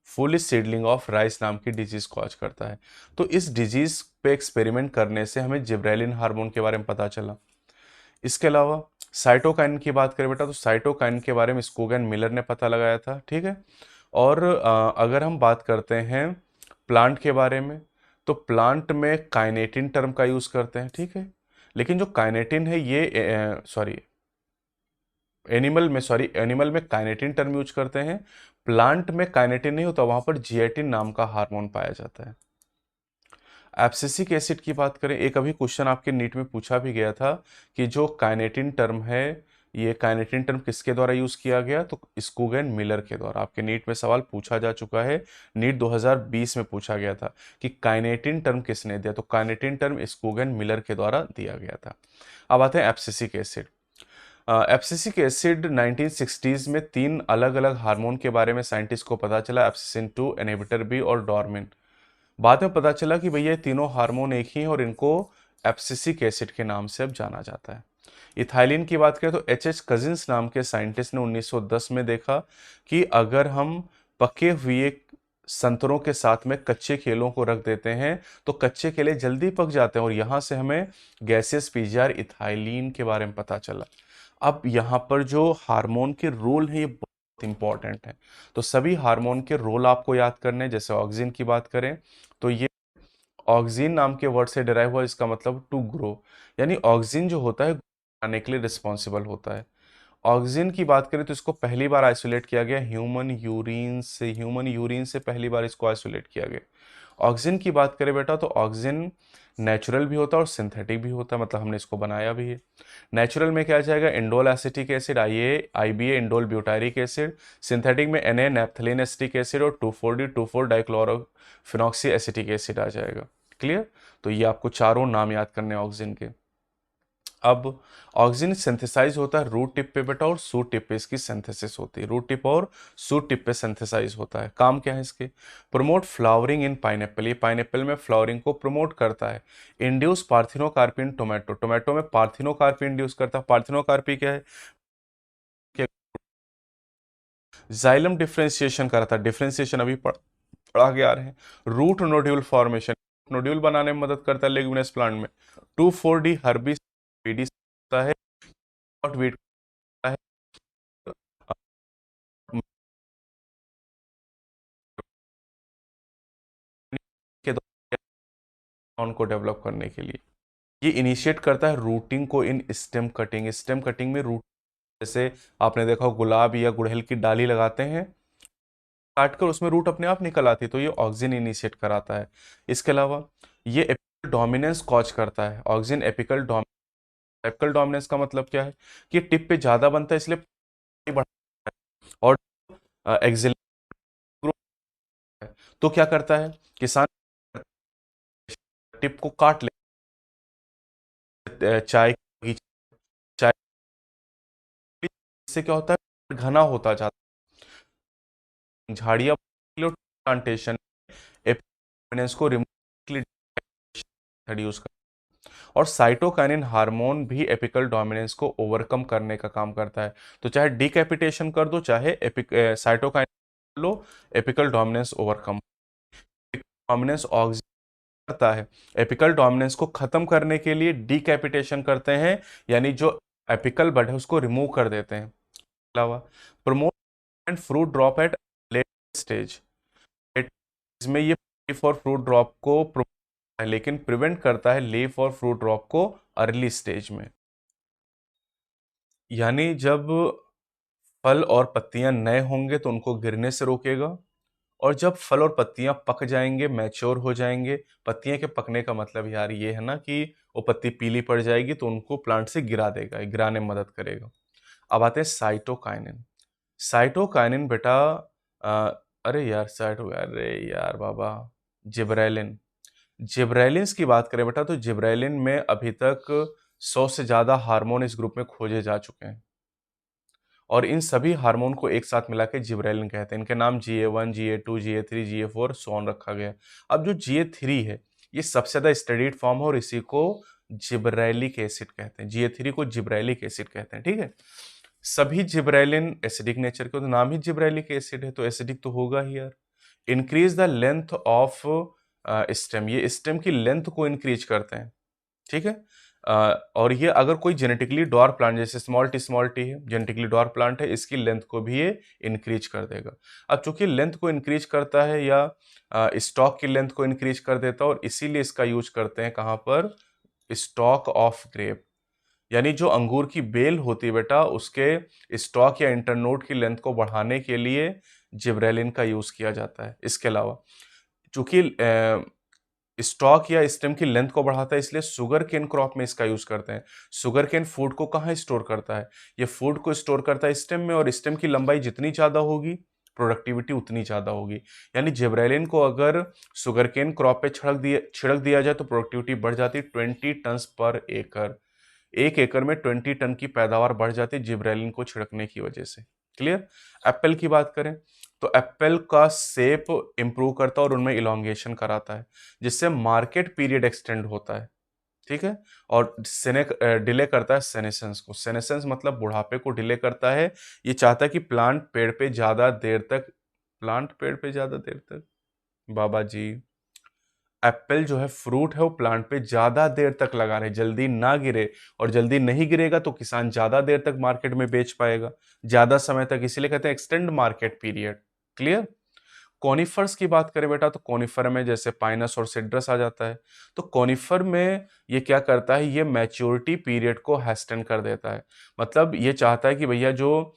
foolish seedling of rice नाम की डिजीज कॉज करता है। तो इस डिजीज पे एक्सपेरिमेंट करने से हमें जिब्रेलिन हार्मोन के बारे में पता चला। इसके अलावा साइटोकाइन की बात करें बेटा, तो साइटोकाइन के बारे में स्कोगन मिलर ने पता लगाया था। ठीक है, और अगर हम बात करते हैं प्लांट के बारे में, तो प्लांट में काइनेटिन टर्म का यूज करते हैं, ठीक है। लेकिन जो काइनेटिन है ये एनिमल में काइनेटिन टर्म यूज करते हैं, प्लांट में काइनेटिन नहीं होता, वहां पर जिएटिन नाम का हार्मोन पाया जाता है। एब्सिसिक एसिड की बात करें, एक अभी क्वेश्चन आपके नीट में पूछा भी गया था कि जो काइनेटिन टर्म है, ये काइनेटिन टर्म किसके द्वारा यूज किया गया, तो स्कूगन मिलर के द्वारा। आपके नीट में सवाल पूछा जा चुका है, नीट 2020 में पूछा गया था कि काइनेटिन टर्म किसने दिया, तो काइनेटिन टर्म स्कूगन मिलर के द्वारा दिया गया था। अब आते हैं abscisic acid. Abscisic acid 1960s में 3 अलग अलग हार्मोन के बारे में साइंटिस्ट को पता चला, एब्सिसिन 2, इनहिबिटर बी और डॉर्मिन। बाद में पता चला कि भैया ये तीनों हार्मोन एक ही हैं और इनको एब्सिसिक एसिड के नाम से अब जाना जाता है। इथाइलिन की बात करें तो एच कजिन्स नाम के साइंटिस्ट ने 1910 में देखा कि अगर हम पके हुए संतरों के साथ में कच्चे केलों को रख देते हैं तो कच्चे केले जल्दी पक जाते हैं, और यहां से हमें गैसियस पीजीआर इथाइलिन के बारे में पता चला। अब यहाँ पर जो हार्मोन के रोल है ये बहुत इंपॉर्टेंट है, तो सभी हार्मोन के रोल आपको याद करने हैं। जैसे ऑक्सिन की बात करें तो ये ऑक्सिन नाम के वर्ड से डिराइव हुआ, इसका मतलब टू ग्रो, यानी ऑक्सिन जो होता है आने के लिए रिस्पॉन्सिबल होता है। ऑक्सिन की बात करें तो इसको पहली बार आइसोलेट किया गया ह्यूमन यूरिन से पहली बार इसको आइसोलेट किया गया। ऑक्सिन की बात करें बेटा तो ऑक्सिन नेचुरल भी होता है और सिंथेटिक भी होता है, मतलब हमने इसको बनाया भी है। नेचुरल में क्या जाएगा, indole acetic acid, IBA indole butyric acid. Synthetic में Na नैप्थलीन एसिटिक एसिड और 2,4-D 2,4 डाइक्लोरोफिनॉक्सी एसिटिक एसिड आ जाएगा। क्लियर। तो ये आपको चारों नाम याद करने हैं ऑक्सिन के। अब ऑक्सिन सिंथेसाइज होता है रूट टिप पे बेटा, और सूट टिप पे इसकी सिंथेसिस होती है। रूट टिप और सूट टिप पे सिंथेसाइज होता है। काम क्या है इसके, प्रमोट फ्लावरिंग इन पाइनएप्पल, ये पाइनएप्पल में फ्लावरिंग को प्रमोट करता है। इंड्यूस पार्थिनोकार्पी इन टोमेटो, टोमेटो में पार्थिनोकार्पी इंड्यूस करता है। पार्थिनोकार्पी क्या है, जाइलम डिफ्रेंशिएशन कराता है, डिफ्रेंशिएशन अभी पढ़ा के आ रहे हैं। रूट नोड्यूल फॉर्मेशन, नोड्यूल बनाने में मदद करता है लेग्यूमिनस प्लांट में। 2,4-D हर्बिस होता है, और वीट है के द्वारा को डेवलप करने के लिए। ये इनिशिएट करता है रूटिंग को इन स्टेम कटिंग, स्टेम कटिंग में रूट, जैसे आपने देखा हो गुलाब या गुड़हल की डाली लगाते हैं, काटकर उसमें रूट अपने आप निकल आती है, तो ये ऑक्सिन इनिशिएट कराता है। इसके अलावा ये एपिकल डोमिनेंस कॉज करता है। Auxin apical dominance, apical dominance का मतलब क्या है कि टिप पे ज्यादा बनता है इसलिए बढ़ता है, और एक्सिल है तो क्या करता है किसान, टिप को काट ले, चाय चाय, इससे क्या होता है घना होता जाता है। झाड़ियाँ प्लांटेशन एपिनेंस को रिमूव यूज कर, और साइटोकाइनिन हार्मोन भी एपिकल डोमिनेंस को ओवरकम करने का काम करता है। तो चाहे डीकैपिटेशन कर दो, चाहे साइटोकाइनिन लो, एपिकल डोमिनेंस ओवरकम। डोमिनेंस करता है, एपिकल डोमिनेंस को खत्म करने के लिए डीकैपिटेशन करते हैं, यानी जो एपिकल बड है उसको रिमूव कर देते हैं। अलावा promote fruit drop at late stage, इसमें ये लीफ और फ्रूट ड्रॉप को promote है, लेकिन प्रिवेंट करता है लीफ और फ्रूट ड्रॉप को अर्ली स्टेज में। यानी जब फल और पत्तियां नए होंगे तो उनको गिरने से रोकेगा, और जब फल और पत्तियां पक जाएंगे, मैच्योर हो जाएंगे, पत्तियां के पकने का मतलब यार ये है ना कि वो पत्ती पीली पड़ जाएगी तो उनको प्लांट से गिरा देगा, गिराने में मदद करेगा। अब आते हैं साइटोकाइनिन। साइटोकाइनिन बेटा, अ, अरे यार बाबा, जिब्रेलिन। जिब्रेलिन्स की बात करें बेटा तो जिब्रेलिन में अभी तक 100 से ज्यादा हार्मोन इस ग्रुप में खोजे जा चुके हैं, और इन सभी हार्मोन को एक साथ मिला के जिब्रेलिन कहते हैं। इनके नाम GA1, GA2, GA3, GA4 सोन रखा गया है। अब जो GA3 है ये सबसे ज्यादा स्टडीड फॉर्म है, और इसी को जिब्रेलिक एसिड कहते हैं। GA3 को जिब्रेलिक एसिड कहते हैं, ठीक है। सभी जिब्रेलिन एसिडिक नेचर के, तो नाम ही जिब्रेलिक एसिड है तो एसिडिक तो होगा ही यार। Increase the length of stem, ये स्टेम की लेंथ को इंक्रीज करते हैं, ठीक है। और ये अगर कोई जेनेटिकली डॉर प्लांट जैसे स्मॉल टी है, जेनेटिकली डॉर प्लांट है, इसकी लेंथ को भी ये इंक्रीज कर देगा। अब चूंकि लेंथ को इंक्रीज करता है या स्टॉक की लेंथ को इंक्रीज कर देता है, और इसीलिए इसका यूज करते हैं कहाँ पर, स्टॉक ऑफ ग्रेप, यानी जो अंगूर की बेल होती है बेटा, उसके स्टॉक या इंटरनोड की लेंथ को बढ़ाने के लिए जिब्रेलिन का यूज किया जाता है। इसके अलावा चूंकि स्टॉक या स्टेम की लेंथ को बढ़ाता है, इसलिए शुगर केन क्रॉप में इसका यूज करते हैं। शुगर केन फूड को कहाँ स्टोर करता है, ये फूड को स्टोर करता है स्टेम में, और स्टेम की लंबाई जितनी ज्यादा होगी प्रोडक्टिविटी उतनी ज्यादा होगी। यानी जिब्रेलिन को अगर शुगर केन क्रॉप पे छिड़क दिया जाए तो प्रोडक्टिविटी बढ़ जाती है 20 टन पर एकड़। एक एकड़ में 20 टन की पैदावार बढ़ जाती है जिब्रेलिन को छिड़कने की वजह से। क्लियर। एप्पल की बात करें तो एप्पल का शेप इंप्रूव करता है और उनमें इलोंगेशन कराता है, जिससे मार्केट पीरियड एक्सटेंड होता है। ठीक है। और डिले करता है सेनेसेंस को। सेनेसेंस मतलब बुढ़ापे को डिले करता है। ये चाहता है कि प्लांट पेड़ पे ज्यादा देर तक बाबा जी, एप्पल जो है फ्रूट है वो प्लांट पे ज्यादा देर तक लगा रहे, जल्दी ना गिरे, और जल्दी नहीं गिरेगा तो किसान ज्यादा देर तक मार्केट में बेच पाएगा, ज्यादा समय तक, इसीलिए कहते हैं extend market period. Clear. Conifers की बात करें बेटा तो कॉनिफर में जैसे पाइनस और सिड्रस आ जाता है। तो कॉनिफर में ये क्या करता है, ये मैच्योरिटी पीरियड को हेस्टन कर देता है। मतलब ये चाहता है कि भैया जो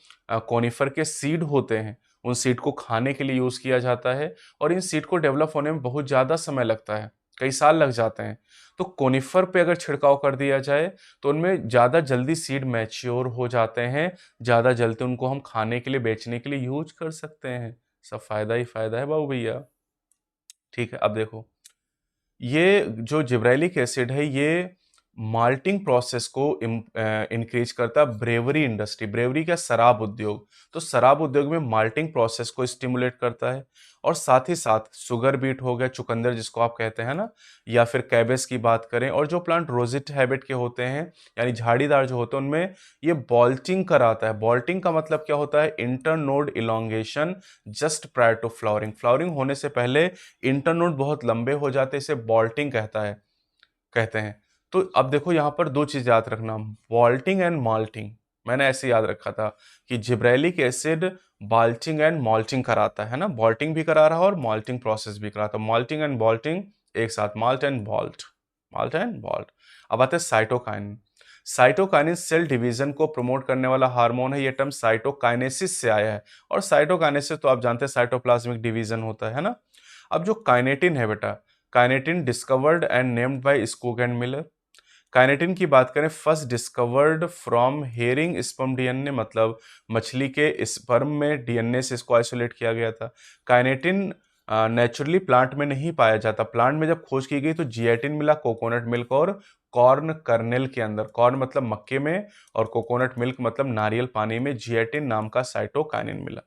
कॉनिफर के सीड होते हैं उन सीड को खाने के लिए यूज किया जाता है, और इन सीड को डेवलप होने में बहुत ज्यादा समय लगता है, कई साल लग जाते हैं। तो कोनिफर पे अगर छिड़काव कर दिया जाए तो उनमें ज्यादा जल्दी सीड मैच्योर हो जाते हैं, ज्यादा जल्दी उनको हम खाने के लिए बेचने के लिए यूज कर सकते हैं। सब फायदा ही फायदा है बाबू भैया। ठीक है। अब देखो, ये जो जिब्रेलिक एसिड है ये माल्टिंग प्रोसेस को इंक्रीज करता है। ब्रेवरी इंडस्ट्री, ब्रेवरी क्या, शराब उद्योग, तो शराब उद्योग में माल्टिंग प्रोसेस को स्टिमुलेट करता है। और साथ ही साथ शुगर बीट हो गया, चुकंदर जिसको आप कहते हैं ना, या फिर कैबेज की बात करें, और जो प्लांट रोजिट हैबिट के होते हैं यानी झाड़ीदार जो होते हैं, उनमें ये बॉल्टिंग कराता है। बॉल्टिंग का मतलब क्या होता है, internode elongation just prior to flowering. Flowering होने से पहले इंटरनोड बहुत लंबे हो जाते हैं, इसे बॉल्टिंग कहते हैं। तो अब देखो यहाँ पर दो चीज याद रखना, बॉल्टिंग एंड माल्टिंग। मैंने ऐसे याद रखा था कि जिब्रेलिक एसिड बाल्टिंग एंड मॉल्टिंग कराता है ना, बॉल्टिंग भी करा रहा है और मॉल्टिंग प्रोसेस भी कराता है। मॉल्टिंग एंड बॉल्टिंग एक साथ, malt and bolt, malt and bolt. अब आते हैं साइटोकाइनिन। साइटोकाइनिन सेल डिवीजन को प्रमोट करने वाला हार्मोन है। ये टर्म साइटोकाइनेसिस से आया है, और साइटोकाइनेसिस तो आप जानते हैं साइटोप्लाज्मिक डिवीजन होता है ना। अब जो काइनेटिन है बेटा, kinetin discovered and named by Skoog and Miller. Kinetin की बात करें, first discovered from herring sperm DNA, मतलब मछली के स्पर्म में डीएनए से इसको आइसोलेट किया गया था। काइनेटिन नेचुरली प्लांट में नहीं पाया जाता। प्लांट में जब खोज की गई तो जियाटिन मिला कोकोनट मिल्क और कॉर्न कर्नेल के अंदर। कॉर्न मतलब मक्के में, और कोकोनट मिल्क मतलब नारियल पानी में जियाटिन नाम का साइटोकाइनिन मिला।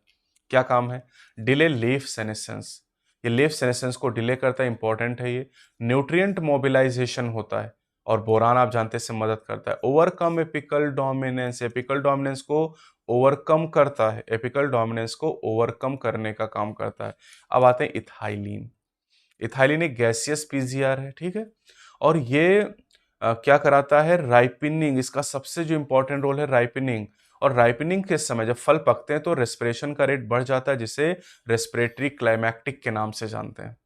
क्या काम है, डिले लीफ सेनेसेंस। ये लीफ सेनेसेंस को डिले करता है, इंपॉर्टेंट है ये। न्यूट्रिएंट मोबिलाइजेशन होता है, और बोरान आप जानते हैं इससे मदद करता है। Overcome apical dominance, apical dominance को ओवरकम करता है, एपिकल डोमिनेंस को ओवरकम करने का काम करता है। अब आते हैं इथाइलिन। इथाइलिन एक गैसियस पीजीआर है, ठीक है। और ये क्या कराता है, राइपनिंग। इसका सबसे जो इंपॉर्टेंट रोल है राइपनिंग। और राइपनिंग के समय जब फल पकते हैं तो रेस्पिरेशन का रेट बढ़ जाता है, जिसे रेस्पिरेटरी क्लाइमैक्टिक के नाम से जानते हैं।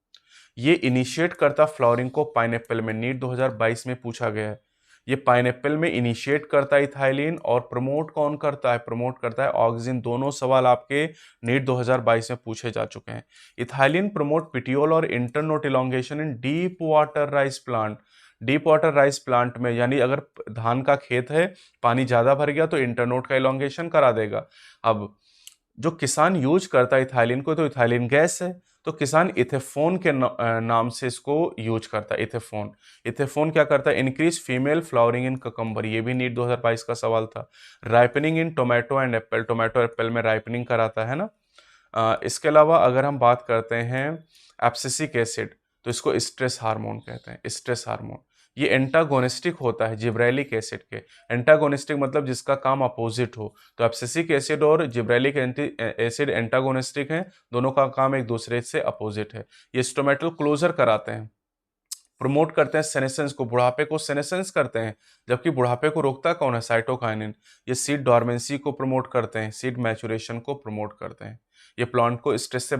ये इनिशिएट करता फ्लावरिंग को पाइनएप्पल में। नीट 2022 में पूछा गया है। ये पाइनएप्पल में इनिशिएट करता है इथाइलिन, और प्रमोट कौन करता है, प्रमोट करता है ऑक्सिन। दोनों सवाल आपके नीट 2022 में पूछे जा चुके हैं। इथाइलिन प्रमोट पिटियोल और इंटरनोड इलोंगेशन इन deep water rice plant. Deep water rice plant में, यानी अगर धान का खेत है, पानी ज्यादा भर गया तो इंटरनोड का इलोंगेशन करा देगा। अब जो किसान यूज करता है इथाइलिन को, तो इथाइलिन गैस है, तो किसान इथेफोन के नाम से इसको यूज करता है। इथेफोन, इथेफोन क्या करता है, इंक्रीज फीमेल फ्लावरिंग इन ककम्बर। ये भी नीट 2022 का सवाल था। Ripening in tomato and Apple, tomato Apple में राइपनिंग कराता है ना। इसके अलावा अगर हम बात करते हैं एब्सिसिक एसिड, तो इसको स्ट्रेस हार्मोन कहते हैं, स्ट्रेस हार्मोन। ये एंटागोनिस्टिक होता है जिब्रेलिक एसिड के। एंटागोनिस्टिक मतलब जिसका काम अपोजिट हो। तो एब्सिसिक एसिड और जिब्रेलिक एसिड एंटागोनिस्टिक हैं, दोनों का काम एक दूसरे से अपोजिट है। ये स्टोमेटल क्लोजर कराते हैं। प्रमोट करते हैं सेनेसेंस को, बुढ़ापे को सेनेसेंस करते हैं, जबकि बुढ़ापे को रोकता कौन है? साइटोकाइनिन। ये सीड डोर्मेंसी को प्रमोट करते हैं, सीड मैचुरेशन को प्रमोट करते हैं। ये प्लांट को स्ट्रेस से